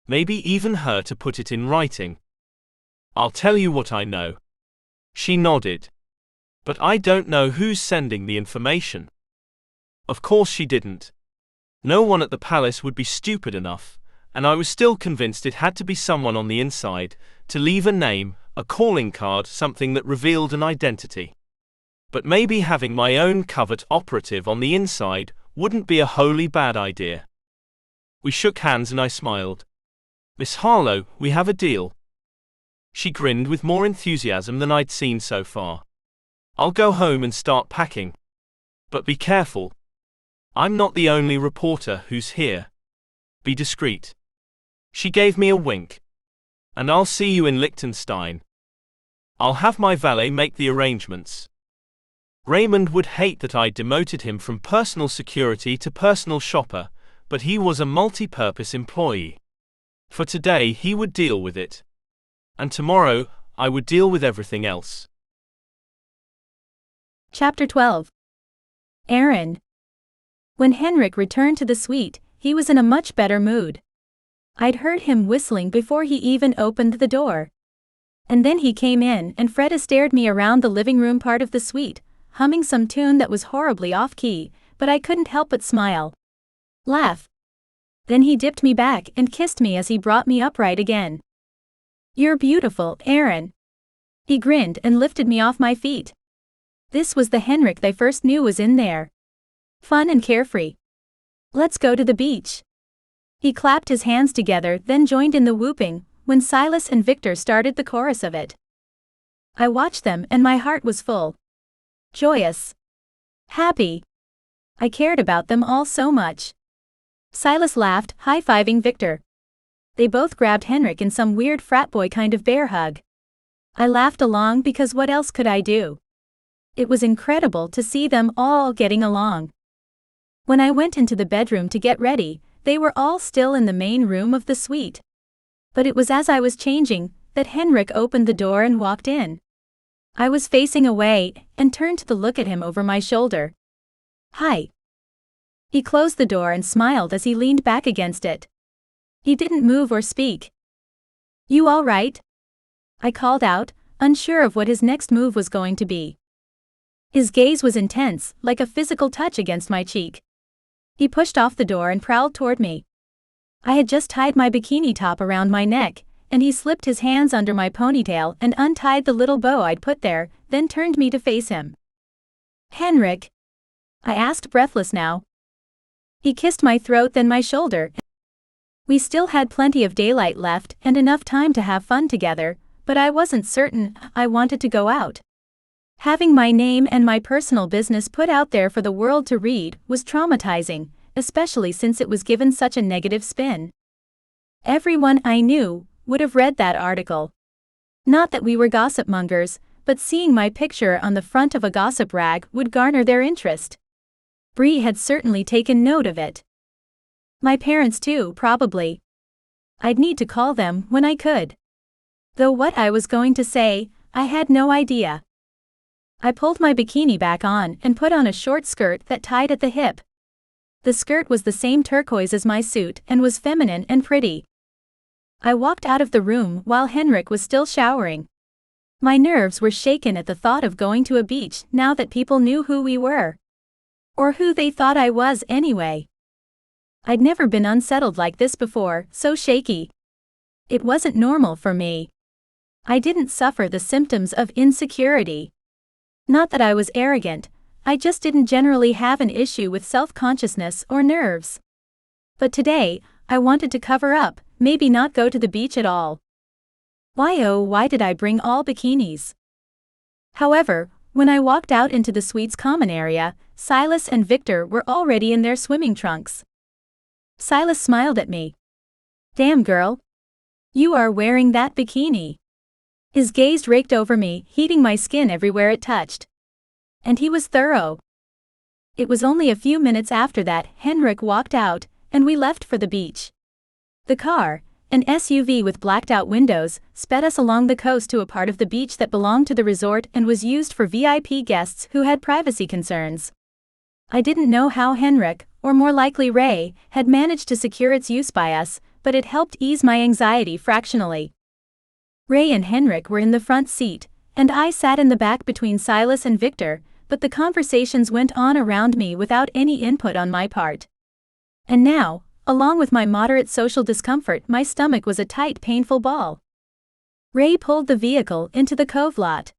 Maybe even her to put it in writing. I'll tell you what I know. She nodded. But I don't know who's sending the information. Of course she didn't. No one at the palace would be stupid enough, and I was still convinced it had to be someone on the inside, to leave a name, a calling card, something that revealed an identity. But maybe having my own covert operative on the inside wouldn't be a wholly bad idea. We shook hands and I smiled. Miss Harlow, we have a deal. She grinned with more enthusiasm than I'd seen so far. I'll go home and start packing. But be careful. I'm not the only reporter who's here. Be discreet. She gave me a wink. And I'll see you in Liechtenstein. I'll have my valet make the arrangements. Raymond would hate that I demoted him from personal security to personal shopper, but he was a multi-purpose employee. For today he would deal with it. And tomorrow, I would deal with everything else. Chapter 12. Aaron. When Henrik returned to the suite, he was in a much better mood. I'd heard him whistling before he even opened the door. And then he came in and Fred stared me around the living room part of the suite, humming some tune that was horribly off-key, but I couldn't help but smile. Laugh. Then he dipped me back and kissed me as he brought me upright again. You're beautiful, Aaron. He grinned and lifted me off my feet. This was the Henrik they first knew was in there. Fun and carefree. Let's go to the beach. He clapped his hands together, then joined in the whooping, when Silas and Victor started the chorus of it. I watched them and my heart was full. Joyous. Happy. I cared about them all so much. Silas laughed, high-fiving Victor. They both grabbed Henrik in some weird frat boy kind of bear hug. I laughed along because what else could I do? It was incredible to see them all getting along. When I went into the bedroom to get ready, they were all still in the main room of the suite. But it was as I was changing that Henrik opened the door and walked in. I was facing away and turned to look at him over my shoulder. Hi. He closed the door and smiled as he leaned back against it. He didn't move or speak. You all right? I called out, unsure of what his next move was going to be. His gaze was intense, like a physical touch against my cheek. He pushed off the door and prowled toward me. I had just tied my bikini top around my neck, and he slipped his hands under my ponytail and untied the little bow I'd put there, then turned me to face him. Henrik? I asked, breathless now. He kissed my throat, then my shoulder. We still had plenty of daylight left and enough time to have fun together, but I wasn't certain I wanted to go out. Having my name and my personal business put out there for the world to read was traumatizing, especially since it was given such a negative spin. Everyone I knew would have read that article. Not that we were gossip mongers, but seeing my picture on the front of a gossip rag would garner their interest. Bree had certainly taken note of it. My parents too, probably. I'd need to call them when I could. Though what I was going to say, I had no idea. I pulled my bikini back on and put on a short skirt that tied at the hip. The skirt was the same turquoise as my suit and was feminine and pretty. I walked out of the room while Henrik was still showering. My nerves were shaken at the thought of going to a beach now that people knew who we were. Or who they thought I was anyway. I'd never been unsettled like this before, so shaky. It wasn't normal for me. I didn't suffer the symptoms of insecurity. Not that I was arrogant, I just didn't generally have an issue with self-consciousness or nerves. But today, I wanted to cover up, maybe not go to the beach at all. Why did I bring all bikinis? However, when I walked out into the suite's common area, Silas and Victor were already in their swimming trunks. Silas smiled at me. "Damn girl. You are wearing that bikini." His gaze raked over me, heating my skin everywhere it touched. And he was thorough. It was only a few minutes after that Henrik walked out, and we left for the beach. The car, an SUV with blacked-out windows, sped us along the coast to a part of the beach that belonged to the resort and was used for VIP guests who had privacy concerns. I didn't know how Henrik, or more likely Ray, had managed to secure its use by us, but it helped ease my anxiety fractionally. Ray and Henrik were in the front seat, and I sat in the back between Silas and Victor, but the conversations went on around me without any input on my part. And now, along with my moderate social discomfort, my stomach was a tight, painful ball. Ray pulled the vehicle into the cove lot.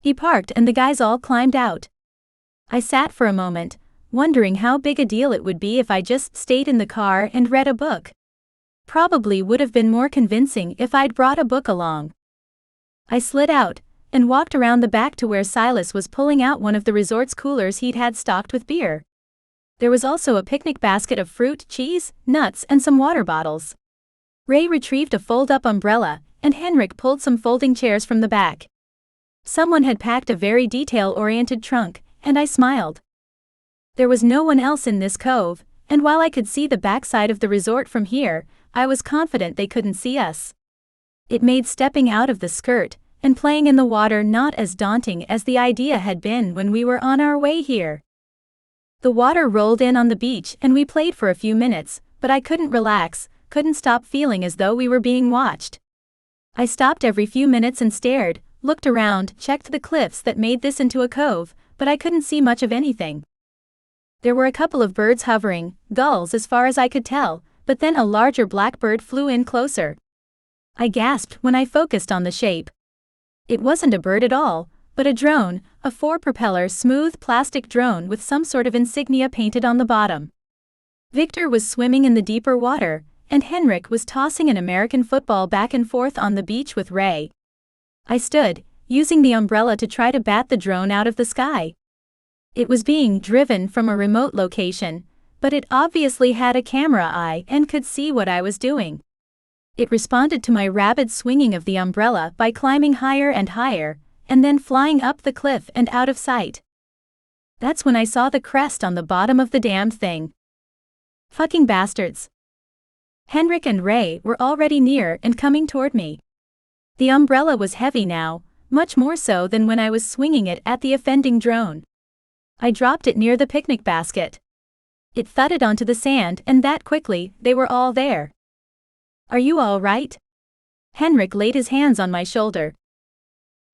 He parked and the guys all climbed out. I sat for a moment, wondering how big a deal it would be if I just stayed in the car and read a book. Probably would have been more convincing if I'd brought a book along. I slid out and walked around the back to where Silas was pulling out one of the resort's coolers he'd had stocked with beer. There was also a picnic basket of fruit, cheese, nuts, and some water bottles. Ray retrieved a fold-up umbrella, and Henrik pulled some folding chairs from the back. Someone had packed a very detail-oriented trunk, and I smiled. There was no one else in this cove, and while I could see the backside of the resort from here, I was confident they couldn't see us. It made stepping out of the skirt and playing in the water not as daunting as the idea had been when we were on our way here. The water rolled in on the beach and we played for a few minutes, but I couldn't relax, couldn't stop feeling as though we were being watched. I stopped every few minutes and stared, looked around, checked the cliffs that made this into a cove, but I couldn't see much of anything. There were a couple of birds hovering, gulls as far as I could tell, but then a larger blackbird flew in closer. I gasped when I focused on the shape. It wasn't a bird at all, but a drone, a four-propeller smooth plastic drone with some sort of insignia painted on the bottom. Victor was swimming in the deeper water, and Henrik was tossing an American football back and forth on the beach with Ray. I stood, using the umbrella to try to bat the drone out of the sky. It was being driven from a remote location, but it obviously had a camera eye and could see what I was doing. It responded to my rapid swinging of the umbrella by climbing higher and higher, and then flying up the cliff and out of sight. That's when I saw the crest on the bottom of the damn thing. Fucking bastards. Henrik and Ray were already near and coming toward me. The umbrella was heavy now, much more so than when I was swinging it at the offending drone. I dropped it near the picnic basket. It thudded onto the sand and that quickly, they were all there. "Are you all right?" Henrik laid his hands on my shoulder.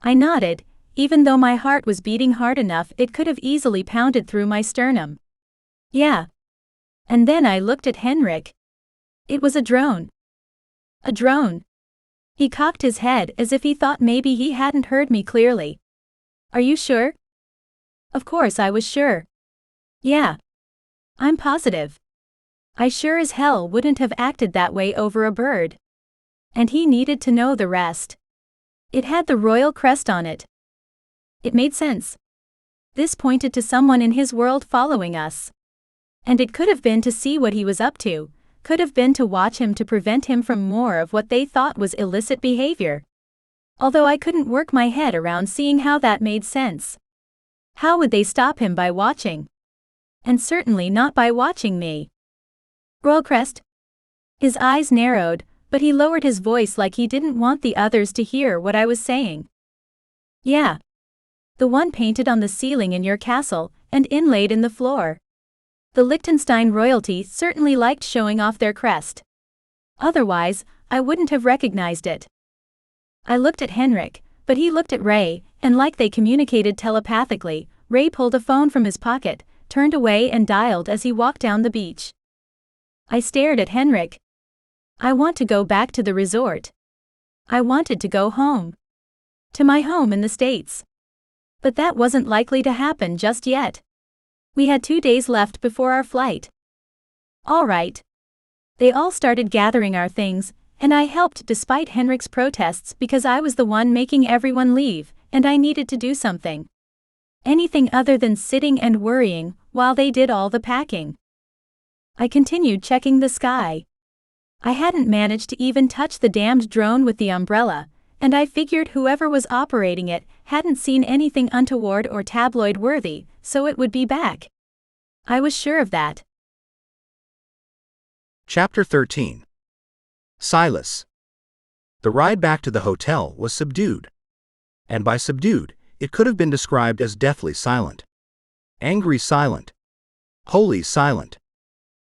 I nodded, even though my heart was beating hard enough it could have easily pounded through my sternum. "Yeah." And then I looked at Henrik. It was a drone. A drone. He cocked his head as if he thought maybe he hadn't heard me clearly. "Are you sure?" Of course I was sure. "Yeah. I'm positive. I sure as hell wouldn't have acted that way over a bird." And he needed to know the rest. It had the royal crest on it. It made sense. This pointed to someone in his world following us. And it could have been to see what he was up to, could have been to watch him to prevent him from more of what they thought was illicit behavior. Although I couldn't work my head around seeing how that made sense. How would they stop him by watching? And certainly not by watching me. "Royal crest?" His eyes narrowed, but he lowered his voice like he didn't want the others to hear what I was saying. "Yeah. The one painted on the ceiling in your castle, and inlaid in the floor. The Liechtenstein royalty certainly liked showing off their crest. Otherwise, I wouldn't have recognized it." I looked at Henrik, but he looked at Ray, and like they communicated telepathically, Ray pulled a phone from his pocket, turned away and dialed as he walked down the beach. I stared at Henrik. "I want to go back to the resort." I wanted to go home. To my home in the States. But that wasn't likely to happen just yet. We had 2 days left before our flight. All right. They all started gathering our things, and I helped despite Henrik's protests because I was the one making everyone leave, and I needed to do something. Anything other than sitting and worrying while they did all the packing. I continued checking the sky. I hadn't managed to even touch the damned drone with the umbrella, and I figured whoever was operating it hadn't seen anything untoward or tabloid-worthy, so it would be back. I was sure of that. Chapter 13. Silas. The ride back to the hotel was subdued. And by subdued, it could have been described as deathly silent. Angry silent. Holy silent.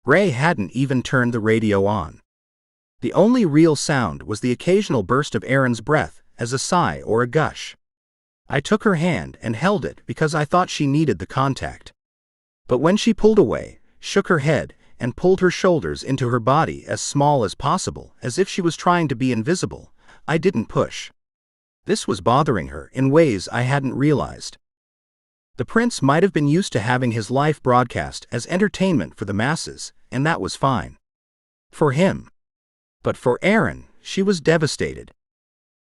Ray hadn't even turned the radio on. The only real sound was the occasional burst of Erin's breath, as a sigh or a gush. I took her hand and held it because I thought she needed the contact. But when she pulled away, shook her head, and pulled her shoulders into her body as small as possible, as if she was trying to be invisible, I didn't push. This was bothering her in ways I hadn't realized. The prince might have been used to having his life broadcast as entertainment for the masses, and that was fine. For him. But for Erin, she was devastated.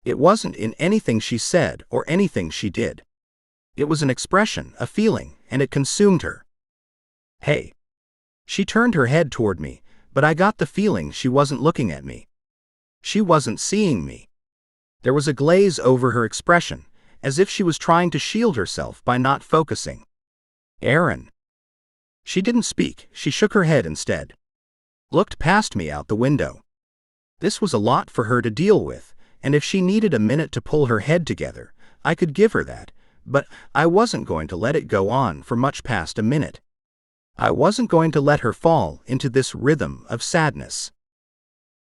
It wasn't in anything she said or anything she did. It was an expression, a feeling, and it consumed her. Hey. She turned her head toward me, but I got the feeling she wasn't looking at me. She wasn't seeing me. There was a glaze over her expression, as if she was trying to shield herself by not focusing. Erin. She didn't speak, she shook her head instead. Looked past me out the window. This was a lot for her to deal with, and if she needed a minute to pull her head together, I could give her that, but I wasn't going to let it go on for much past a minute. I wasn't going to let her fall into this rhythm of sadness.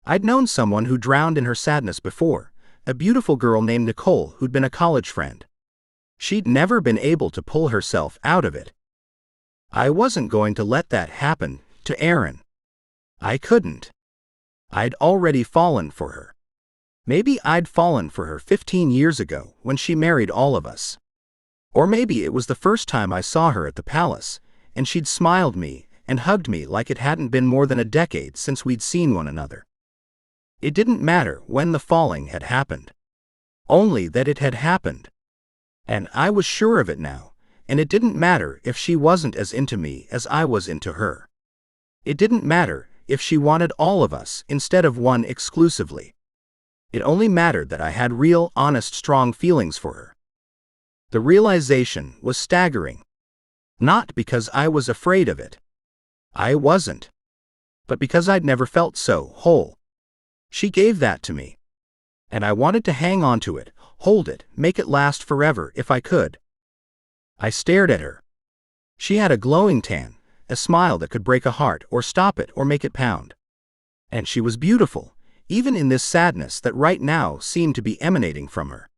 I'd known someone who drowned in her sadness before, a beautiful girl named Nicole who'd been a college friend. She'd never been able to pull herself out of it. I wasn't going to let that happen to Erin. I couldn't. I'd already fallen for her. Maybe I'd fallen for her 15 years ago when she married all of us. Or maybe it was the first time I saw her at the palace, and she'd smiled me and hugged me like it hadn't been more than a decade since we'd seen one another. It didn't matter when the falling had happened. Only that it had happened. And I was sure of it now, and it didn't matter if she wasn't as into me as I was into her. It didn't matter if she wanted all of us instead of one exclusively. It only mattered that I had real, honest, strong feelings for her. The realization was staggering. Not because I was afraid of it. I wasn't. But because I'd never felt so whole. She gave that to me. And I wanted to hang on to it, hold it, make it last forever if I could. I stared at her. She had a glowing tan, a smile that could break a heart or stop it or make it pound. And she was beautiful, even in this sadness that right now seemed to be emanating from her.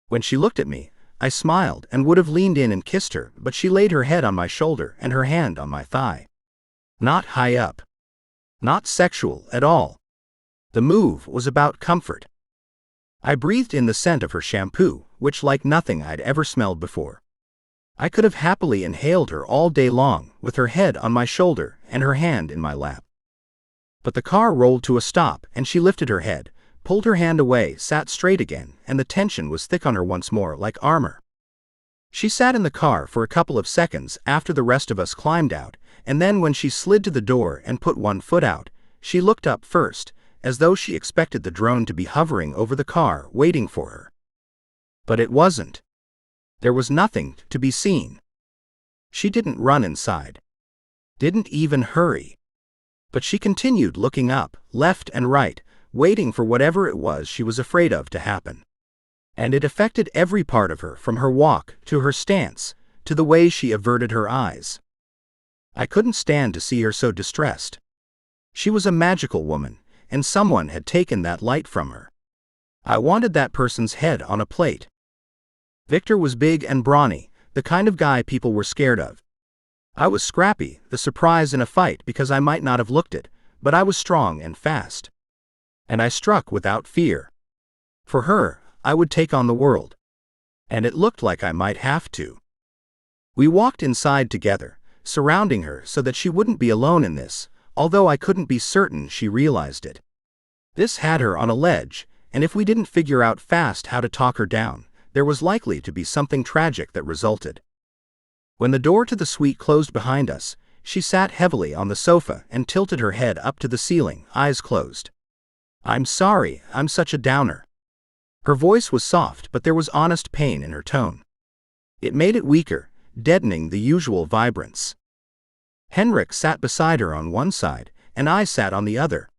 When she looked at me, I smiled and would have leaned in and kissed her, but she laid her head on my shoulder and her hand on my thigh. Not high up. Not sexual at all. The move was about comfort. I breathed in the scent of her shampoo, which like nothing I'd ever smelled before. I could have happily inhaled her all day long, with her head on my shoulder and her hand in my lap. But the car rolled to a stop and she lifted her head, pulled her hand away, sat straight again, and the tension was thick on her once more like armor. She sat in the car for a couple of seconds after the rest of us climbed out, and then when she slid to the door and put one foot out, she looked up first, as though she expected the drone to be hovering over the car waiting for her. But it wasn't. There was nothing to be seen. She didn't run inside. Didn't even hurry. But she continued looking up, left and right, waiting for whatever it was she was afraid of to happen. And it affected every part of her, from her walk, to her stance, to the way she averted her eyes. I couldn't stand to see her so distressed. She was a magical woman, and someone had taken that light from her. I wanted that person's head on a plate. Victor was big and brawny, the kind of guy people were scared of. I was scrappy, the surprise in a fight because I might not have looked it, but I was strong and fast. And I struck without fear. For her, I would take on the world. And it looked like I might have to. We walked inside together, surrounding her so that she wouldn't be alone in this, although I couldn't be certain she realized it. This had her on a ledge, and if we didn't figure out fast how to talk her down, there was likely to be something tragic that resulted. When the door to the suite closed behind us, she sat heavily on the sofa and tilted her head up to the ceiling, eyes closed. "I'm sorry, I'm such a downer." Her voice was soft, but there was honest pain in her tone. It made it weaker, deadening the usual vibrance. Henrik sat beside her on one side, and I sat on the other.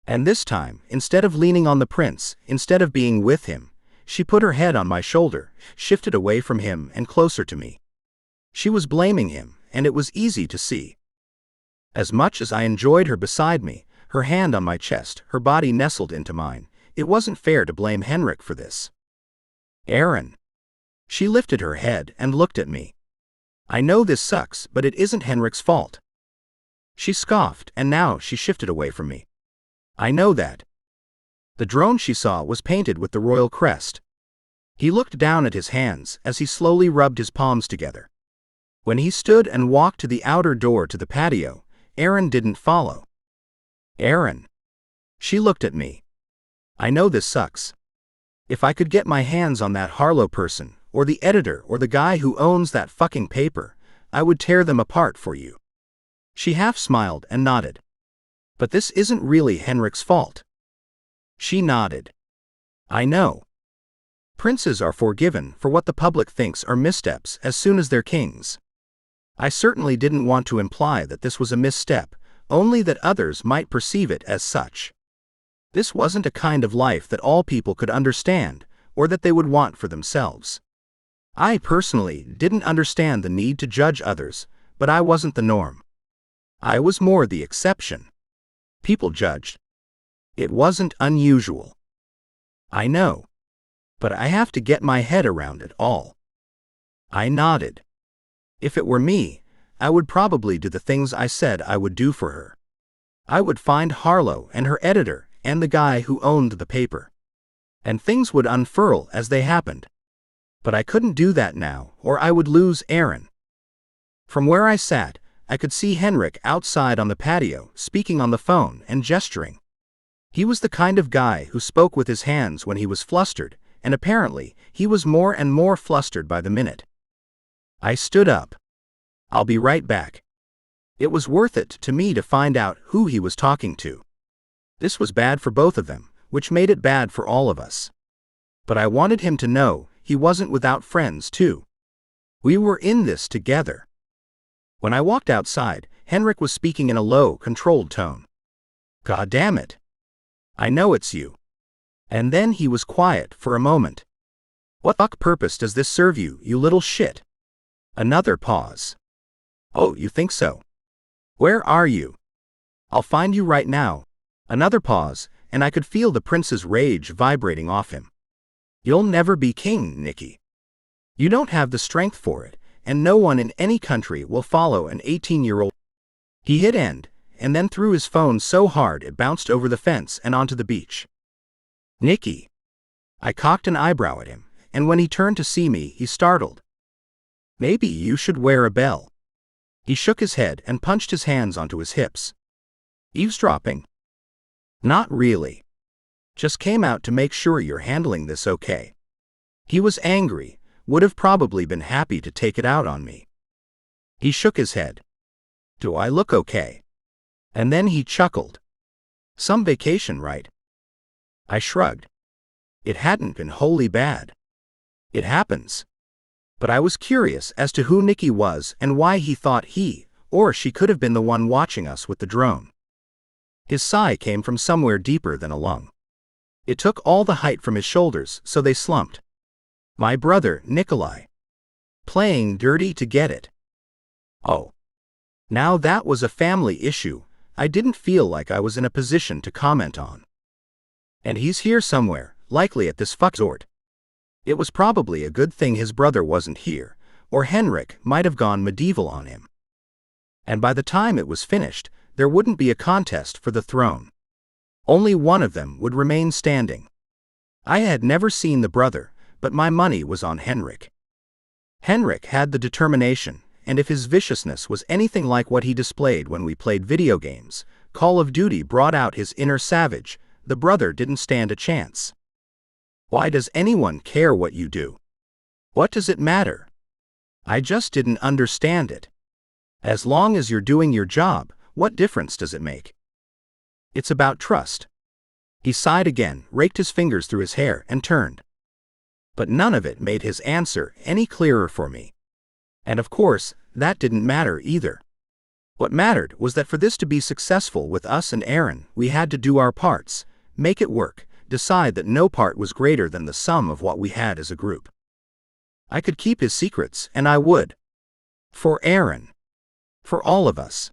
And this time, instead of leaning on the prince, instead of being with him, she put her head on my shoulder, shifted away from him and closer to me. She was blaming him, and it was easy to see. As much as I enjoyed her beside me, her hand on my chest, her body nestled into mine, it wasn't fair to blame Henrik for this. "Aaron." She lifted her head and looked at me. "I know this sucks, but it isn't Henrik's fault." She scoffed, and now she shifted away from me. "I know that." The drone she saw was painted with the royal crest. He looked down at his hands as he slowly rubbed his palms together. When he stood and walked to the outer door to the patio, Aaron didn't follow. "Aaron." She looked at me. "I know this sucks. If I could get my hands on that Harlow person, or the editor, or the guy who owns that fucking paper, I would tear them apart for you." She half smiled and nodded. "But this isn't really Henrik's fault." She nodded. "I know. Princes are forgiven for what the public thinks are missteps as soon as they're kings. I certainly didn't want to imply that this was a misstep, only that others might perceive it as such. This wasn't a kind of life that all people could understand, or that they would want for themselves. I personally didn't understand the need to judge others, but I wasn't the norm. I was more the exception. People judged. It wasn't unusual. I know. But I have to get my head around it all. I nodded. If it were me, I would probably do the things I said I would do for her. I would find Harlow and her editor and the guy who owned the paper. And things would unfurl as they happened. But I couldn't do that now, or I would lose Aaron. From where I sat, I could see Henrik outside on the patio, speaking on the phone and gesturing. He was the kind of guy who spoke with his hands when he was flustered, and apparently, he was more and more flustered by the minute. I stood up. "I'll be right back." It was worth it to me to find out who he was talking to. This was bad for both of them, which made it bad for all of us. But I wanted him to know he wasn't without friends too. We were in this together. When I walked outside, Henrik was speaking in a low, controlled tone. "God damn it. I know it's you." And then he was quiet for a moment. "What fuck purpose does this serve you, you little shit?" Another pause. "Oh, you think so? Where are you?" "I'll find you right now." Another pause, and I could feel the prince's rage vibrating off him. "You'll never be king, Nikki. You don't have the strength for it, and no one in any country will follow an 18-year-old. He hit end, and then threw his phone so hard it bounced over the fence and onto the beach. "Nikki." I cocked an eyebrow at him, and when he turned to see me, he startled. "Maybe you should wear a bell." He shook his head and punched his hands onto his hips. "Eavesdropping?" "Not really. Just came out to make sure you're handling this okay." He was angry, would have probably been happy to take it out on me. He shook his head. "Do I look okay?" And then he chuckled. "Some vacation, right?" I shrugged. It hadn't been wholly bad. It happens. But I was curious as to who Nikki was and why he thought he, or she could have been the one watching us with the drone. His sigh came from somewhere deeper than a lung. It took all the height from his shoulders, so they slumped. "My brother, Nikolai. Playing dirty to get it." Oh. Now that was a family issue I didn't feel like I was in a position to comment on. And he's here somewhere, likely at this fuck resort. It was probably a good thing his brother wasn't here, or Henrik might have gone medieval on him. And by the time it was finished, there wouldn't be a contest for the throne. Only one of them would remain standing. I had never seen the brother, but my money was on Henrik. Henrik had the determination, and if his viciousness was anything like what he displayed when we played video games, Call of Duty brought out his inner savage, the brother didn't stand a chance. Why does anyone care what you do? What does it matter? I just didn't understand it. As long as you're doing your job, what difference does it make? It's about trust. He sighed again, raked his fingers through his hair, and turned. But none of it made his answer any clearer for me. And of course, that didn't matter either. What mattered was that for this to be successful with us and Aaron, we had to do our parts, make it work, decide that no part was greater than the sum of what we had as a group. I could keep his secrets, and I would. For Aaron. For all of us.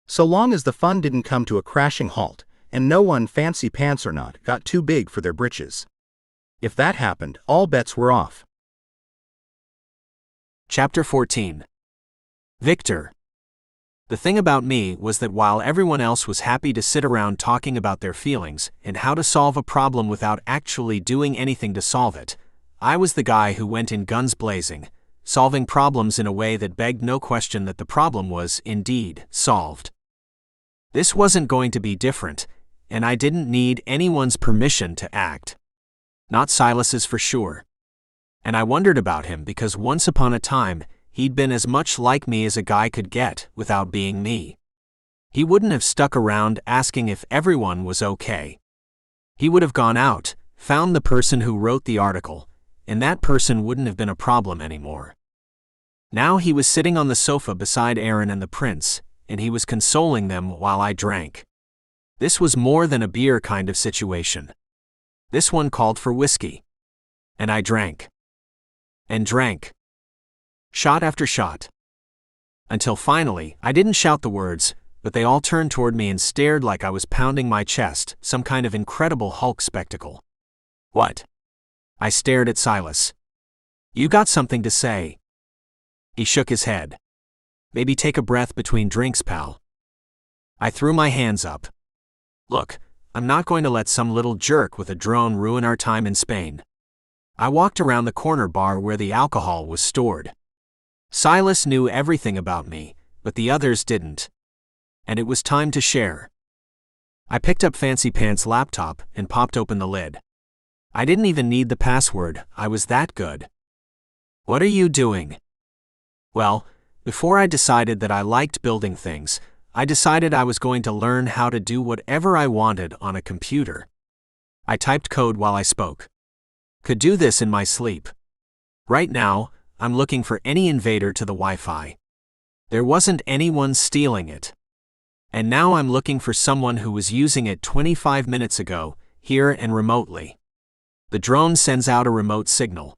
So long as the fun didn't come to a crashing halt, and no one, fancy pants or not, got too big for their britches. If that happened, all bets were off. Chapter 14. Victor. The thing about me was that while everyone else was happy to sit around talking about their feelings and how to solve a problem without actually doing anything to solve it, I was the guy who went in guns blazing, solving problems in a way that begged no question that the problem was, indeed, solved. This wasn't going to be different, and I didn't need anyone's permission to act. Not Silas's for sure. And I wondered about him because once upon a time, he'd been as much like me as a guy could get without being me. He wouldn't have stuck around asking if everyone was okay. He would have gone out, found the person who wrote the article, and that person wouldn't have been a problem anymore. Now he was sitting on the sofa beside Aaron and the prince, and he was consoling them while I drank. This was more than a beer kind of situation. This one called for whiskey. And I drank. And drank. Shot after shot. Until finally, I didn't shout the words, but they all turned toward me and stared like I was pounding my chest, some kind of incredible Hulk spectacle. What? I stared at Silas. You got something to say? He shook his head. Maybe take a breath between drinks, pal. I threw my hands up. Look, I'm not going to let some little jerk with a drone ruin our time in Spain. I walked around the corner bar where the alcohol was stored. Silas knew everything about me, but the others didn't. And it was time to share. I picked up Fancy Pants' laptop and popped open the lid. I didn't even need the password, I was that good. What are you doing? Well, before I decided that I liked building things, I decided I was going to learn how to do whatever I wanted on a computer. I typed code while I spoke. Could do this in my sleep. Right now, I'm looking for any invader to the Wi-Fi. There wasn't anyone stealing it. And now I'm looking for someone who was using it 25 minutes ago, here and remotely. The drone sends out a remote signal.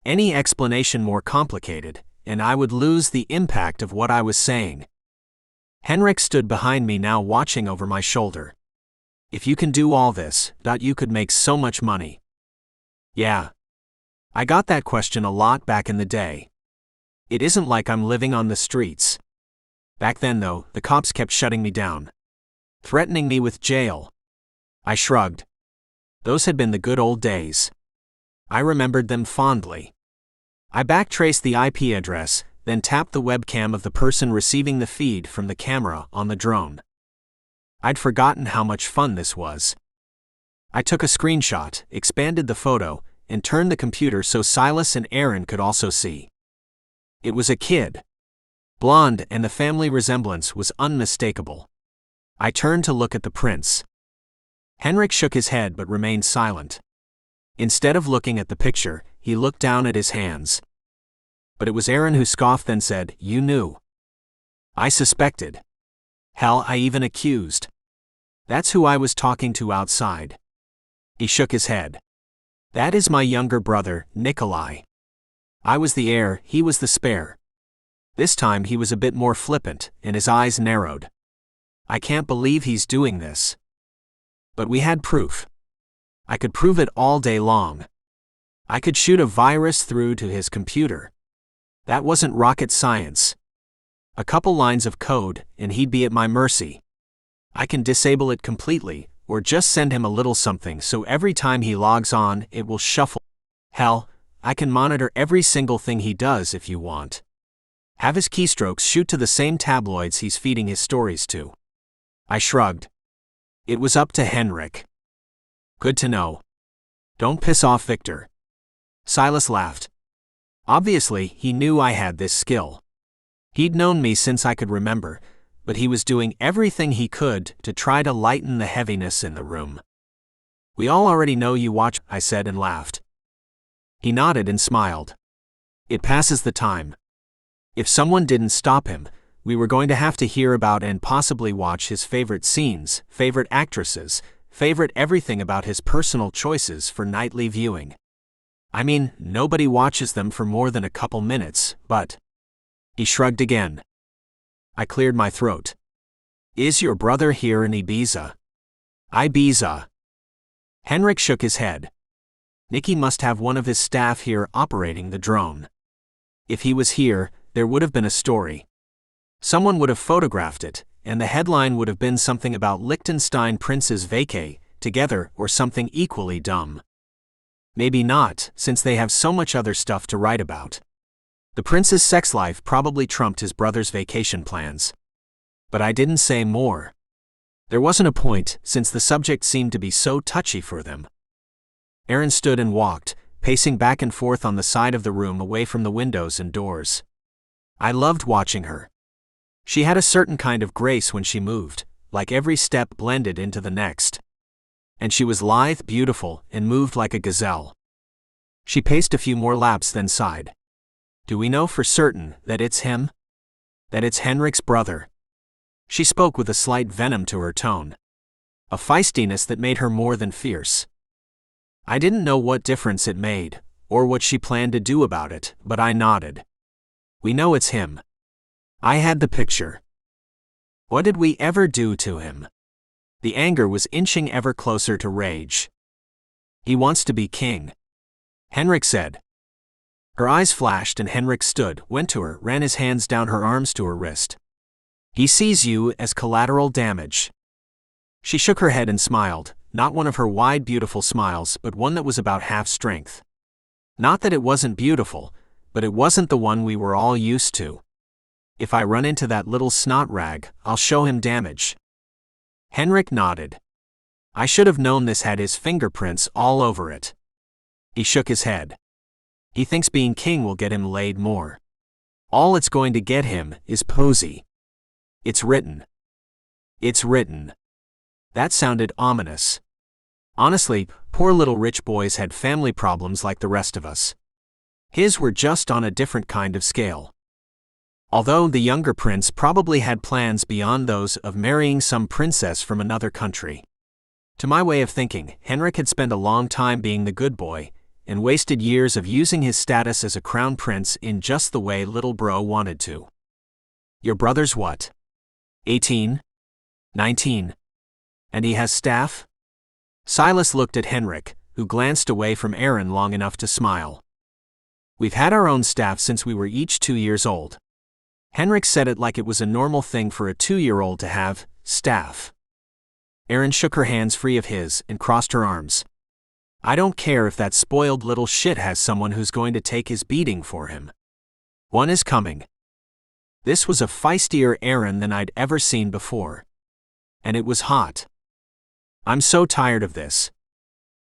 Any explanation more complicated, and I would lose the impact of what I was saying. Henrik stood behind me now watching over my shoulder. If you can do all this, you could make so much money. Yeah. I got that question a lot back in the day. It isn't like I'm living on the streets. Back then though, the cops kept shutting me down. Threatening me with jail. I shrugged. Those had been the good old days. I remembered them fondly. I backtraced the IP address, then tapped the webcam of the person receiving the feed from the camera on the drone. I'd forgotten how much fun this was. I took a screenshot, expanded the photo, and turned the computer so Silas and Aaron could also see. It was a kid. Blonde, and the family resemblance was unmistakable. I turned to look at the prince. Henrik shook his head but remained silent. Instead of looking at the picture, he looked down at his hands. But it was Aaron who scoffed then said, "You knew." I suspected. Hell, I even accused. That's who I was talking to outside. He shook his head. That is my younger brother, Nikolai. I was the heir, he was the spare. This time he was a bit more flippant, and his eyes narrowed. I can't believe he's doing this. But we had proof. I could prove it all day long. I could shoot a virus through to his computer. That wasn't rocket science. A couple lines of code, and he'd be at my mercy. I can disable it completely, Or just send him a little something so every time he logs on, it will shuffle. Hell, I can monitor every single thing he does if you want. Have his keystrokes shoot to the same tabloids he's feeding his stories to. I shrugged. It was up to Henrik. Good to know. Don't piss off Victor. Silas laughed. Obviously, he knew I had this skill. He'd known me since I could remember, but he was doing everything he could to try to lighten the heaviness in the room. We all already know you watch, I said and laughed. He nodded and smiled. It passes the time. If someone didn't stop him, we were going to have to hear about and possibly watch his favorite scenes, favorite actresses, favorite everything about his personal choices for nightly viewing. I mean, nobody watches them for more than a couple minutes, but... He shrugged again. I cleared my throat. Is your brother here in Ibiza? Ibiza. Henrik shook his head. Nicky must have one of his staff here operating the drone. If he was here, there would have been a story. Someone would have photographed it, and the headline would have been something about Liechtenstein princes vacay together or something equally dumb. Maybe not, since they have so much other stuff to write about. The prince's sex life probably trumped his brother's vacation plans. But I didn't say more. There wasn't a point, since the subject seemed to be so touchy for them. Erin stood and walked, pacing back and forth on the side of the room away from the windows and doors. I loved watching her. She had a certain kind of grace when she moved, like every step blended into the next. And she was lithe, beautiful, and moved like a gazelle. She paced a few more laps then sighed. Do we know for certain that it's him? That it's Henrik's brother? She spoke with a slight venom to her tone. A feistiness that made her more than fierce. I didn't know what difference it made, or what she planned to do about it, but I nodded. We know it's him. I had the picture. What did we ever do to him? The anger was inching ever closer to rage. He wants to be king. Henrik said. Her eyes flashed and Henrik stood, went to her, ran his hands down her arms to her wrist. He sees you as collateral damage. She shook her head and smiled, not one of her wide beautiful smiles, but one that was about half strength. Not that it wasn't beautiful, but it wasn't the one we were all used to. If I run into that little snot rag, I'll show him damage. Henrik nodded. I should have known this had his fingerprints all over it. He shook his head. He thinks being king will get him laid more. All it's going to get him is posy. It's written. It's written. That sounded ominous. Honestly, poor little rich boys had family problems like the rest of us. His were just on a different kind of scale. Although the younger prince probably had plans beyond those of marrying some princess from another country. To my way of thinking, Henrik had spent a long time being the good boy, and wasted years of using his status as a crown prince in just the way little bro wanted to. Your brother's what? 18? 19? And he has staff? Silas looked at Henrik, who glanced away from Erin long enough to smile. We've had our own staff since we were each 2 years old. Henrik said it like it was a normal thing for a 2-year-old to have staff. Erin shook her hands free of his and crossed her arms. I don't care if that spoiled little shit has someone who's going to take his beating for him. One is coming. This was a feistier Erin than I'd ever seen before. And it was hot. I'm so tired of this.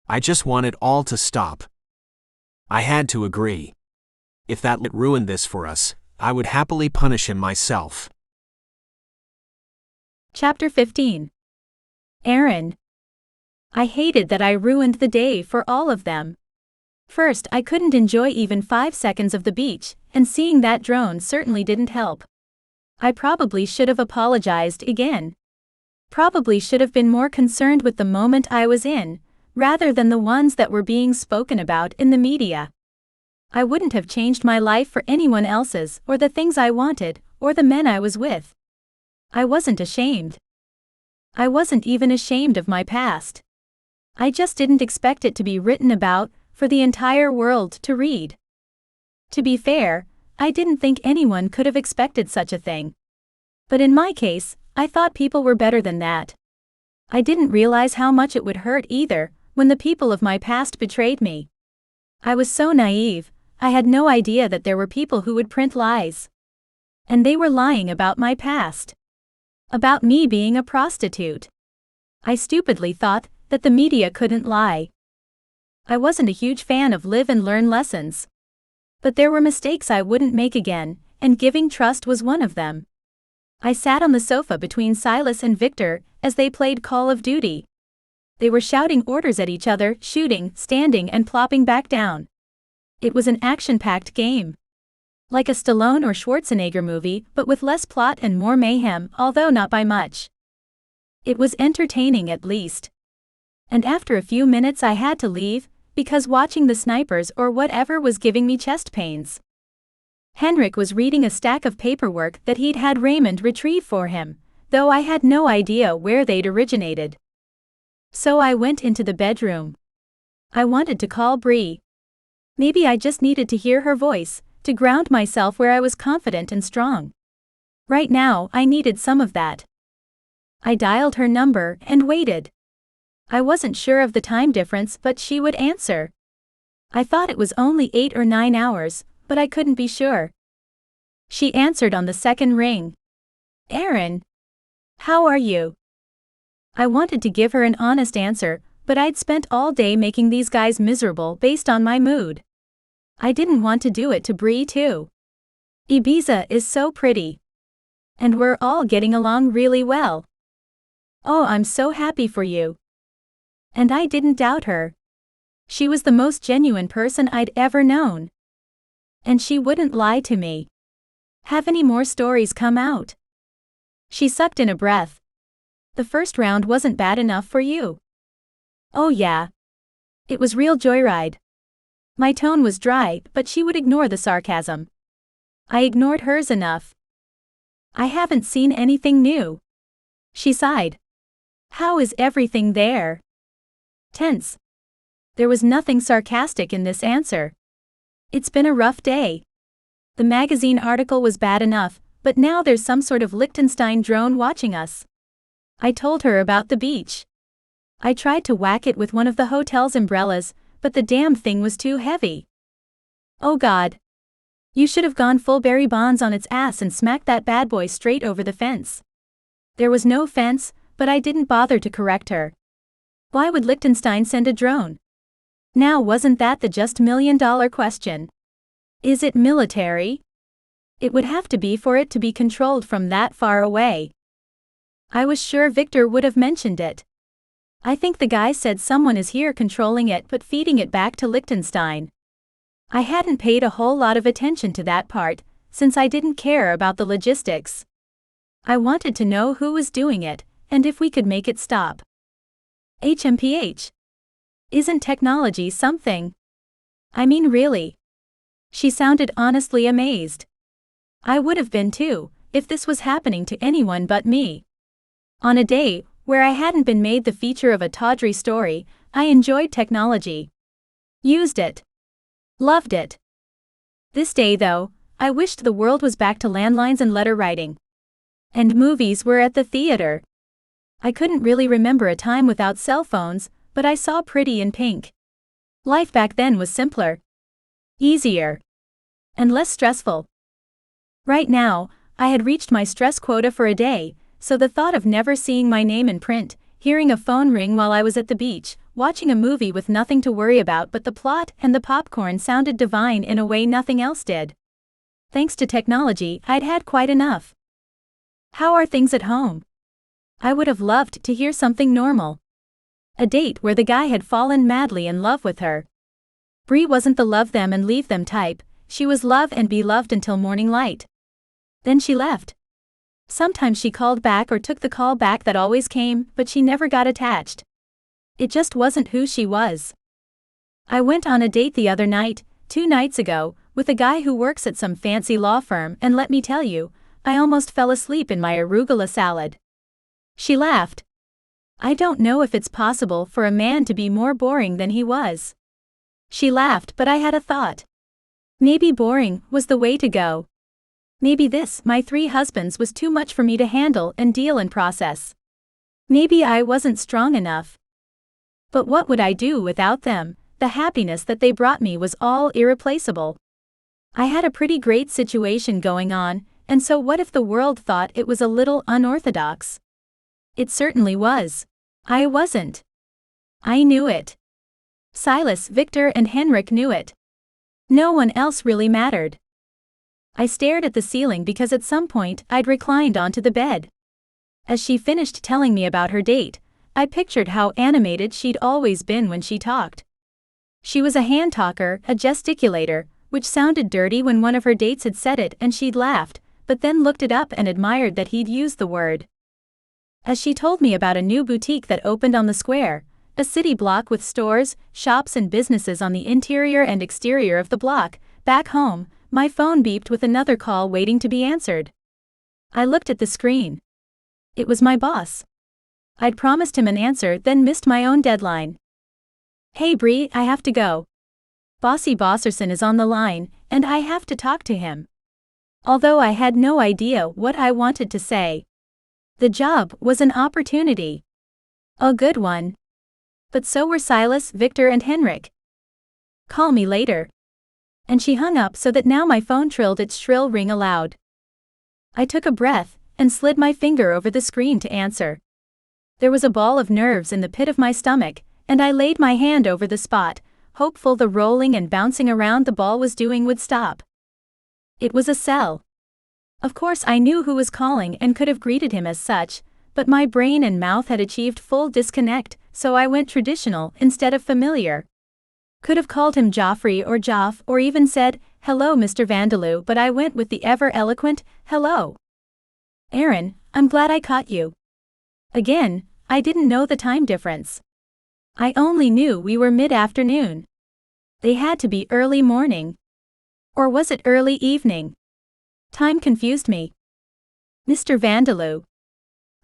I just want it all to stop. I had to agree. If that ruined this for us, I would happily punish him myself. Chapter 15. Erin. I hated that I ruined the day for all of them. First, I couldn't enjoy even 5 seconds of the beach, and seeing that drone certainly didn't help. I probably should have apologized again. Probably should have been more concerned with the moment I was in, rather than the ones that were being spoken about in the media. I wouldn't have changed my life for anyone else's, or the things I wanted, or the men I was with. I wasn't ashamed. I wasn't even ashamed of my past. I just didn't expect it to be written about, for the entire world to read. To be fair, I didn't think anyone could have expected such a thing. But in my case, I thought people were better than that. I didn't realize how much it would hurt either, when the people of my past betrayed me. I was so naive, I had no idea that there were people who would print lies. And they were lying about my past. About me being a prostitute. I stupidly thought that the media couldn't lie. I wasn't a huge fan of live and learn lessons. But there were mistakes I wouldn't make again, and giving trust was one of them. I sat on the sofa between Silas and Victor as they played Call of Duty. They were shouting orders at each other, shooting, standing and plopping back down. It was an action-packed game. Like a Stallone or Schwarzenegger movie, but with less plot and more mayhem, although not by much. It was entertaining at least. And after a few minutes I had to leave, because watching the snipers or whatever was giving me chest pains. Henrik was reading a stack of paperwork that he'd had Raymond retrieve for him, though I had no idea where they'd originated. So I went into the bedroom. I wanted to call Bree. Maybe I just needed to hear her voice, to ground myself where I was confident and strong. Right now, I needed some of that. I dialed her number and waited. I wasn't sure of the time difference, but she would answer. I thought it was only 8 or 9 hours, but I couldn't be sure. She answered on the second ring. "Aaron. How are you?" I wanted to give her an honest answer, but I'd spent all day making these guys miserable based on my mood. I didn't want to do it to Bree too. Ibiza is so pretty. And we're all getting along really well. Oh, I'm so happy for you. And I didn't doubt her. She was the most genuine person I'd ever known. And she wouldn't lie to me. Have any more stories come out? She sucked in a breath. The first round wasn't bad enough for you? Oh yeah. It was real joyride. My tone was dry, but she would ignore the sarcasm. I ignored hers enough. I haven't seen anything new. She sighed. How is everything there? Tense. There was nothing sarcastic in this answer. It's been a rough day. The magazine article was bad enough, but now there's some sort of Liechtenstein drone watching us. I told her about the beach. I tried to whack it with one of the hotel's umbrellas, but the damn thing was too heavy. Oh God. You should have gone full Barry Bonds on its ass and smacked that bad boy straight over the fence. There was no fence, but I didn't bother to correct her. Why would Liechtenstein send a drone? Now wasn't that the just $1,000,000 question? Is it military? It would have to be for it to be controlled from that far away. I was sure Victor would have mentioned it. I think the guy said someone is here controlling it but feeding it back to Liechtenstein. I hadn't paid a whole lot of attention to that part, since I didn't care about the logistics. I wanted to know who was doing it, and if we could make it stop. HMPH. Isn't technology something? I mean really. She sounded honestly amazed. I would have been too, if this was happening to anyone but me. On a day where I hadn't been made the feature of a tawdry story, I enjoyed technology. Used it. Loved it. This day though, I wished the world was back to landlines and letter writing. And movies were at the theater. I couldn't really remember a time without cell phones, but I saw Pretty in Pink. Life back then was simpler. Easier. And less stressful. Right now, I had reached my stress quota for a day, so the thought of never seeing my name in print, hearing a phone ring while I was at the beach, watching a movie with nothing to worry about but the plot and the popcorn sounded divine in a way nothing else did. Thanks to technology, I'd had quite enough. How are things at home? I would have loved to hear something normal. A date where the guy had fallen madly in love with her. Bree wasn't the love them and leave them type, she was love and be loved until morning light. Then she left. Sometimes she called back or took the call back that always came, but she never got attached. It just wasn't who she was. I went on a date the other night, 2 nights ago, with a guy who works at some fancy law firm, and let me tell you, I almost fell asleep in my arugula salad. She laughed. I don't know if it's possible for a man to be more boring than he was. She laughed, but I had a thought. Maybe boring was the way to go. Maybe this, my 3 husbands, was too much for me to handle and deal and process. Maybe I wasn't strong enough. But what would I do without them? The happiness that they brought me was all irreplaceable. I had a pretty great situation going on, and so what if the world thought it was a little unorthodox? It certainly was. I wasn't. I knew it. Silas, Victor, and Henrik knew it. No one else really mattered. I stared at the ceiling because at some point I'd reclined onto the bed. As she finished telling me about her date, I pictured how animated she'd always been when she talked. She was a hand talker, a gesticulator, which sounded dirty when one of her dates had said it and she'd laughed, but then looked it up and admired that he'd used the word. As she told me about a new boutique that opened on the square, a city block with stores, shops and businesses on the interior and exterior of the block, back home, my phone beeped with another call waiting to be answered. I looked at the screen. It was my boss. I'd promised him an answer, then missed my own deadline. "Hey Bree, I have to go. Bossy Bosserson is on the line, and I have to talk to him." Although I had no idea what I wanted to say. The job was an opportunity. A good one. But so were Silas, Victor, and Henrik. "Call me later." And she hung up so that now my phone trilled its shrill ring aloud. I took a breath and slid my finger over the screen to answer. There was a ball of nerves in the pit of my stomach, and I laid my hand over the spot, hopeful the rolling and bouncing around the ball was doing would stop. It was a cell. Of course I knew who was calling and could have greeted him as such, but my brain and mouth had achieved full disconnect, so I went traditional instead of familiar. Could have called him Joffrey or Joff or even said, "Hello Mr. Vandeloo," but I went with the ever-eloquent, "Hello. Aaron, I'm glad I caught you." Again, I didn't know the time difference. I only knew we were mid-afternoon. They had to be early morning. Or was it early evening? Time confused me. "Mr. Vandeloo."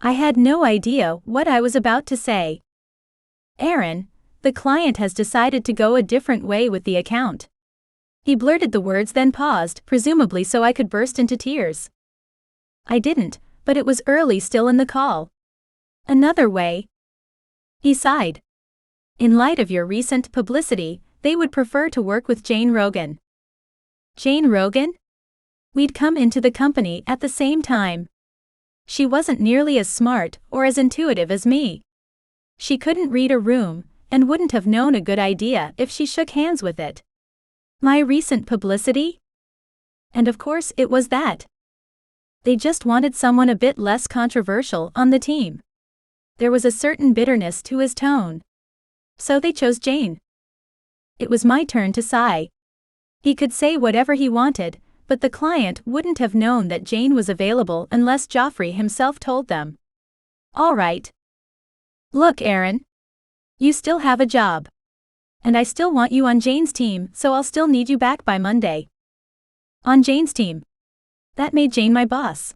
I had no idea what I was about to say. "Aaron, the client has decided to go a different way with the account." He blurted the words, then paused, presumably so I could burst into tears. I didn't, but it was early still in the call. "Another way?" He sighed. "In light of your recent publicity, they would prefer to work with Jane Rogan." Jane Rogan? We'd come into the company at the same time. She wasn't nearly as smart or as intuitive as me. She couldn't read a room, and wouldn't have known a good idea if she shook hands with it. My recent publicity? And of course it was that. They just wanted someone a bit less controversial on the team. There was a certain bitterness to his tone. So they chose Jane. It was my turn to sigh. He could say whatever he wanted, but the client wouldn't have known that Jane was available unless Joffrey himself told them. "All right. Look, Aaron. You still have a job. And I still want you on Jane's team, so I'll still need you back by Monday." On Jane's team. That made Jane my boss.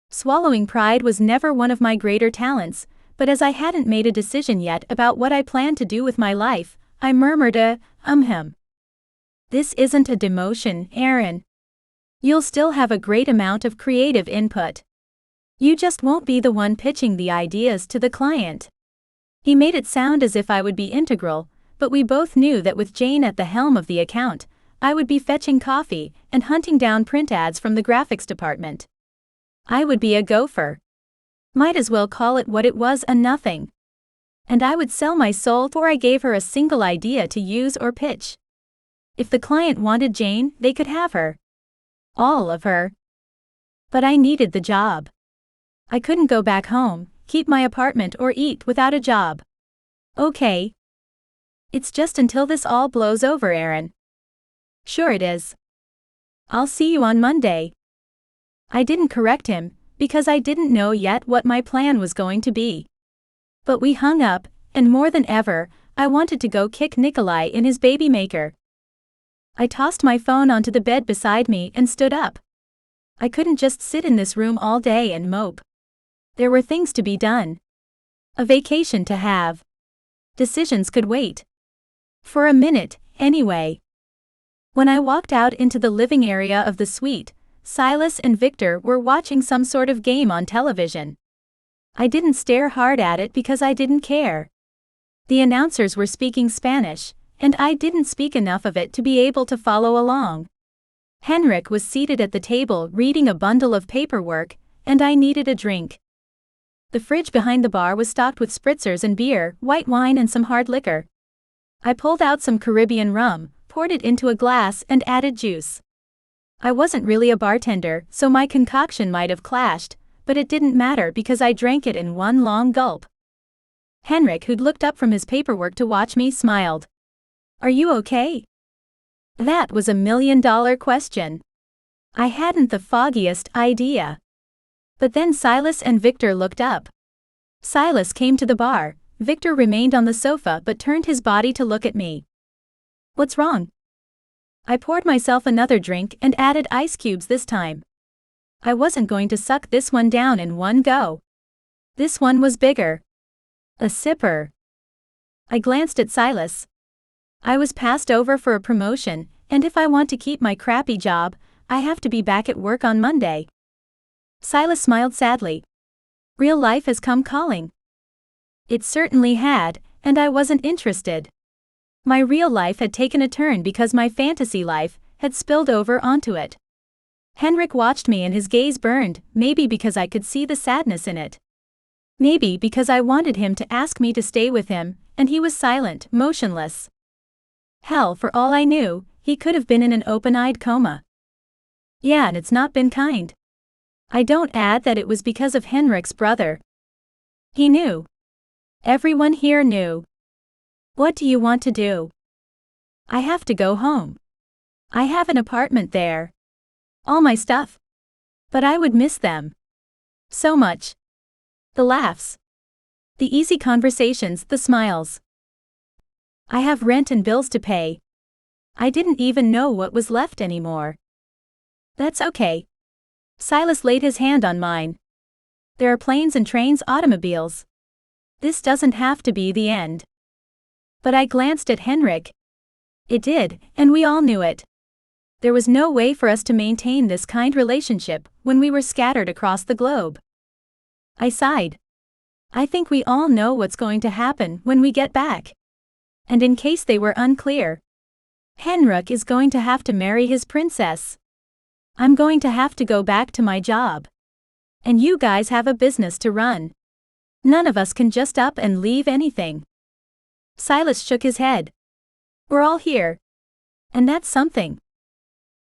Swallowing pride was never one of my greater talents, but as I hadn't made a decision yet about what I planned to do with my life, I murmured him. "This isn't a demotion, Aaron. You'll still have a great amount of creative input. You just won't be the one pitching the ideas to the client." He made it sound as if I would be integral, but we both knew that with Jane at the helm of the account, I would be fetching coffee and hunting down print ads from the graphics department. I would be a gopher. Might as well call it what it was, a nothing. And I would sell my soul before I gave her a single idea to use or pitch. If the client wanted Jane, they could have her. All of her. But I needed the job. I couldn't go back home, keep my apartment or eat without a job. "Okay. It's just until this all blows over, Aaron." "Sure it is. I'll see you on Monday." I didn't correct him, because I didn't know yet what my plan was going to be. But we hung up, and more than ever, I wanted to go kick Nikolai in his baby maker. I tossed my phone onto the bed beside me and stood up. I couldn't just sit in this room all day and mope. There were things to be done. A vacation to have. Decisions could wait. For a minute, anyway. When I walked out into the living area of the suite, Silas and Victor were watching some sort of game on television. I didn't stare hard at it because I didn't care. The announcers were speaking Spanish, and I didn't speak enough of it to be able to follow along. Henrik was seated at the table reading a bundle of paperwork, and I needed a drink. The fridge behind the bar was stocked with spritzers and beer, white wine and some hard liquor. I pulled out some Caribbean rum, poured it into a glass and added juice. I wasn't really a bartender, so my concoction might have clashed, but it didn't matter because I drank it in one long gulp. Henrik, who'd looked up from his paperwork to watch me, smiled. "Are you okay?" That was a $1 million question. I hadn't the foggiest idea. But then Silas and Victor looked up. Silas came to the bar, Victor remained on the sofa but turned his body to look at me. "What's wrong?" I poured myself another drink and added ice cubes this time. I wasn't going to suck this one down in one go. This one was bigger. A sipper. I glanced at Silas. I was passed over for a promotion, and if I want to keep my crappy job, I have to be back at work on Monday. Silas smiled sadly. Real life has come calling. It certainly had, and I wasn't interested. My real life had taken a turn because my fantasy life had spilled over onto it. Henrik watched me and his gaze burned, maybe because I could see the sadness in it. Maybe because I wanted him to ask me to stay with him, and he was silent, motionless. Hell, for all I knew, he could have been in an open-eyed coma. Yeah, and it's not been kind. I don't add that it was because of Henrik's brother. He knew. Everyone here knew. What do you want to do? I have to go home. I have an apartment there. All my stuff. But I would miss them. So much. The laughs. The easy conversations, the smiles. I have rent and bills to pay. I didn't even know what was left anymore. That's okay. Silas laid his hand on mine. There are planes and trains, automobiles. This doesn't have to be the end. But I glanced at Henrik. It did, and we all knew it. There was no way for us to maintain this kind relationship when we were scattered across the globe. I sighed. I think we all know what's going to happen when we get back. And in case they were unclear, Henrik is going to have to marry his princess. I'm going to have to go back to my job. And you guys have a business to run. None of us can just up and leave anything. Silas shook his head. We're all here. And that's something.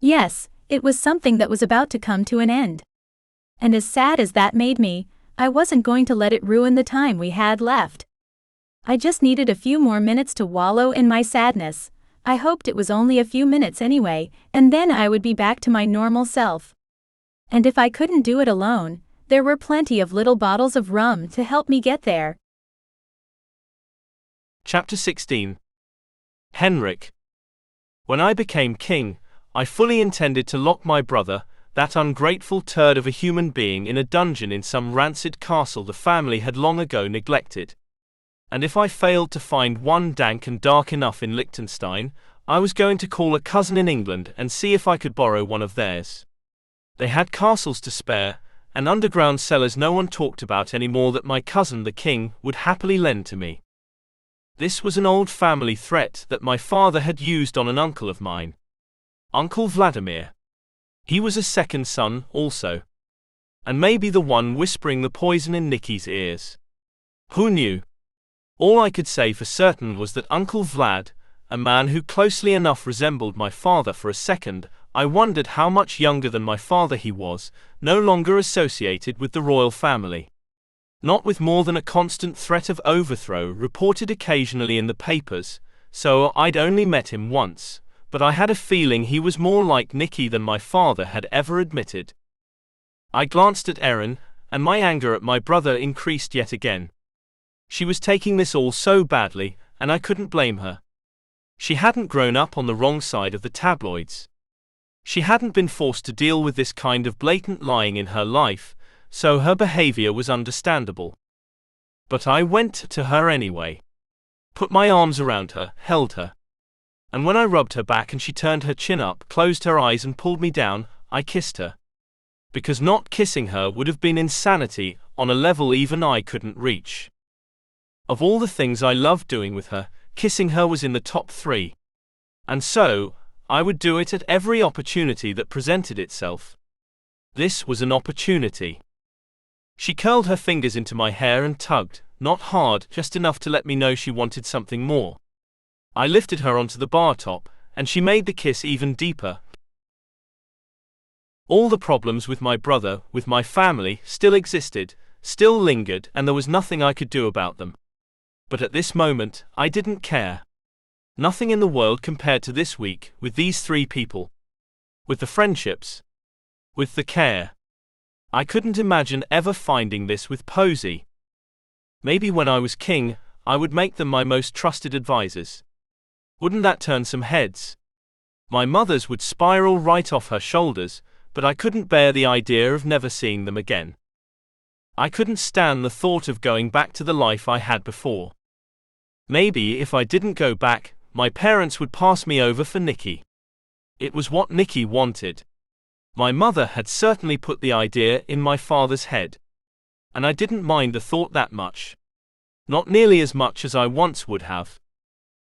Yes, it was something that was about to come to an end. And as sad as that made me, I wasn't going to let it ruin the time we had left. I just needed a few more minutes to wallow in my sadness. I hoped it was only a few minutes anyway, and then I would be back to my normal self. And if I couldn't do it alone, there were plenty of little bottles of rum to help me get there. Chapter 16. Henrik. When I became king, I fully intended to lock my brother, that ungrateful turd of a human being, in a dungeon in some rancid castle the family had long ago neglected. And if I failed to find one dank and dark enough in Liechtenstein, I was going to call a cousin in England and see if I could borrow one of theirs. They had castles to spare, and underground cellars no one talked about anymore that my cousin the king would happily lend to me. This was an old family threat that my father had used on an uncle of mine. Uncle Vladimir. He was a second son, also. And maybe the one whispering the poison in Nicky's ears. Who knew? All I could say for certain was that Uncle Vlad, a man who closely enough resembled my father for a second, I wondered how much younger than my father he was, no longer associated with the royal family. Not with more than a constant threat of overthrow reported occasionally in the papers, so I'd only met him once, but I had a feeling he was more like Nicky than my father had ever admitted. I glanced at Erin, and my anger at my brother increased yet again. She was taking this all so badly, and I couldn't blame her. She hadn't grown up on the wrong side of the tabloids. She hadn't been forced to deal with this kind of blatant lying in her life, so her behavior was understandable. But I went to her anyway. Put my arms around her, held her. And when I rubbed her back and she turned her chin up, closed her eyes and pulled me down, I kissed her. Because not kissing her would have been insanity, on a level even I couldn't reach. Of all the things I loved doing with her, kissing her was in the top 3. And so, I would do it at every opportunity that presented itself. This was an opportunity. She curled her fingers into my hair and tugged, not hard, just enough to let me know she wanted something more. I lifted her onto the bar top, and she made the kiss even deeper. All the problems with my brother, with my family, still existed, still lingered, and there was nothing I could do about them. But at this moment, I didn't care. Nothing in the world compared to this week, with these 3 people. With the friendships. With the care. I couldn't imagine ever finding this with Posey. Maybe when I was king, I would make them my most trusted advisors. Wouldn't that turn some heads? My mother's would spiral right off her shoulders, but I couldn't bear the idea of never seeing them again. I couldn't stand the thought of going back to the life I had before. Maybe if I didn't go back, my parents would pass me over for Nikki. It was what Nikki wanted. My mother had certainly put the idea in my father's head. And I didn't mind the thought that much. Not nearly as much as I once would have.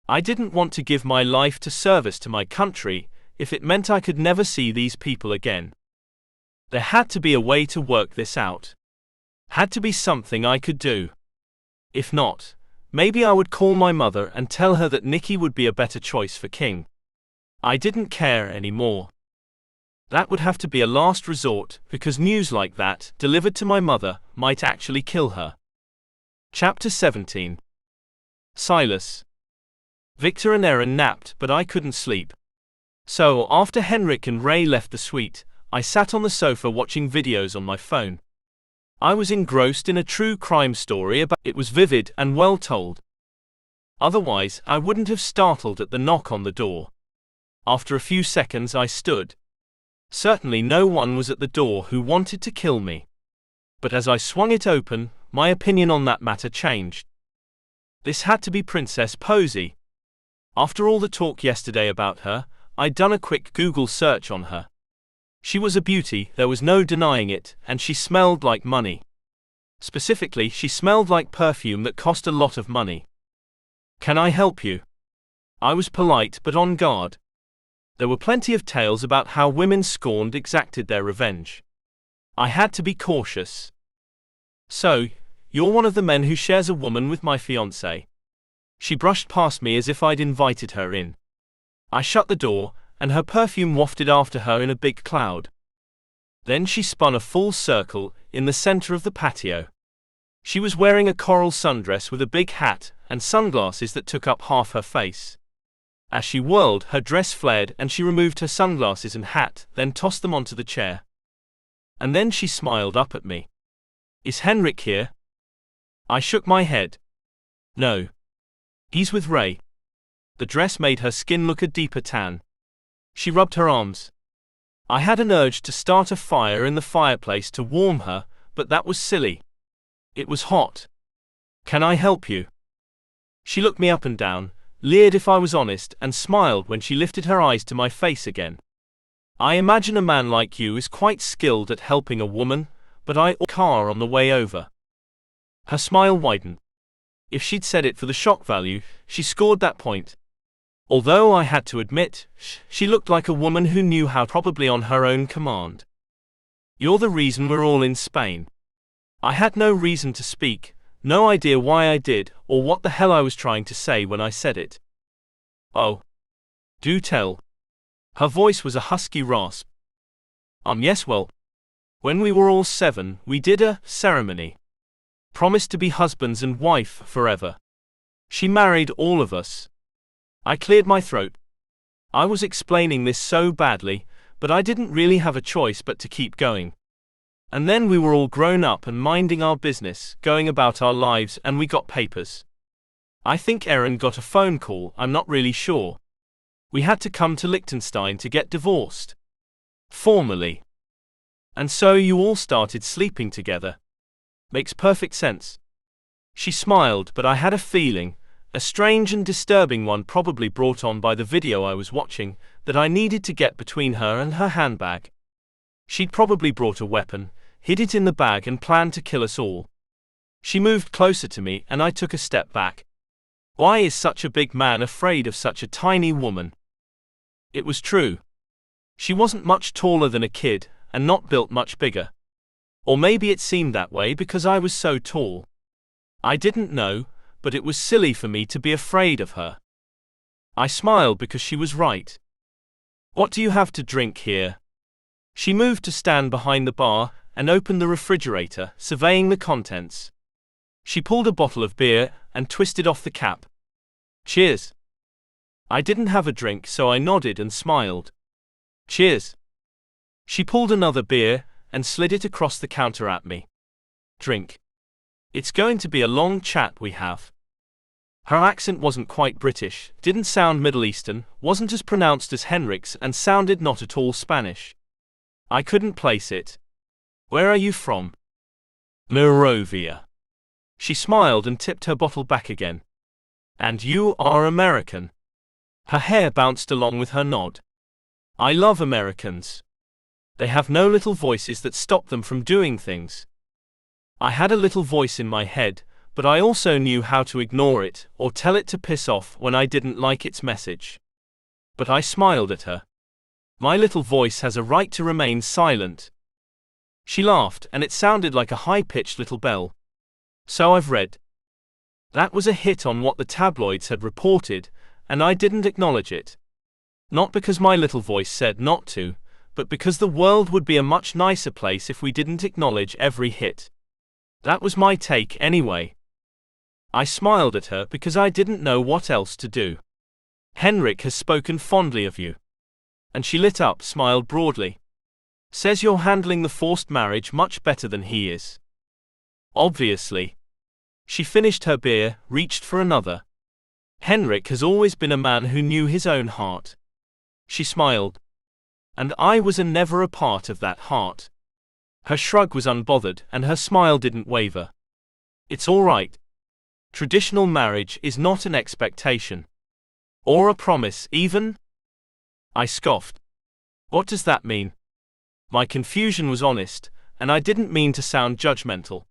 I didn't want to give my life to service to my country, if it meant I could never see these people again. There had to be a way to work this out. Had to be something I could do. If not, maybe I would call my mother and tell her that Nikki would be a better choice for king. I didn't care anymore. That would have to be a last resort, because news like that, delivered to my mother, might actually kill her. Chapter 17. Silas. Victor and Erin napped, but I couldn't sleep. So, after Henrik and Ray left the suite, I sat on the sofa watching videos on my phone. I was engrossed in a true crime story about it. Was vivid and well told. Otherwise, I wouldn't have startled at the knock on the door. After a few seconds I stood. Certainly no one was at the door who wanted to kill me. But as I swung it open, my opinion on that matter changed. This had to be Princess Posey. After all the talk yesterday about her, I'd done a quick Google search on her. She was a beauty, there was no denying it, and she smelled like money. Specifically, she smelled like perfume that cost a lot of money. "Can I help you?" I was polite but on guard. There were plenty of tales about how women scorned exacted their revenge. I had to be cautious. "So, you're one of the men who shares a woman with my fiancé." She brushed past me as if I'd invited her in. I shut the door, and her perfume wafted after her in a big cloud. Then she spun a full circle, in the center of the patio. She was wearing a coral sundress with a big hat, and sunglasses that took up half her face. As she whirled, her dress flared and she removed her sunglasses and hat, then tossed them onto the chair. And then she smiled up at me. "Is Henrik here?" I shook my head. "No. He's with Ray." The dress made her skin look a deeper tan. She rubbed her arms. I had an urge to start a fire in the fireplace to warm her, but that was silly. It was hot. "Can I help you?" She looked me up and down, leered if I was honest, and smiled when she lifted her eyes to my face again. "I imagine a man like you is quite skilled at helping a woman, but I ordered a car on the way over." Her smile widened. If she'd said it for the shock value, she scored that point. Although I had to admit, she looked like a woman who knew how, probably on her own command. "You're the reason we're all in Spain." I had no reason to speak, no idea why I did, or what the hell I was trying to say when I said it. "Oh. Do tell." Her voice was a husky rasp. Yes, well. When we were all 7, we did a ceremony. Promised to be husbands and wife forever. She married all of us. I cleared my throat. I was explaining this so badly, but I didn't really have a choice but to keep going. And then we were all grown up and minding our business, going about our lives, and we got papers. I think Erin got a phone call, I'm not really sure. We had to come to Liechtenstein to get divorced. Formally. And so you all started sleeping together. Makes perfect sense. She smiled, but I had a feeling, a strange and disturbing one, probably brought on by the video I was watching, that I needed to get between her and her handbag. She'd probably brought a weapon, hid it in the bag and planned to kill us all. She moved closer to me and I took a step back. Why is such a big man afraid of such a tiny woman? It was true. She wasn't much taller than a kid, and not built much bigger. Or maybe it seemed that way because I was so tall. I didn't know, but it was silly for me to be afraid of her. I smiled because she was right. What do you have to drink here? She moved to stand behind the bar and opened the refrigerator, surveying the contents. She pulled a bottle of beer and twisted off the cap. Cheers. I didn't have a drink, so I nodded and smiled. Cheers. She pulled another beer and slid it across the counter at me. Drink. It's going to be a long chat we have. Her accent wasn't quite British, didn't sound Middle Eastern, wasn't as pronounced as Henrik's, and sounded not at all Spanish. I couldn't place it. Where are you from? Morovia. She smiled and tipped her bottle back again. And you are American. Her hair bounced along with her nod. I love Americans. They have no little voices that stop them from doing things. I had a little voice in my head, but I also knew how to ignore it or tell it to piss off when I didn't like its message. But I smiled at her. My little voice has a right to remain silent. She laughed, and it sounded like a high-pitched little bell. So I've read. That was a hit on what the tabloids had reported, and I didn't acknowledge it. Not because my little voice said not to, but because the world would be a much nicer place if we didn't acknowledge every hit. That was my take anyway. I smiled at her because I didn't know what else to do. Henrik has spoken fondly of you. And she lit up, smiled broadly. Says you're handling the forced marriage much better than he is. Obviously. She finished her beer, reached for another. Henrik has always been a man who knew his own heart. She smiled. And I was never a part of that heart. Her shrug was unbothered, and her smile didn't waver. It's all right. Traditional marriage is not an expectation. Or a promise, even? I scoffed. What does that mean? My confusion was honest, and I didn't mean to sound judgmental.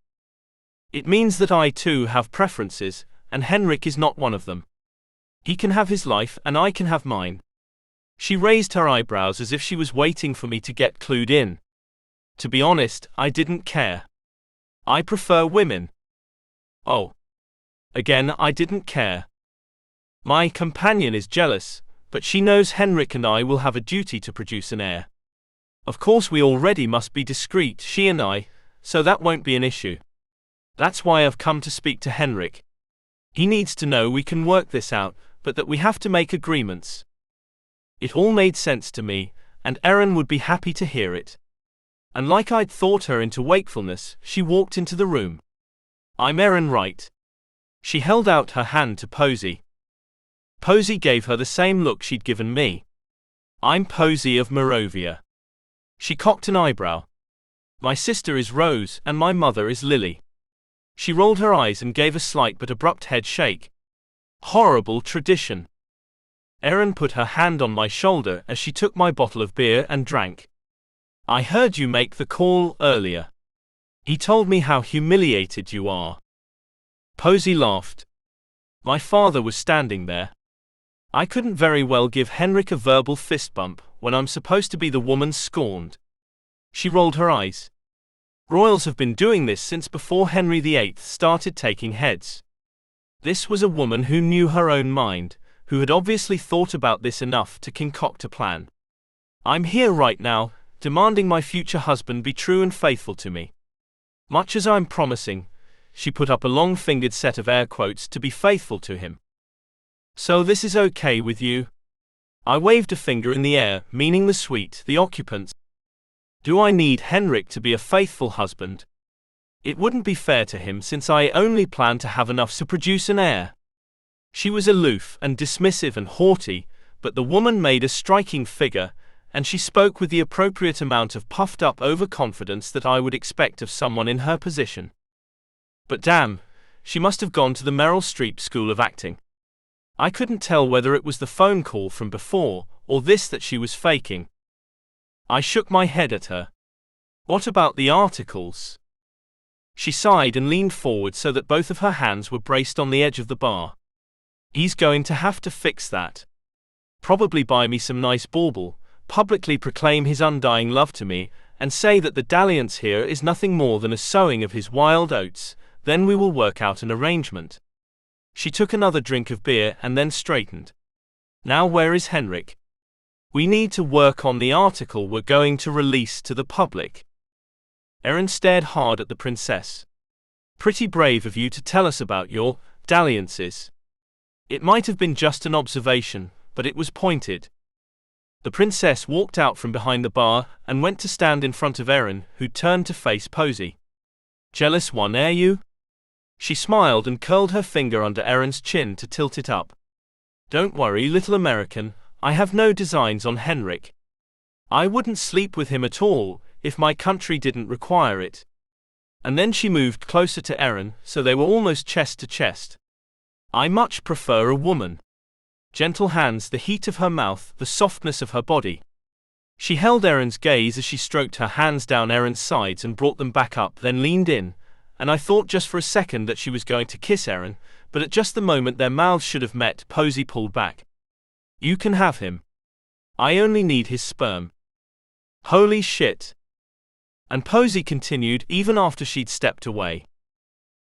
It means that I too have preferences, and Henrik is not one of them. He can have his life and I can have mine. She raised her eyebrows as if she was waiting for me to get clued in. To be honest, I didn't care. I prefer women. Oh. Again, I didn't care. My companion is jealous, but she knows Henrik and I will have a duty to produce an heir. Of course we already must be discreet, she and I, so that won't be an issue. That's why I've come to speak to Henrik. He needs to know we can work this out, but that we have to make agreements. It all made sense to me, and Erin would be happy to hear it. And like I'd thought her into wakefulness, she walked into the room. I'm Erin Wright. She held out her hand to Posey. Posey gave her the same look she'd given me. I'm Posey of Morovia. She cocked an eyebrow. My sister is Rose, and my mother is Lily. She rolled her eyes and gave a slight but abrupt head shake. Horrible tradition. Erin put her hand on my shoulder as she took my bottle of beer and drank. I heard you make the call earlier. He told me how humiliated you are. Posey laughed. My father was standing there. I couldn't very well give Henrik a verbal fist bump when I'm supposed to be the woman scorned. She rolled her eyes. Royals have been doing this since before Henry VIII started taking heads. This was a woman who knew her own mind, who had obviously thought about this enough to concoct a plan. I'm here right now, demanding my future husband be true and faithful to me. Much as I'm promising, she put up a long-fingered set of air quotes, to be faithful to him. So this is okay with you? I waved a finger in the air, meaning the suite, the occupants. Do I need Henrik to be a faithful husband? It wouldn't be fair to him since I only plan to have enough to produce an heir. She was aloof and dismissive and haughty, but the woman made a striking figure, and she spoke with the appropriate amount of puffed-up overconfidence that I would expect of someone in her position. But damn, she must have gone to the Meryl Streep School of Acting. I couldn't tell whether it was the phone call from before, or this that she was faking. I shook my head at her. What about the articles? She sighed and leaned forward so that both of her hands were braced on the edge of the bar. He's going to have to fix that. Probably buy me some nice bauble, publicly proclaim his undying love to me, and say that the dalliance here is nothing more than a sowing of his wild oats, then we will work out an arrangement. She took another drink of beer and then straightened. Now where is Henrik? We need to work on the article we're going to release to the public. Erin stared hard at the princess. Pretty brave of you to tell us about your dalliances. It might have been just an observation, but it was pointed. The princess walked out from behind the bar and went to stand in front of Erin, who turned to face Posey. Jealous one, are you? She smiled and curled her finger under Erin's chin to tilt it up. Don't worry, little American, I have no designs on Henrik. I wouldn't sleep with him at all, if my country didn't require it. And then she moved closer to Erin, so they were almost chest to chest. I much prefer a woman. Gentle hands, the heat of her mouth, the softness of her body. She held Erin's gaze as she stroked her hands down Erin's sides and brought them back up, then leaned in, and I thought just for a second that she was going to kiss Erin, but at just the moment their mouths should have met, Posey pulled back. You can have him. I only need his sperm. Holy shit. And Posey continued even after she'd stepped away.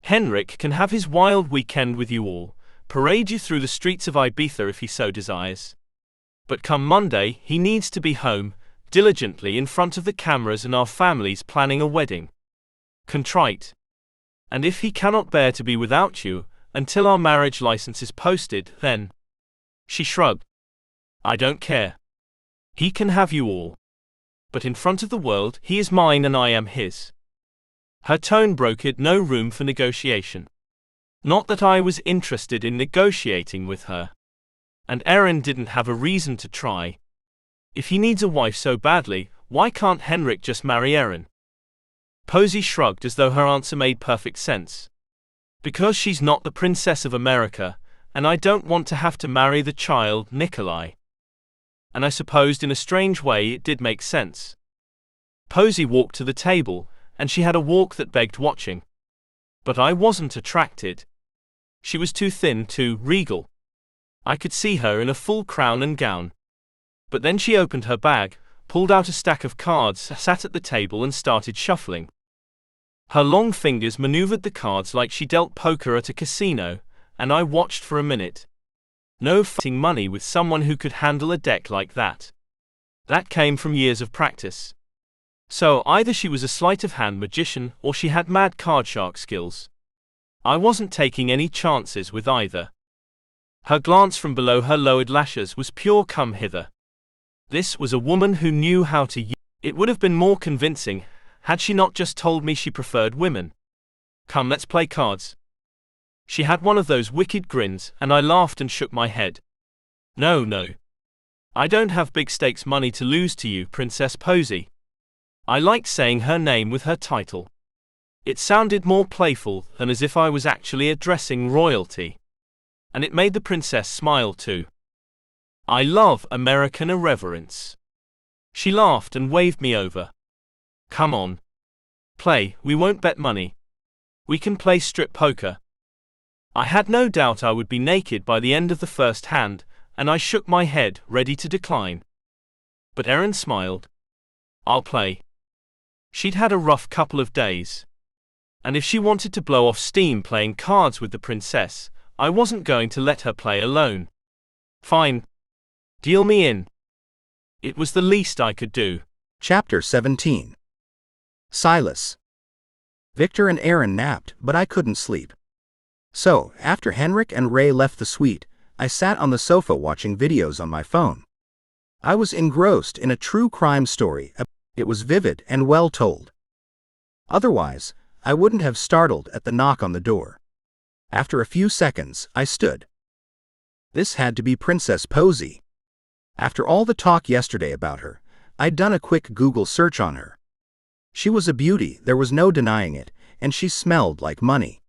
Henrik can have his wild weekend with you all, parade you through the streets of Ibiza if he so desires. But come Monday, he needs to be home, diligently in front of the cameras and our families planning a wedding. Contrite. And if he cannot bear to be without you, until our marriage license is posted, then... She shrugged. I don't care. He can have you all. But in front of the world, he is mine and I am his. Her tone broke it, no room for negotiation. Not that I was interested in negotiating with her. And Erin didn't have a reason to try. If he needs a wife so badly, why can't Henrik just marry Erin? Posey shrugged as though her answer made perfect sense. Because she's not the Princess of America, and I don't want to have to marry the child, Nikolai. And I supposed in a strange way it did make sense. Posey walked to the table, and she had a walk that begged watching. But I wasn't attracted. She was too thin, too regal. I could see her in a full crown and gown. But then she opened her bag, pulled out a stack of cards, sat at the table and started shuffling. Her long fingers maneuvered the cards like she dealt poker at a casino, and I watched for a minute. No fighting money with someone who could handle a deck like that. That came from years of practice. So either she was a sleight-of-hand magician or she had mad card shark skills. I wasn't taking any chances with either. Her glance from below her lowered lashes was pure come hither. This was a woman who knew how to use. It would have been more convincing had she not just told me she preferred women. Come, let's play cards. She had one of those wicked grins, and I laughed and shook my head. No. I don't have big stakes money to lose to you, Princess Posey. I liked saying her name with her title. It sounded more playful than as if I was actually addressing royalty. And it made the princess smile too. I love American irreverence. She laughed and waved me over. Come on. Play, we won't bet money. We can play strip poker. I had no doubt I would be naked by the end of the first hand, and I shook my head, ready to decline. But Erin smiled. I'll play. She'd had a rough couple of days. And if she wanted to blow off steam playing cards with the princess, I wasn't going to let her play alone. Fine. Deal me in. It was the least I could do. Chapter 17. Silas. Victor and Erin napped, but I couldn't sleep. So, after Henrik and Ray left the suite, I sat on the sofa watching videos on my phone. I was engrossed in a true crime story. It was vivid and well told. Otherwise, I wouldn't have startled at the knock on the door. After a few seconds, I stood. This had to be Princess Posey. After all the talk yesterday about her, I'd done a quick Google search on her. She was a beauty, there was no denying it, and she smelled like money.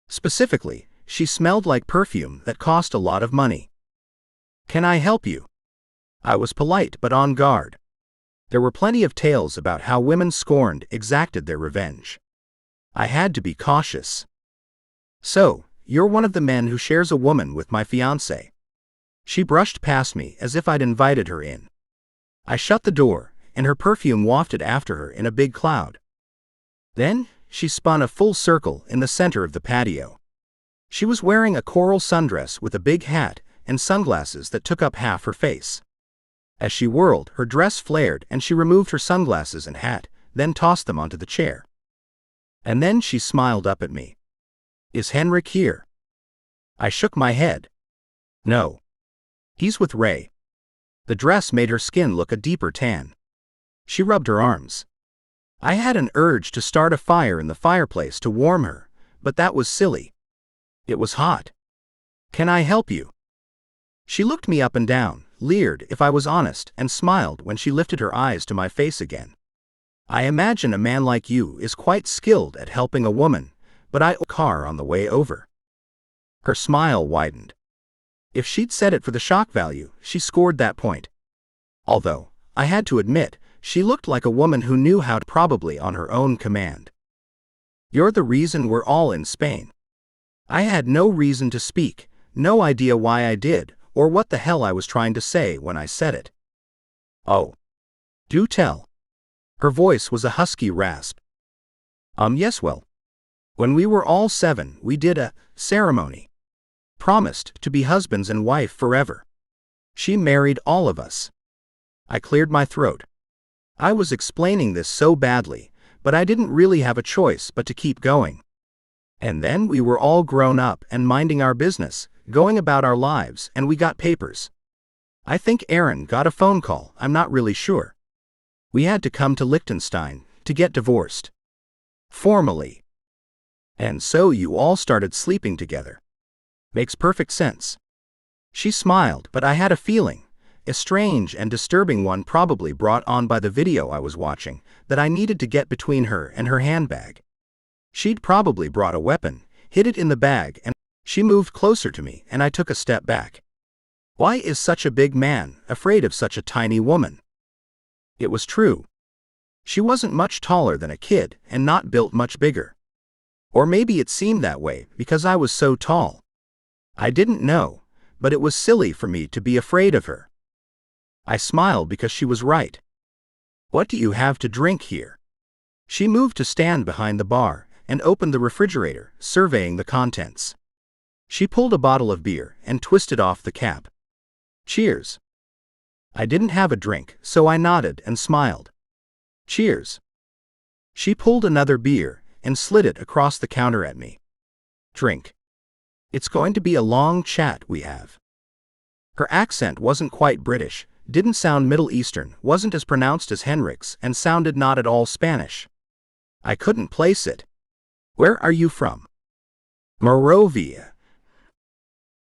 Specifically, she smelled like perfume that cost a lot of money. Can I help you? I was polite but on guard. There were plenty of tales about how women scorned exacted their revenge. I had to be cautious. "So, you're one of the men who shares a woman with my fiancé." She brushed past me as if I'd invited her in. I shut the door, and her perfume wafted after her in a big cloud. Then, she spun a full circle in the center of the patio. She was wearing a coral sundress with a big hat and sunglasses that took up half her face. As she whirled, her dress flared and she removed her sunglasses and hat, then tossed them onto the chair. And then she smiled up at me. "Is Henrik here?" I shook my head. "No. He's with Ray." The dress made her skin look a deeper tan. She rubbed her arms. I had an urge to start a fire in the fireplace to warm her, but that was silly. It was hot. "Can I help you?" She looked me up and down, leered if I was honest, and smiled when she lifted her eyes to my face again. "I imagine a man like you is quite skilled at helping a woman, but I owe a car on the way over." Her smile widened. If she'd said it for the shock value, she scored that point. Although, I had to admit, she looked like a woman who knew how to, probably on her own command. "You're the reason we're all in Spain." I had no reason to speak, no idea why I did, or what the hell I was trying to say when I said it. "Oh. Do tell." Her voice was a husky rasp. Yes, well. When we were all 7, we did a ceremony. Promised to be husbands and wife forever. She married all of us." I cleared my throat. I was explaining this so badly, but I didn't really have a choice but to keep going. "And then we were all grown up and minding our business, going about our lives, and we got papers. I think Aaron got a phone call, I'm not really sure. We had to come to Liechtenstein to get divorced. Formally. And so you all started sleeping together. Makes perfect sense." She smiled, but I had a feeling, a strange and disturbing one probably brought on by the video I was watching, that I needed to get between her and her handbag. She'd probably brought a weapon, hid it in the bag, and she moved closer to me and I took a step back. Why is such a big man afraid of such a tiny woman? It was true. She wasn't much taller than a kid and not built much bigger. Or maybe it seemed that way because I was so tall. I didn't know, but it was silly for me to be afraid of her. I smiled because she was right. "What do you have to drink here?" She moved to stand behind the bar and opened the refrigerator, surveying the contents. She pulled a bottle of beer and twisted off the cap. "Cheers." I didn't have a drink, so I nodded and smiled. "Cheers." She pulled another beer and slid it across the counter at me. "Drink. It's going to be a long chat we have." Her accent wasn't quite British, didn't sound Middle Eastern, wasn't as pronounced as Henrik's, and sounded not at all Spanish. I couldn't place it. "Where are you from?" "Moravia."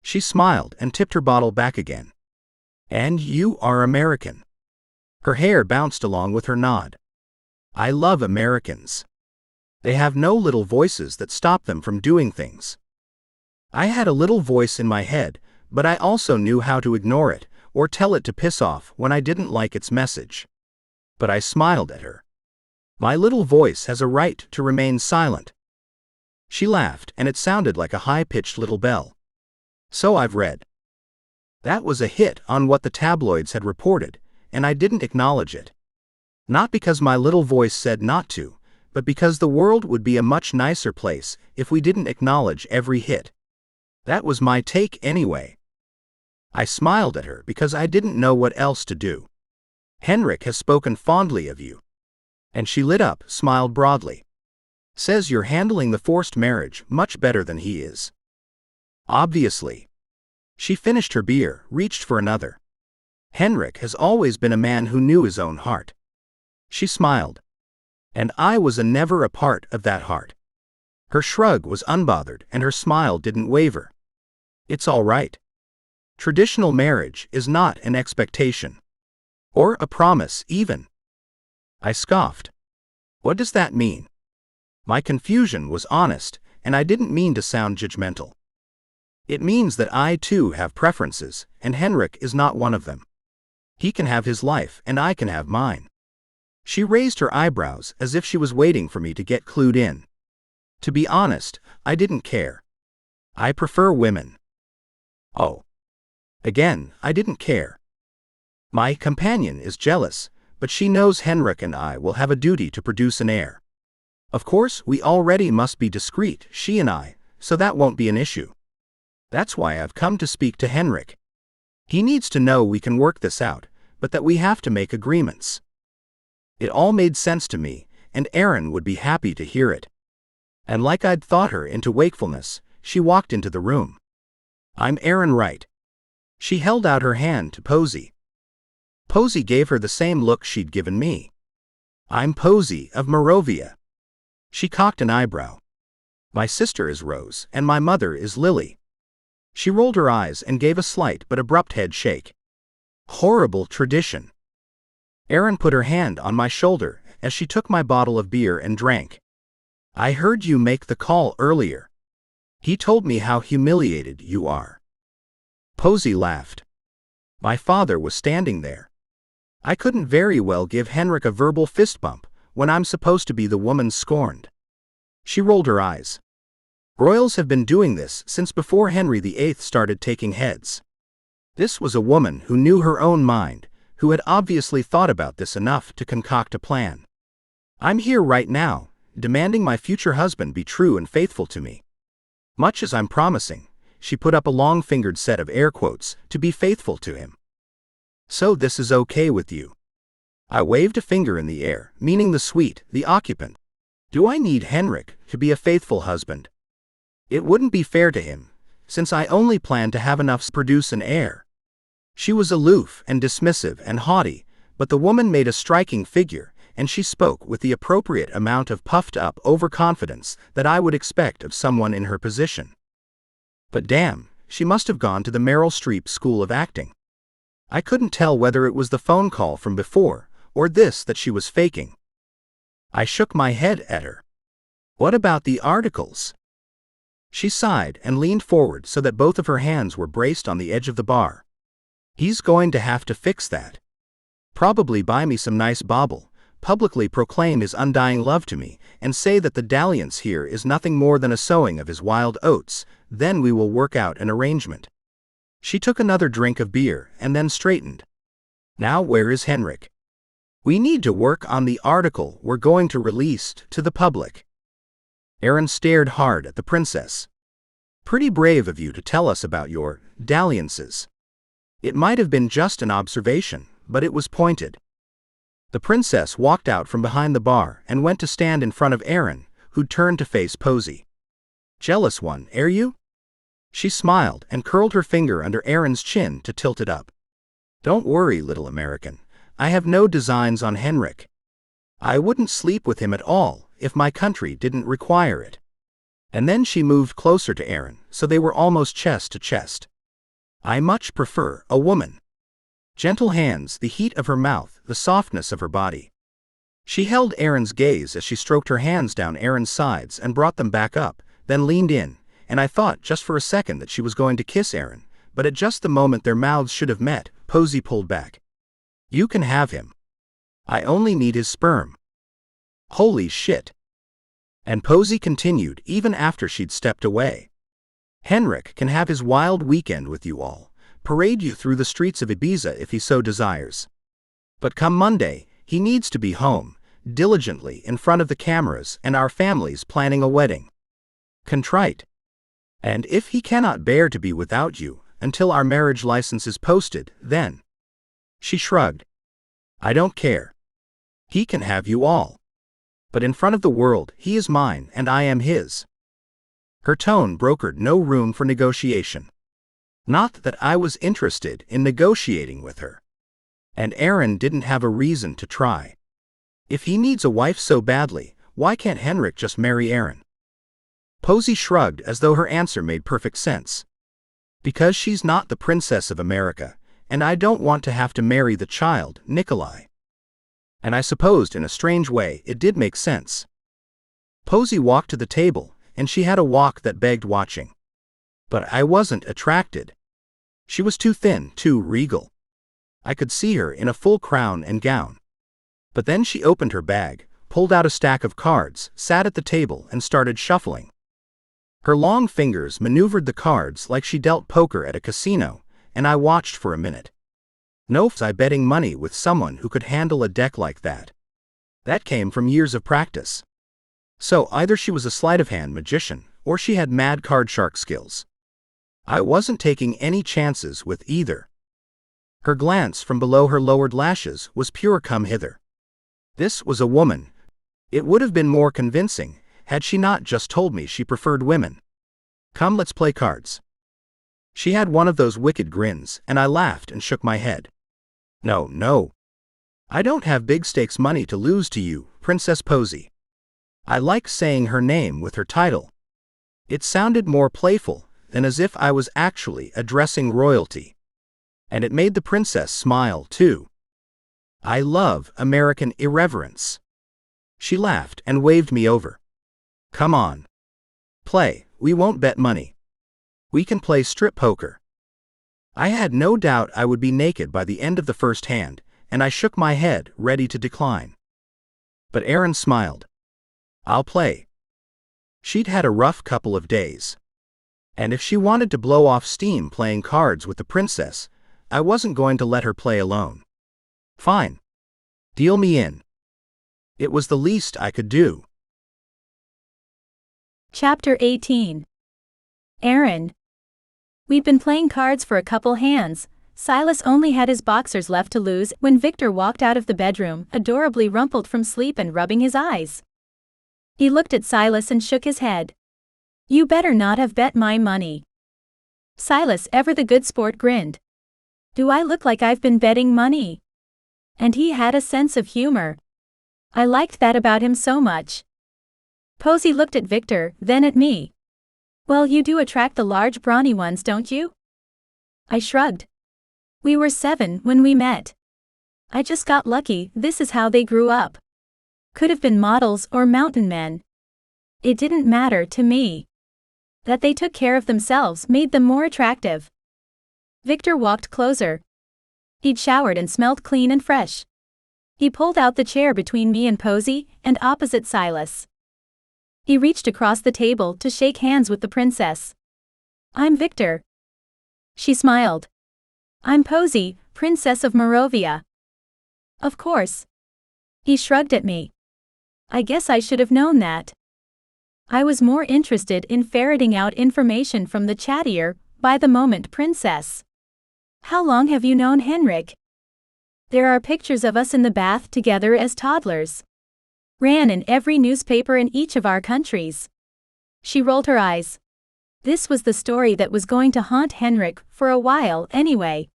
She smiled and tipped her bottle back again. "And you are American." Her hair bounced along with her nod. "I love Americans. They have no little voices that stop them from doing things." I had a little voice in my head, but I also knew how to ignore it, or tell it to piss off when I didn't like its message. But I smiled at her. My little voice has a right to remain silent. She laughed, and it sounded like a high-pitched little bell. "So I've read." That was a hit on what the tabloids had reported, and I didn't acknowledge it. Not because my little voice said not to, but because the world would be a much nicer place if we didn't acknowledge every hit. That was my take anyway. I smiled at her because I didn't know what else to do. "Henrik has spoken fondly of you." And she lit up, smiled broadly. "Says you're handling the forced marriage much better than he is." Obviously. She finished her beer, reached for another. "Henrik has always been a man who knew his own heart." She smiled. And I was never a part of that heart. Her shrug was unbothered and her smile didn't waver. "It's all right. Traditional marriage is not an expectation. Or a promise, even." I scoffed. "What does that mean?" My confusion was honest, and I didn't mean to sound judgmental. "It means that I too have preferences, and Henrik is not one of them. He can have his life and I can have mine. She raised her eyebrows as if she was waiting for me to get clued in. To be honest, I didn't care. I prefer women. Oh. Again, I didn't care. My companion is jealous, but she knows Henrik and I will have a duty to produce an heir. Of course, we already must be discreet, she and I, so that won't be an issue. That's why I've come to speak to Henrik. He needs to know we can work this out, but that we have to make agreements. It all made sense to me, and Erin would be happy to hear it. And like I'd thought her into wakefulness, she walked into the room. I'm Erin Wright. She held out her hand to Posey. Posey gave her the same look she'd given me. I'm Posey of Morovia. She cocked an eyebrow. My sister is Rose, and my mother is Lily. She rolled her eyes and gave a slight but abrupt head shake. Horrible tradition. Erin put her hand on my shoulder as she took my bottle of beer and drank. I heard you make the call earlier. He told me how humiliated you are. Posey laughed. My father was standing there. I couldn't very well give Henrik a verbal fist bump when I'm supposed to be the woman scorned. She rolled her eyes. Royals have been doing this since before Henry VIII started taking heads. This was a woman who knew her own mind, who had obviously thought about this enough to concoct a plan. I'm here right now, demanding my future husband be true and faithful to me. Much as I'm promising, she put up a long-fingered set of air quotes, to be faithful to him. So this is okay with you? I waved a finger in the air, meaning the suite, the occupant. Do I need Henrik to be a faithful husband? It wouldn't be fair to him, since I only plan to have enough to produce an heir. She was aloof and dismissive and haughty, but the woman made a striking figure, and she spoke with the appropriate amount of puffed-up overconfidence that I would expect of someone in her position. But damn, she must have gone to the Meryl Streep School of Acting. I couldn't tell whether it was the phone call from before, or this that she was faking. I shook my head at her. What about the articles? She sighed and leaned forward so that both of her hands were braced on the edge of the bar. He's going to have to fix that. Probably buy me some nice bauble, publicly proclaim his undying love to me, and say that the dalliance here is nothing more than a sowing of his wild oats, then we will work out an arrangement. She took another drink of beer and then straightened. Now where is Henrik? We need to work on the article we're going to release to the public. Erin stared hard at the princess. Pretty brave of you to tell us about your dalliances. It might have been just an observation, but it was pointed. The princess walked out from behind the bar and went to stand in front of Erin, who'd turned to face Posey. Jealous one, are you? She smiled and curled her finger under Erin's chin to tilt it up. Don't worry, little American. I have no designs on Henrik. I wouldn't sleep with him at all if my country didn't require it. And then she moved closer to Erin, so they were almost chest to chest. I much prefer a woman. Gentle hands, the heat of her mouth, the softness of her body. She held Erin's gaze as she stroked her hands down Erin's sides and brought them back up, then leaned in, and I thought just for a second that she was going to kiss Erin, but at just the moment their mouths should have met, Posey pulled back. You can have him. I only need his sperm. Holy shit. And Posey continued even after she'd stepped away. Henrik can have his wild weekend with you all, parade you through the streets of Ibiza if he so desires. But come Monday, he needs to be home, diligently in front of the cameras and our families planning a wedding. Contrite. And if he cannot bear to be without you until our marriage license is posted, then. She shrugged. I don't care. He can have you all. But in front of the world, he is mine and I am his. Her tone brokered no room for negotiation. Not that I was interested in negotiating with her. And Erin didn't have a reason to try. If he needs a wife so badly, why can't Henrik just marry Erin? Posey shrugged as though her answer made perfect sense. Because she's not the princess of America, and I don't want to have to marry the child, Nikolai. And I supposed in a strange way it did make sense. Posey walked to the table, and she had a walk that begged watching. But I wasn't attracted. She was too thin, too regal. I could see her in a full crown and gown. But then she opened her bag, pulled out a stack of cards, sat at the table, and started shuffling. Her long fingers maneuvered the cards like she dealt poker at a casino, and I watched for a minute. No was I betting money with someone who could handle a deck like that. That came from years of practice. So either she was a sleight-of-hand magician, or she had mad card shark skills. I wasn't taking any chances with either. Her glance from below her lowered lashes was pure come hither. This was a woman. It would have been more convincing had she not just told me she preferred women. Come, let's play cards. She had one of those wicked grins, and I laughed and shook my head. No. I don't have big stakes money to lose to you, Princess Posy. I like saying her name with her title. It sounded more playful than as if I was actually addressing royalty. And it made the princess smile, too. I love American irreverence. She laughed and waved me over. Come on. Play, we won't bet money. We can play strip poker. I had no doubt I would be naked by the end of the first hand, and I shook my head, ready to decline. But Erin smiled. I'll play. She'd had a rough couple of days. And if she wanted to blow off steam playing cards with the princess, I wasn't going to let her play alone. Fine. Deal me in. It was the least I could do. Chapter 18. Erin. We'd been playing cards for a couple hands. Silas only had his boxers left to lose when Victor walked out of the bedroom, adorably rumpled from sleep and rubbing his eyes. He looked at Silas and shook his head. You better not have bet my money. Silas, ever the good sport, grinned. Do I look like I've been betting money? And he had a sense of humor. I liked that about him so much. Posy looked at Victor, then at me. Well, you do attract the large brawny ones, don't you? I shrugged. We were 7 when we met. I just got lucky. This is how they grew up. Could have been models or mountain men. It didn't matter to me. That they took care of themselves made them more attractive. Victor walked closer. He'd showered and smelled clean and fresh. He pulled out the chair between me and Posy, and opposite Silas. He reached across the table to shake hands with the princess. I'm Victor. She smiled. I'm Posy, Princess of Morovia. Of course. He shrugged at me. I guess I should have known that. I was more interested in ferreting out information from the chattier, by-the-moment princess. How long have you known Henrik? There are pictures of us in the bath together as toddlers. Ran in every newspaper in each of our countries. She rolled her eyes. This was the story that was going to haunt Henrik for a while anyway.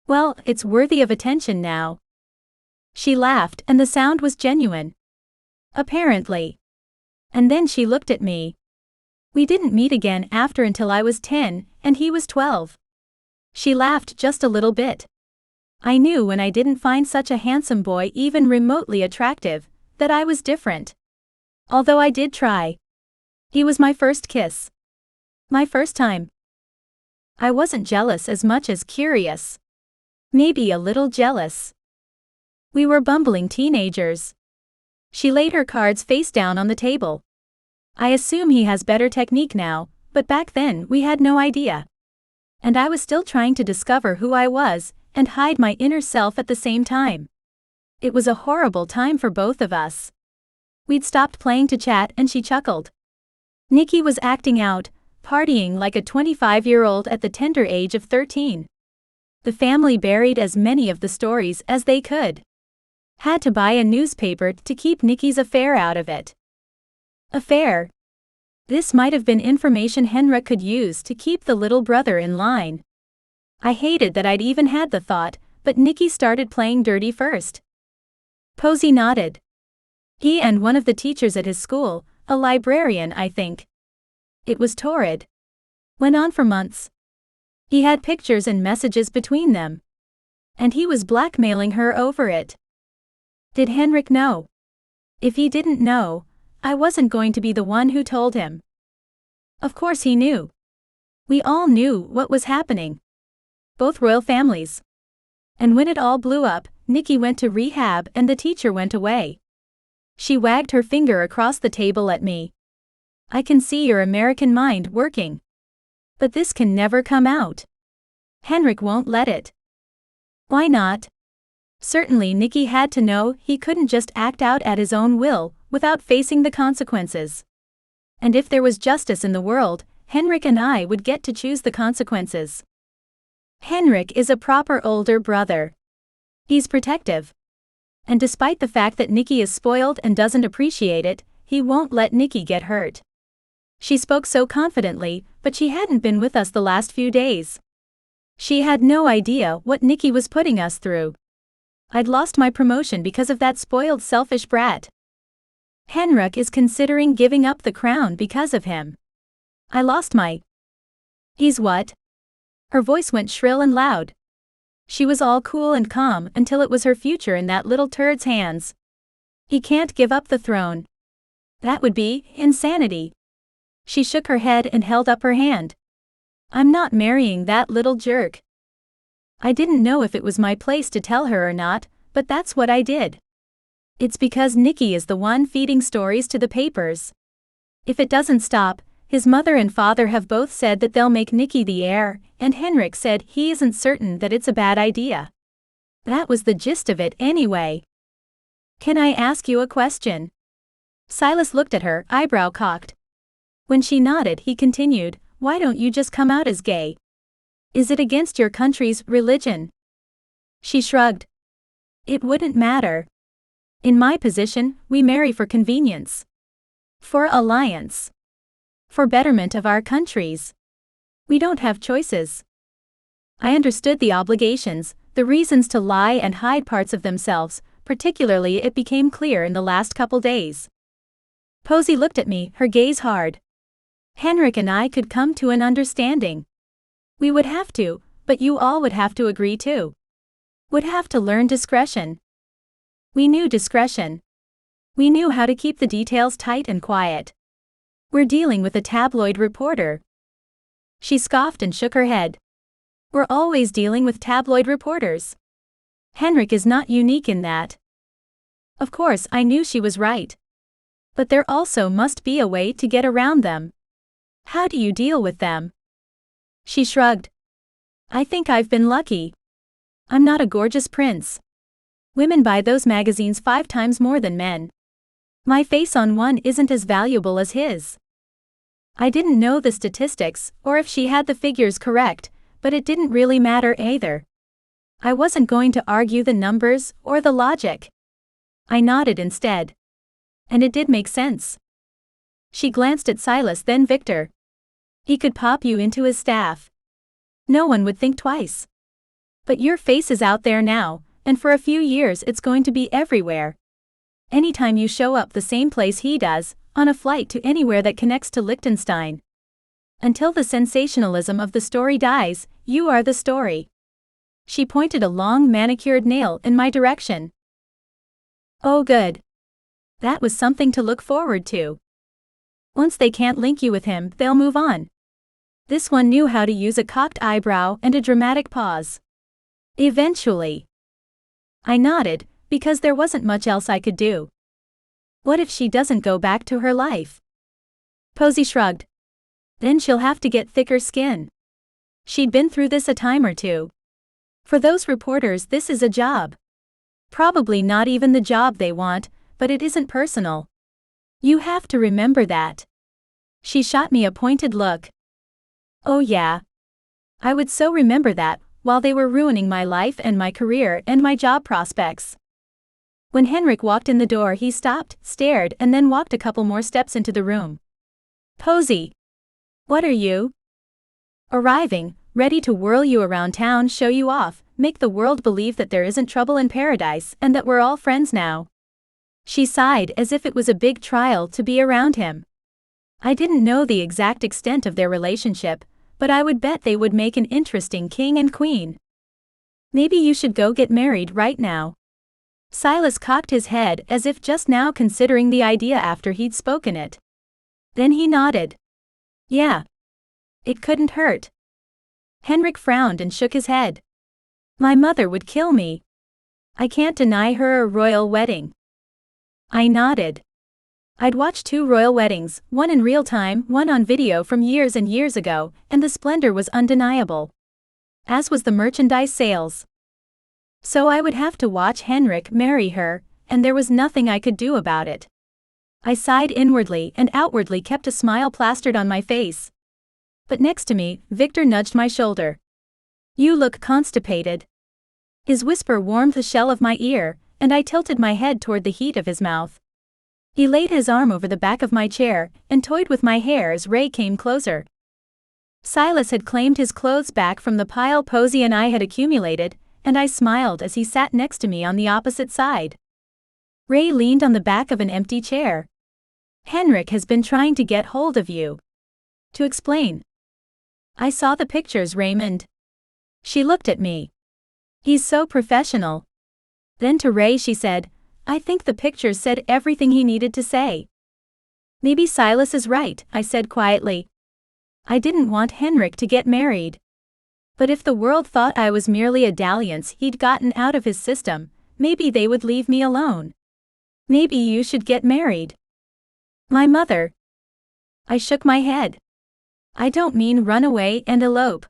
Well, it's worthy of attention now. She laughed, and the sound was genuine. Apparently. And then she looked at me. We didn't meet again after until I was 10, and he was 12. She laughed just a little bit. I knew when I didn't find such a handsome boy even remotely attractive, that I was different. Although I did try. He was my first kiss. My first time. I wasn't jealous as much as curious. Maybe a little jealous. We were bumbling teenagers. She laid her cards face down on the table. I assume he has better technique now, but back then we had no idea. And I was still trying to discover who I was, and hide my inner self at the same time. It was a horrible time for both of us. We'd stopped playing to chat, and she chuckled. Nikki was acting out, partying like a 25-year-old at the tender age of 13. The family buried as many of the stories as they could. Had to buy a newspaper to keep Nikki's affair out of it. Affair. This might have been information Henrik could use to keep the little brother in line. I hated that I'd even had the thought, but Nikki started playing dirty first. Posy nodded. He and one of the teachers at his school, a librarian, I think. It was torrid. Went on for months. He had pictures and messages between them. And he was blackmailing her over it. Did Henrik know? If he didn't know, I wasn't going to be the one who told him. Of course he knew. We all knew what was happening. Both royal families. And when it all blew up, Nikki went to rehab and the teacher went away. She wagged her finger across the table at me. I can see your American mind working. But this can never come out. Henrik won't let it. Why not? Certainly Nikki had to know he couldn't just act out at his own will, without facing the consequences. And if there was justice in the world, Henrik and I would get to choose the consequences. Henrik is a proper older brother. He's protective. And despite the fact that Nikki is spoiled and doesn't appreciate it, he won't let Nikki get hurt. She spoke so confidently, but she hadn't been with us the last few days. She had no idea what Nikki was putting us through. I'd lost my promotion because of that spoiled selfish brat. Henrik is considering giving up the crown because of him. I lost my... He's what? Her voice went shrill and loud. She was all cool and calm until it was her future in that little turd's hands. He can't give up the throne. That would be insanity. She shook her head and held up her hand. I'm not marrying that little jerk. I didn't know if it was my place to tell her or not, but that's what I did. It's because Nikki is the one feeding stories to the papers. If it doesn't stop, his mother and father have both said that they'll make Nikki the heir, and Henrik said he isn't certain that it's a bad idea. That was the gist of it anyway. Can I ask you a question? Silas looked at her, eyebrow cocked. When she nodded, he continued, why don't you just come out as gay? Is it against your country's religion? She shrugged. It wouldn't matter. In my position, we marry for convenience. For alliance. For betterment of our countries. We don't have choices. I understood the obligations, the reasons to lie and hide parts of themselves, particularly it became clear in the last couple days. Posey looked at me, her gaze hard. Henrik and I could come to an understanding. We would have to, but you all would have to agree too. Would have to learn discretion. We knew discretion. We knew how to keep the details tight and quiet. We're dealing with a tabloid reporter. She scoffed and shook her head. We're always dealing with tabloid reporters. Henrik is not unique in that. Of course, I knew she was right. But there also must be a way to get around them. How do you deal with them? She shrugged. I think I've been lucky. I'm not a gorgeous prince. Women buy those magazines 5 times more than men. My face on one isn't as valuable as his. I didn't know the statistics, or if she had the figures correct, but it didn't really matter either. I wasn't going to argue the numbers or the logic. I nodded instead. And it did make sense. She glanced at Silas, then Victor. He could pop you into his staff. No one would think twice. But your face is out there now, and for a few years it's going to be everywhere. Anytime you show up the same place he does, on a flight to anywhere that connects to Liechtenstein. Until the sensationalism of the story dies, you are the story. She pointed a long manicured nail in my direction. Oh good. That was something to look forward to. Once they can't link you with him, they'll move on. This one knew how to use a cocked eyebrow and a dramatic pause. Eventually. I nodded, because there wasn't much else I could do. What if she doesn't go back to her life? Posey shrugged. Then she'll have to get thicker skin. She'd been through this a time or two. For those reporters, this is a job. Probably not even the job they want, but it isn't personal. You have to remember that. She shot me a pointed look. Oh yeah. I would so remember that, while they were ruining my life and my career and my job prospects. When Henrik walked in the door, he stopped, stared, and then walked a couple more steps into the room. Posey. What are you? Arriving, ready to whirl you around town, show you off, make the world believe that there isn't trouble in paradise and that we're all friends now. She sighed as if it was a big trial to be around him. I didn't know the exact extent of their relationship, but I would bet they would make an interesting king and queen. Maybe you should go get married right now. Silas cocked his head as if just now considering the idea after he'd spoken it. Then he nodded. Yeah. It couldn't hurt. Henrik frowned and shook his head. My mother would kill me. I can't deny her a royal wedding. I nodded. I'd watched 2 royal weddings, one in real time, one on video from years and years ago, and the splendor was undeniable. As was the merchandise sales. So I would have to watch Henrik marry her, and there was nothing I could do about it. I sighed inwardly and outwardly kept a smile plastered on my face. But next to me, Victor nudged my shoulder. You look constipated. His whisper warmed the shell of my ear, and I tilted my head toward the heat of his mouth. He laid his arm over the back of my chair and toyed with my hair as Ray came closer. Silas had claimed his clothes back from the pile Posey and I had accumulated, and I smiled as he sat next to me on the opposite side. Ray leaned on the back of an empty chair. Henrik has been trying to get hold of you. To explain. I saw the pictures, Raymond. She looked at me. He's so professional. Then to Ray she said, I think the pictures said everything he needed to say. Maybe Silas is right, I said quietly. I didn't want Henrik to get married. But if the world thought I was merely a dalliance he'd gotten out of his system, maybe they would leave me alone. Maybe you should get married. My mother. I shook my head. I don't mean run away and elope.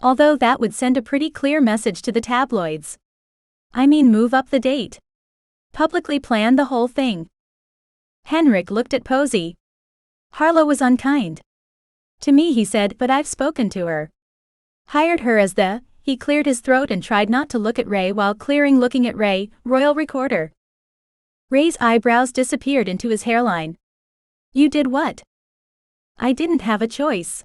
Although that would send a pretty clear message to the tabloids. I mean move up the date. Publicly plan the whole thing. Henrik looked at Posey. Harlow was unkind. To me he said, but I've spoken to her. Hired her as he cleared his throat and tried not to look at Ray while looking at Ray, royal recorder. Ray's eyebrows disappeared into his hairline. You did what? I didn't have a choice.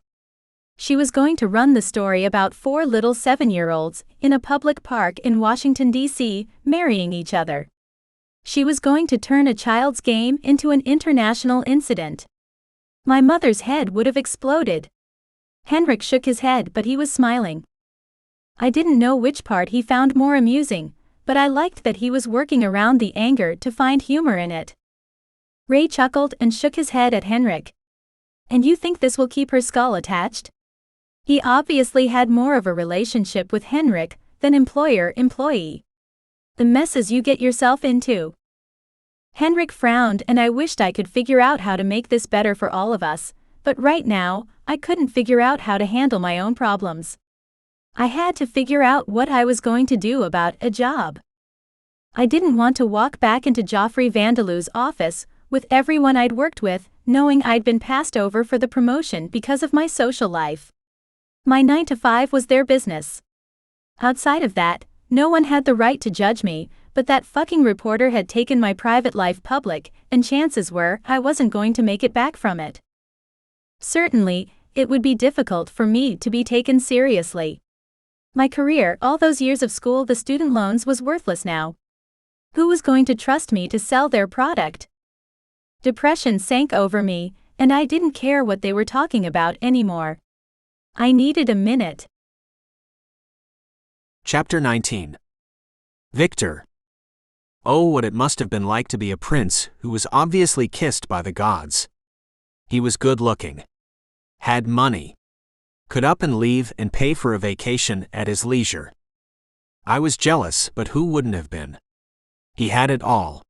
She was going to run the story about 4 little 7-year-olds in a public park in Washington, D.C., marrying each other. She was going to turn a child's game into an international incident. My mother's head would have exploded. Henrik shook his head, but he was smiling. I didn't know which part he found more amusing, but I liked that he was working around the anger to find humor in it. Ray chuckled and shook his head at Henrik. And you think this will keep her skull attached? He obviously had more of a relationship with Henrik than employer-employee. The messes you get yourself into. Henrik frowned, and I wished I could figure out how to make this better for all of us, but right now, I couldn't figure out how to handle my own problems. I had to figure out what I was going to do about a job. I didn't want to walk back into Joffrey Vandelou's office with everyone I'd worked with, knowing I'd been passed over for the promotion because of my social life. My 9-to-5 was their business. Outside of that, no one had the right to judge me, but that fucking reporter had taken my private life public, and chances were I wasn't going to make it back from it. Certainly, it would be difficult for me to be taken seriously. My career, all those years of school, the student loans, was worthless now. Who was going to trust me to sell their product? Depression sank over me, and I didn't care what they were talking about anymore. I needed a minute. Chapter 19. Victor. Oh, what it must have been like to be a prince who was obviously kissed by the gods. He was good-looking. Had money. Could up and leave and pay for a vacation at his leisure. I was jealous, but who wouldn't have been? He had it all.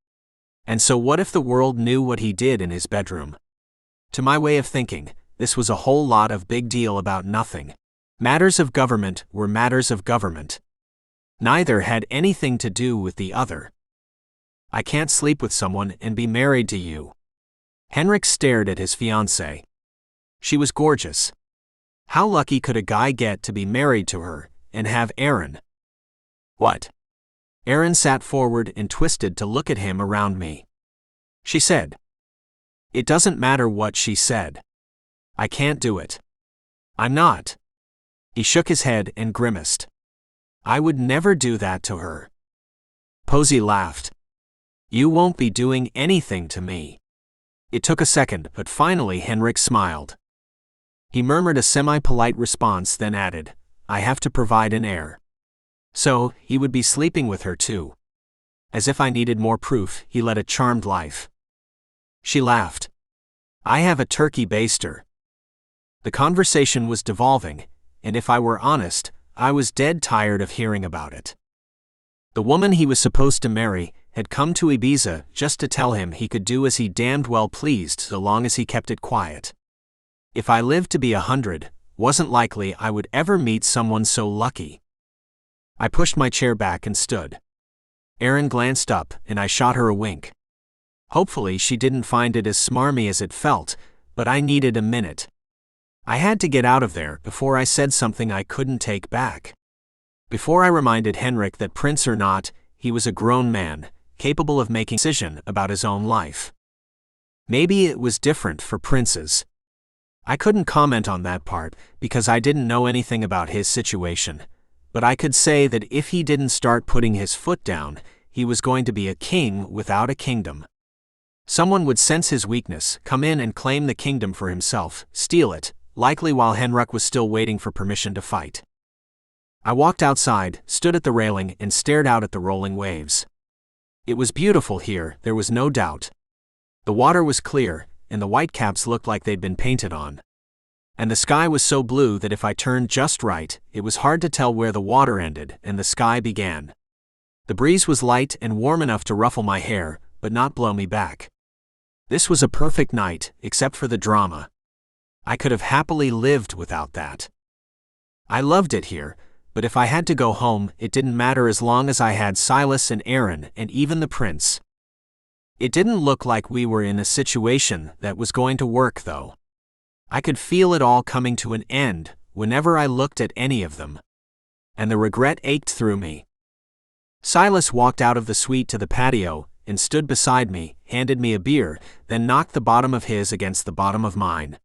And so what if the world knew what he did in his bedroom? To my way of thinking, this was a whole lot of big deal about nothing. Matters of government were matters of government. Neither had anything to do with the other. I can't sleep with someone and be married to you. Henrik stared at his fiancée. She was gorgeous. How lucky could a guy get to be married to her and have Aaron? What? Aaron sat forward and twisted to look at him around me. She said. It doesn't matter what she said. I can't do it. I'm not. He shook his head and grimaced. I would never do that to her. Posey laughed. You won't be doing anything to me. It took a second, but finally Henrik smiled. He murmured a semi-polite response, then added, I have to provide an heir. So, he would be sleeping with her too. As if I needed more proof, he led a charmed life. She laughed. I have a turkey baster. The conversation was devolving, and if I were honest, I was dead tired of hearing about it. The woman he was supposed to marry had come to Ibiza just to tell him he could do as he damned well pleased so long as he kept it quiet. If I lived to be 100, wasn't likely I would ever meet someone so lucky. I pushed my chair back and stood. Erin glanced up, and I shot her a wink. Hopefully she didn't find it as smarmy as it felt, but I needed a minute. I had to get out of there before I said something I couldn't take back. Before I reminded Henrik that prince or not, he was a grown man, capable of making a decision about his own life. Maybe it was different for princes. I couldn't comment on that part because I didn't know anything about his situation, but I could say that if he didn't start putting his foot down, he was going to be a king without a kingdom. Someone would sense his weakness, come in and claim the kingdom for himself, steal it, likely while Henrik was still waiting for permission to fight. I walked outside, stood at the railing, and stared out at the rolling waves. It was beautiful here, there was no doubt. The water was clear, and the whitecaps looked like they'd been painted on. And the sky was so blue that if I turned just right, it was hard to tell where the water ended and the sky began. The breeze was light and warm enough to ruffle my hair, but not blow me back. This was a perfect night, except for the drama. I could have happily lived without that. I loved it here, but if I had to go home, it didn't matter as long as I had Silas and Erin and even the prince. It didn't look like we were in a situation that was going to work, though. I could feel it all coming to an end whenever I looked at any of them. And the regret ached through me. Silas walked out of the suite to the patio and stood beside me, handed me a beer, then knocked the bottom of his against the bottom of mine.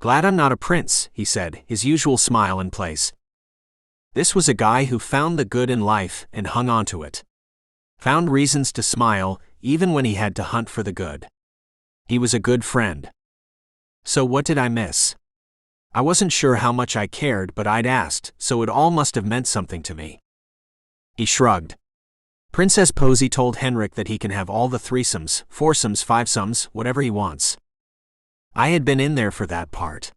"Glad I'm not a prince," he said, his usual smile in place. This was a guy who found the good in life and hung on to it. Found reasons to smile, even when he had to hunt for the good. He was a good friend. So what did I miss? I wasn't sure how much I cared, but I'd asked, so it all must have meant something to me. He shrugged. Princess Posy told Henrik that he can have all the threesomes, foursomes, fivesomes, whatever he wants. I had been in there for that part.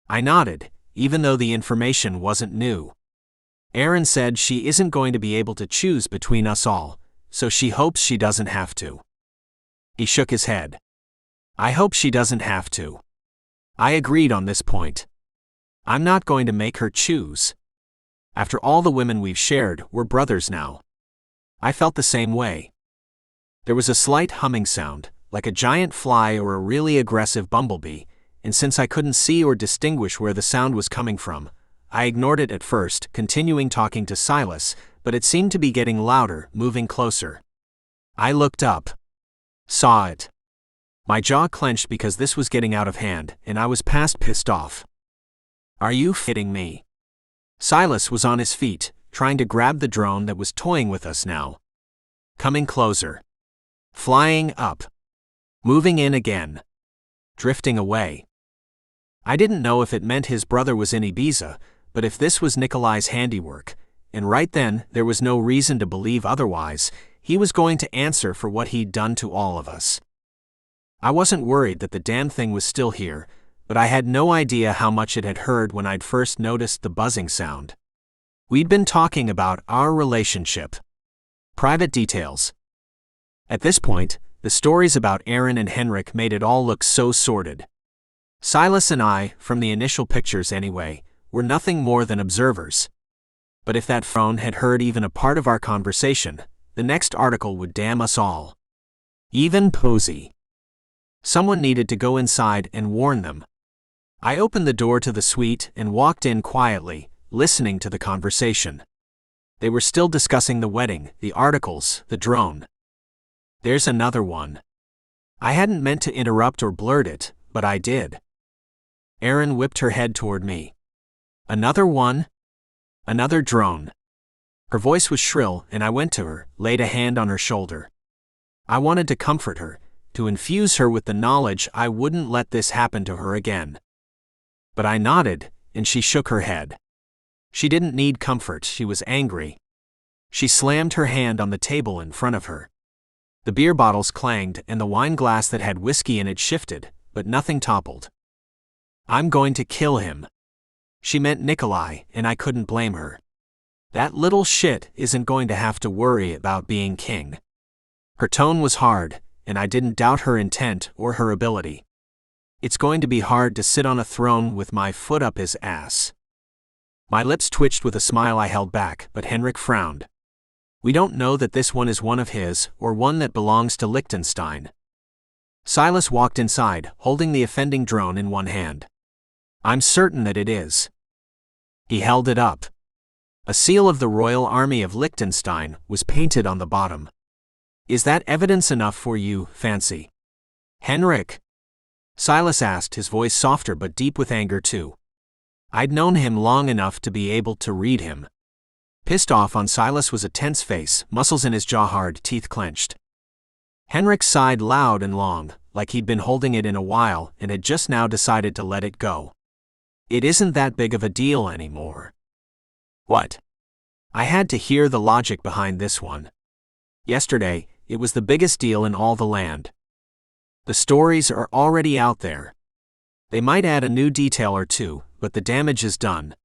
I nodded, even though the information wasn't new. Erin said she isn't going to be able to choose between us all, so she hopes she doesn't have to. He shook his head. I hope she doesn't have to. I agreed on this point. I'm not going to make her choose. After all the women we've shared, we're brothers now. I felt the same way. There was a slight humming sound, like a giant fly or a really aggressive bumblebee, and since I couldn't see or distinguish where the sound was coming from, I ignored it at first, continuing talking to Silas, but it seemed to be getting louder, moving closer. I looked up. Saw it. My jaw clenched because this was getting out of hand, and I was past pissed off. Are you kidding me? Silas was on his feet, trying to grab the drone that was toying with us now. Coming closer. Flying up. Moving in again. Drifting away. I didn't know if it meant his brother was in Ibiza, but if this was Nikolai's handiwork, and right then there was no reason to believe otherwise, he was going to answer for what he'd done to all of us. I wasn't worried that the damn thing was still here, but I had no idea how much it had heard when I'd first noticed the buzzing sound. We'd been talking about our relationship. Private details. At this point, the stories about Erin and Henrik made it all look so sordid. Silas and I, from the initial pictures anyway, were nothing more than observers. But if that phone had heard even a part of our conversation, the next article would damn us all. Even Posy. Someone needed to go inside and warn them. I opened the door to the suite and walked in quietly, listening to the conversation. They were still discussing the wedding, the articles, the drone. There's another one. I hadn't meant to interrupt or blurt it, but I did. Erin whipped her head toward me. Another one? Another drone. Her voice was shrill, and I went to her, laid a hand on her shoulder. I wanted to comfort her, to infuse her with the knowledge I wouldn't let this happen to her again. But I nodded, and she shook her head. She didn't need comfort, she was angry. She slammed her hand on the table in front of her. The beer bottles clanged and the wine glass that had whiskey in it shifted, but nothing toppled. I'm going to kill him. She meant Nikolai, and I couldn't blame her. That little shit isn't going to have to worry about being king. Her tone was hard, and I didn't doubt her intent or her ability. It's going to be hard to sit on a throne with my foot up his ass. My lips twitched with a smile I held back, but Henrik frowned. We don't know that this one is one of his, or one that belongs to Liechtenstein. Silas walked inside, holding the offending drone in one hand. I'm certain that it is. He held it up. A seal of the Royal Army of Liechtenstein was painted on the bottom. Is that evidence enough for you, Fancy? Henrik? Silas asked, his voice softer but deep with anger too. I'd known him long enough to be able to read him. Pissed off on Silas was a tense face, muscles in his jaw hard, teeth clenched. Henrik sighed loud and long, like he'd been holding it in a while and had just now decided to let it go. It isn't that big of a deal anymore. What? I had to hear the logic behind this one. Yesterday, it was the biggest deal in all the land. The stories are already out there. They might add a new detail or two, but the damage is done.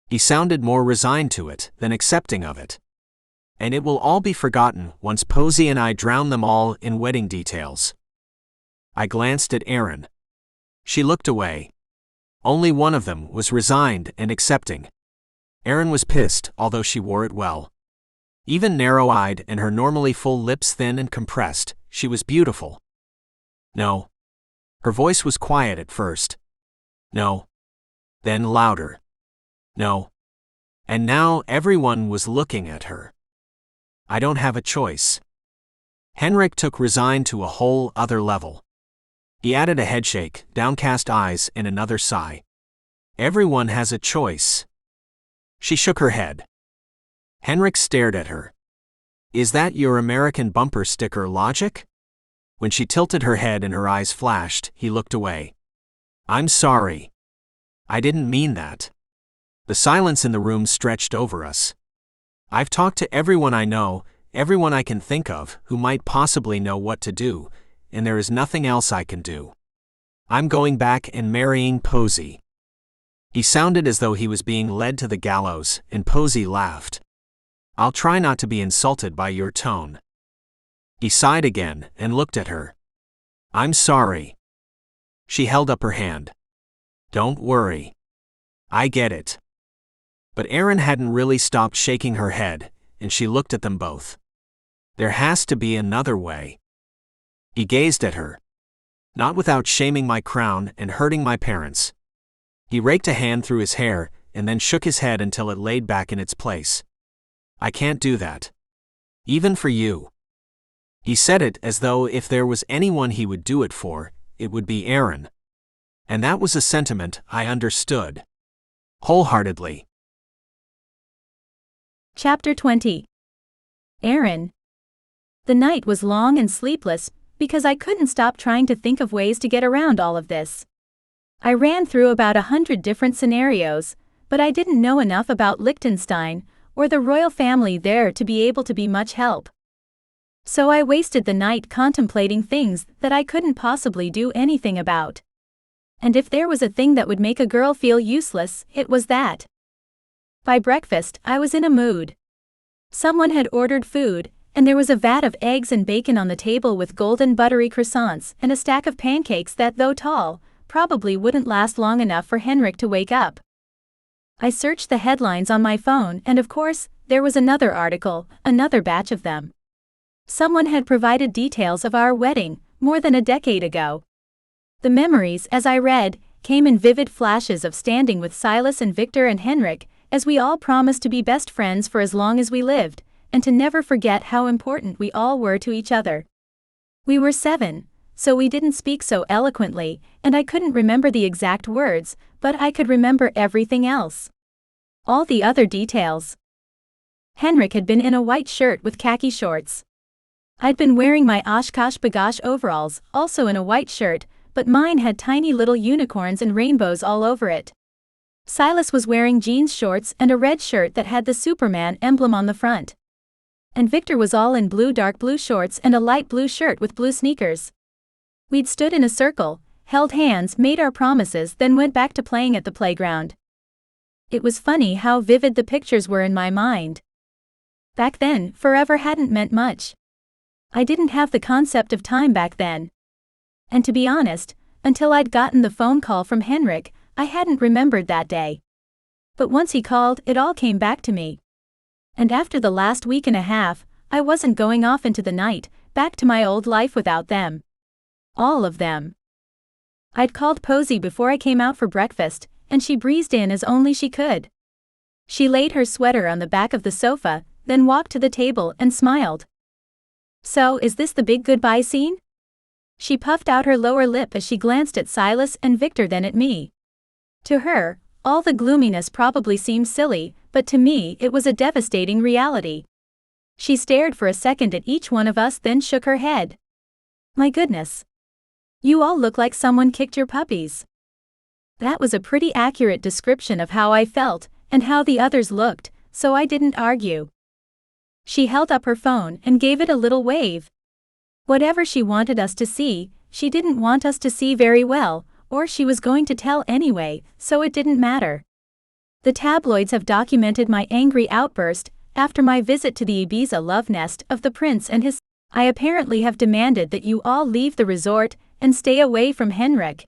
He sounded more resigned to it than accepting of it. And it will all be forgotten once Posey and I drown them all in wedding details. I glanced at Erin. She looked away. Only one of them was resigned and accepting. Erin was pissed, although she wore it well. Even narrow-eyed and her normally full lips thin and compressed, she was beautiful. No. Her voice was quiet at first. No. Then louder. No. And now everyone was looking at her. I don't have a choice. Henrik took resigned to a whole other level. He added a headshake, downcast eyes, and another sigh. Everyone has a choice. She shook her head. Henrik stared at her. Is that your American bumper sticker logic? When she tilted her head and her eyes flashed, he looked away. I'm sorry. I didn't mean that. The silence in the room stretched over us. I've talked to everyone I know, everyone I can think of, who might possibly know what to do, and there is nothing else I can do. I'm going back and marrying Posey. He sounded as though he was being led to the gallows, and Posey laughed. I'll try not to be insulted by your tone. He sighed again and looked at her. I'm sorry. She held up her hand. Don't worry. I get it. But Erin hadn't really stopped shaking her head, and she looked at them both. There has to be another way. He gazed at her. Not without shaming my crown and hurting my parents. He raked a hand through his hair and then shook his head until it laid back in its place. I can't do that. Even for you. He said it as though if there was anyone he would do it for, it would be Erin. And that was a sentiment I understood. Wholeheartedly. Chapter 20. Erin. The night was long and sleepless because I couldn't stop trying to think of ways to get around all of this. I ran through about 100 different scenarios, but I didn't know enough about Liechtenstein or the royal family there to be able to be much help. So I wasted the night contemplating things that I couldn't possibly do anything about. And if there was a thing that would make a girl feel useless, it was that. By breakfast, I was in a mood. Someone had ordered food, and there was a vat of eggs and bacon on the table with golden buttery croissants and a stack of pancakes that, though tall, probably wouldn't last long enough for Henrik to wake up. I searched the headlines on my phone and of course, there was another article, another batch of them. Someone had provided details of our wedding, more than a decade ago. The memories, as I read, came in vivid flashes of standing with Silas and Victor and Henrik, as we all promised to be best friends for as long as we lived, and to never forget how important we all were to each other. We were 7. So we didn't speak so eloquently, and I couldn't remember the exact words, but I could remember everything else. All the other details. Henrik had been in a white shirt with khaki shorts. I'd been wearing my Oshkosh Bagosh overalls, also in a white shirt, but mine had tiny little unicorns and rainbows all over it. Silas was wearing jeans shorts and a red shirt that had the Superman emblem on the front. And Victor was all in blue dark blue shorts and a light blue shirt with blue sneakers. We'd stood in a circle, held hands, made our promises, then went back to playing at the playground. It was funny how vivid the pictures were in my mind. Back then, forever hadn't meant much. I didn't have the concept of time back then. And to be honest, until I'd gotten the phone call from Henrik, I hadn't remembered that day. But once he called, it all came back to me. And after the last week and a half, I wasn't going off into the night, back to my old life without them. All of them. I'd called Posy before I came out for breakfast, and she breezed in as only she could. She laid her sweater on the back of the sofa, then walked to the table and smiled. "So, is this the big goodbye scene?" She puffed out her lower lip as she glanced at Silas and Victor, then at me. To her, all the gloominess probably seemed silly, but to me it was a devastating reality. She stared for a second at each one of us, then shook her head. "My goodness. You all look like someone kicked your puppies." That was a pretty accurate description of how I felt, and how the others looked, so I didn't argue. She held up her phone and gave it a little wave. Whatever she wanted us to see, she didn't want us to see very well, or she was going to tell anyway, so it didn't matter. The tabloids have documented my angry outburst after my visit to the Ibiza love nest of the prince and his. I apparently have demanded that you all leave the resort and stay away from Henrik.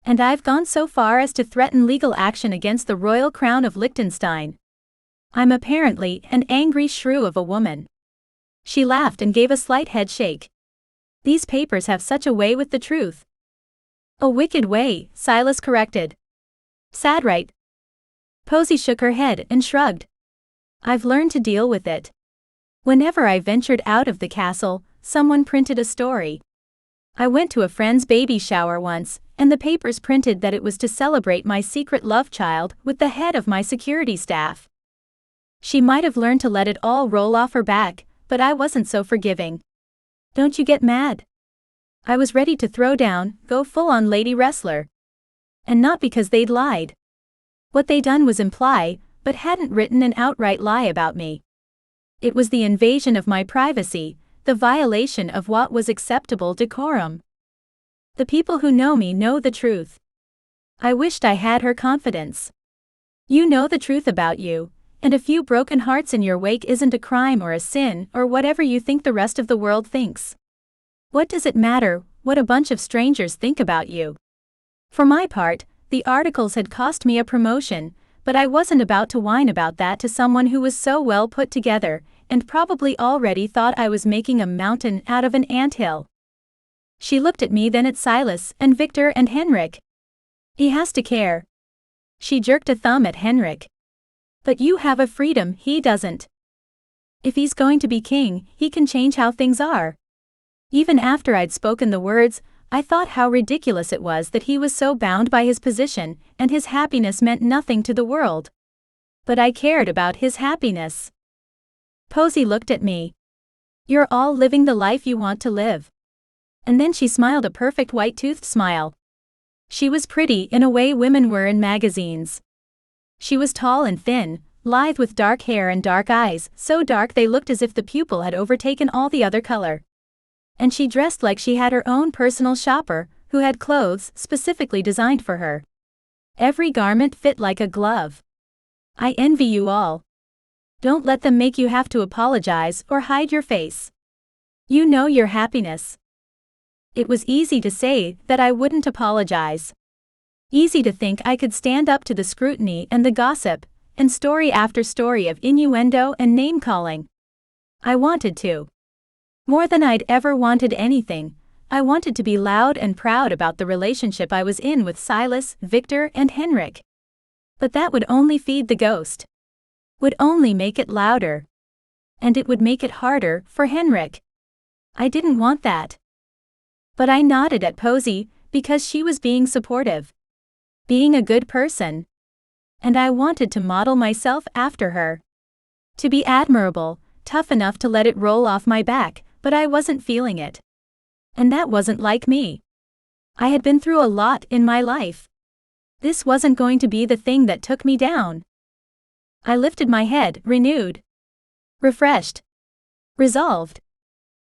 And I've gone so far as to threaten legal action against the Royal Crown of Liechtenstein. I'm apparently an angry shrew of a woman. She laughed and gave a slight head shake. These papers have such a way with the truth. A wicked way, Silas corrected. Sad, right? Posy shook her head and shrugged. I've learned to deal with it. Whenever I ventured out of the castle, someone printed a story. I went to a friend's baby shower once, and the papers printed that it was to celebrate my secret love child with the head of my security staff. She might have learned to let it all roll off her back, but I wasn't so forgiving. Don't you get mad? I was ready to throw down, go full-on lady wrestler. And not because they'd lied. What they done was imply, but hadn't written an outright lie about me. It was the invasion of my privacy, the violation of what was acceptable decorum. The people who know me know the truth. I wished I had her confidence. You know the truth about you, and a few broken hearts in your wake isn't a crime or a sin or whatever you think the rest of the world thinks. What does it matter what a bunch of strangers think about you? For my part, the articles had cost me a promotion, but I wasn't about to whine about that to someone who was so well put together and probably already thought I was making a mountain out of an anthill. She looked at me, then at Silas and Victor and Henrik. He has to care. She jerked a thumb at Henrik. But you have a freedom he doesn't. If he's going to be king, he can change how things are. Even after I'd spoken the words, I thought how ridiculous it was that he was so bound by his position, and his happiness meant nothing to the world. But I cared about his happiness. Posy looked at me. You're all living the life you want to live. And then she smiled a perfect white-toothed smile. She was pretty in a way women were in magazines. She was tall and thin, lithe with dark hair and dark eyes, so dark they looked as if the pupil had overtaken all the other color. And she dressed like she had her own personal shopper, who had clothes specifically designed for her. Every garment fit like a glove. I envy you all. Don't let them make you have to apologize or hide your face. You know your happiness. It was easy to say that I wouldn't apologize. Easy to think I could stand up to the scrutiny and the gossip, and story after story of innuendo and name-calling. I wanted to. More than I'd ever wanted anything, I wanted to be loud and proud about the relationship I was in with Silas, Victor, and Henrik. But that would only feed the ghost. Would only make it louder. And it would make it harder for Henrik. I didn't want that. But I nodded at Posy, because she was being supportive. Being a good person. And I wanted to model myself after her. To be admirable, tough enough to let it roll off my back, but I wasn't feeling it. And that wasn't like me. I had been through a lot in my life. This wasn't going to be the thing that took me down. I lifted my head, renewed. Refreshed. Resolved.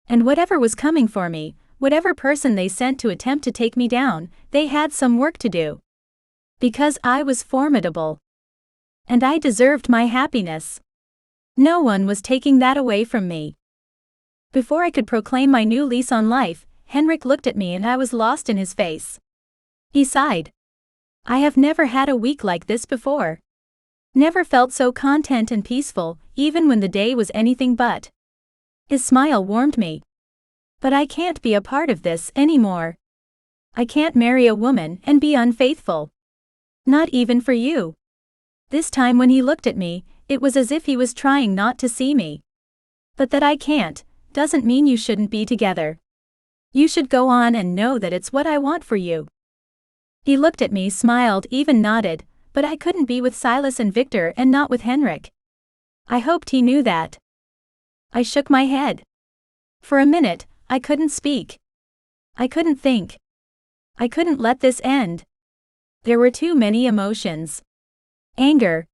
And whatever was coming for me, whatever person they sent to attempt to take me down, they had some work to do. Because I was formidable. And I deserved my happiness. No one was taking that away from me. Before I could proclaim my new lease on life, Henrik looked at me and I was lost in his face. He sighed. I have never had a week like this before. Never felt so content and peaceful, even when the day was anything but. His smile warmed me. But I can't be a part of this anymore. I can't marry a woman and be unfaithful. Not even for you. This time when he looked at me, it was as if he was trying not to see me. But that I can't, doesn't mean you shouldn't be together. You should go on and know that it's what I want for you. He looked at me, smiled, even nodded, but I couldn't be with Silas and Victor and not with Henrik. I hoped he knew that. I shook my head. For a minute, I couldn't speak. I couldn't think. I couldn't let this end. There were too many emotions. Anger.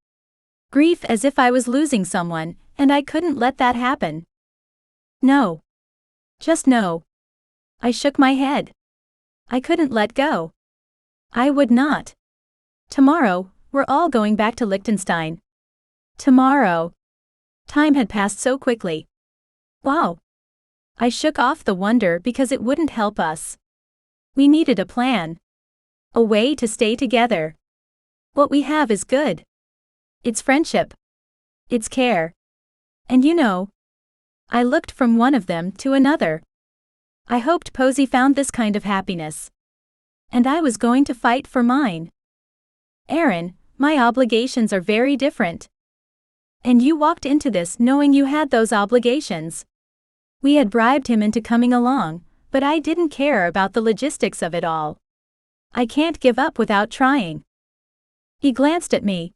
Grief, as if I was losing someone, and I couldn't let that happen. No. Just no. I shook my head. I couldn't let go. I would not. Tomorrow, we're all going back to Liechtenstein. Tomorrow. Time had passed so quickly. Wow. I shook off the wonder because it wouldn't help us. We needed a plan. A way to stay together. What we have is good. It's friendship. It's care. And you know, I looked from one of them to another. I hoped Posey found this kind of happiness. And I was going to fight for mine. Aaron, my obligations are very different. And you walked into this knowing you had those obligations. We had bribed him into coming along, but I didn't care about the logistics of it all. I can't give up without trying. He glanced at me.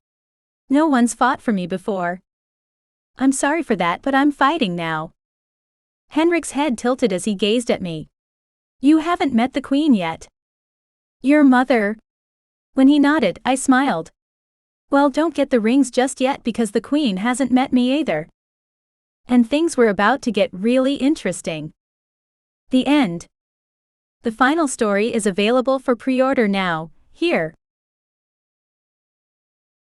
No one's fought for me before. I'm sorry for that, but I'm fighting now. Henrik's head tilted as he gazed at me. You haven't met the Queen yet. Your mother? When he nodded, I smiled. Well, don't get the rings just yet because the Queen hasn't met me either. And things were about to get really interesting. The end. The final story is available for pre-order now, here.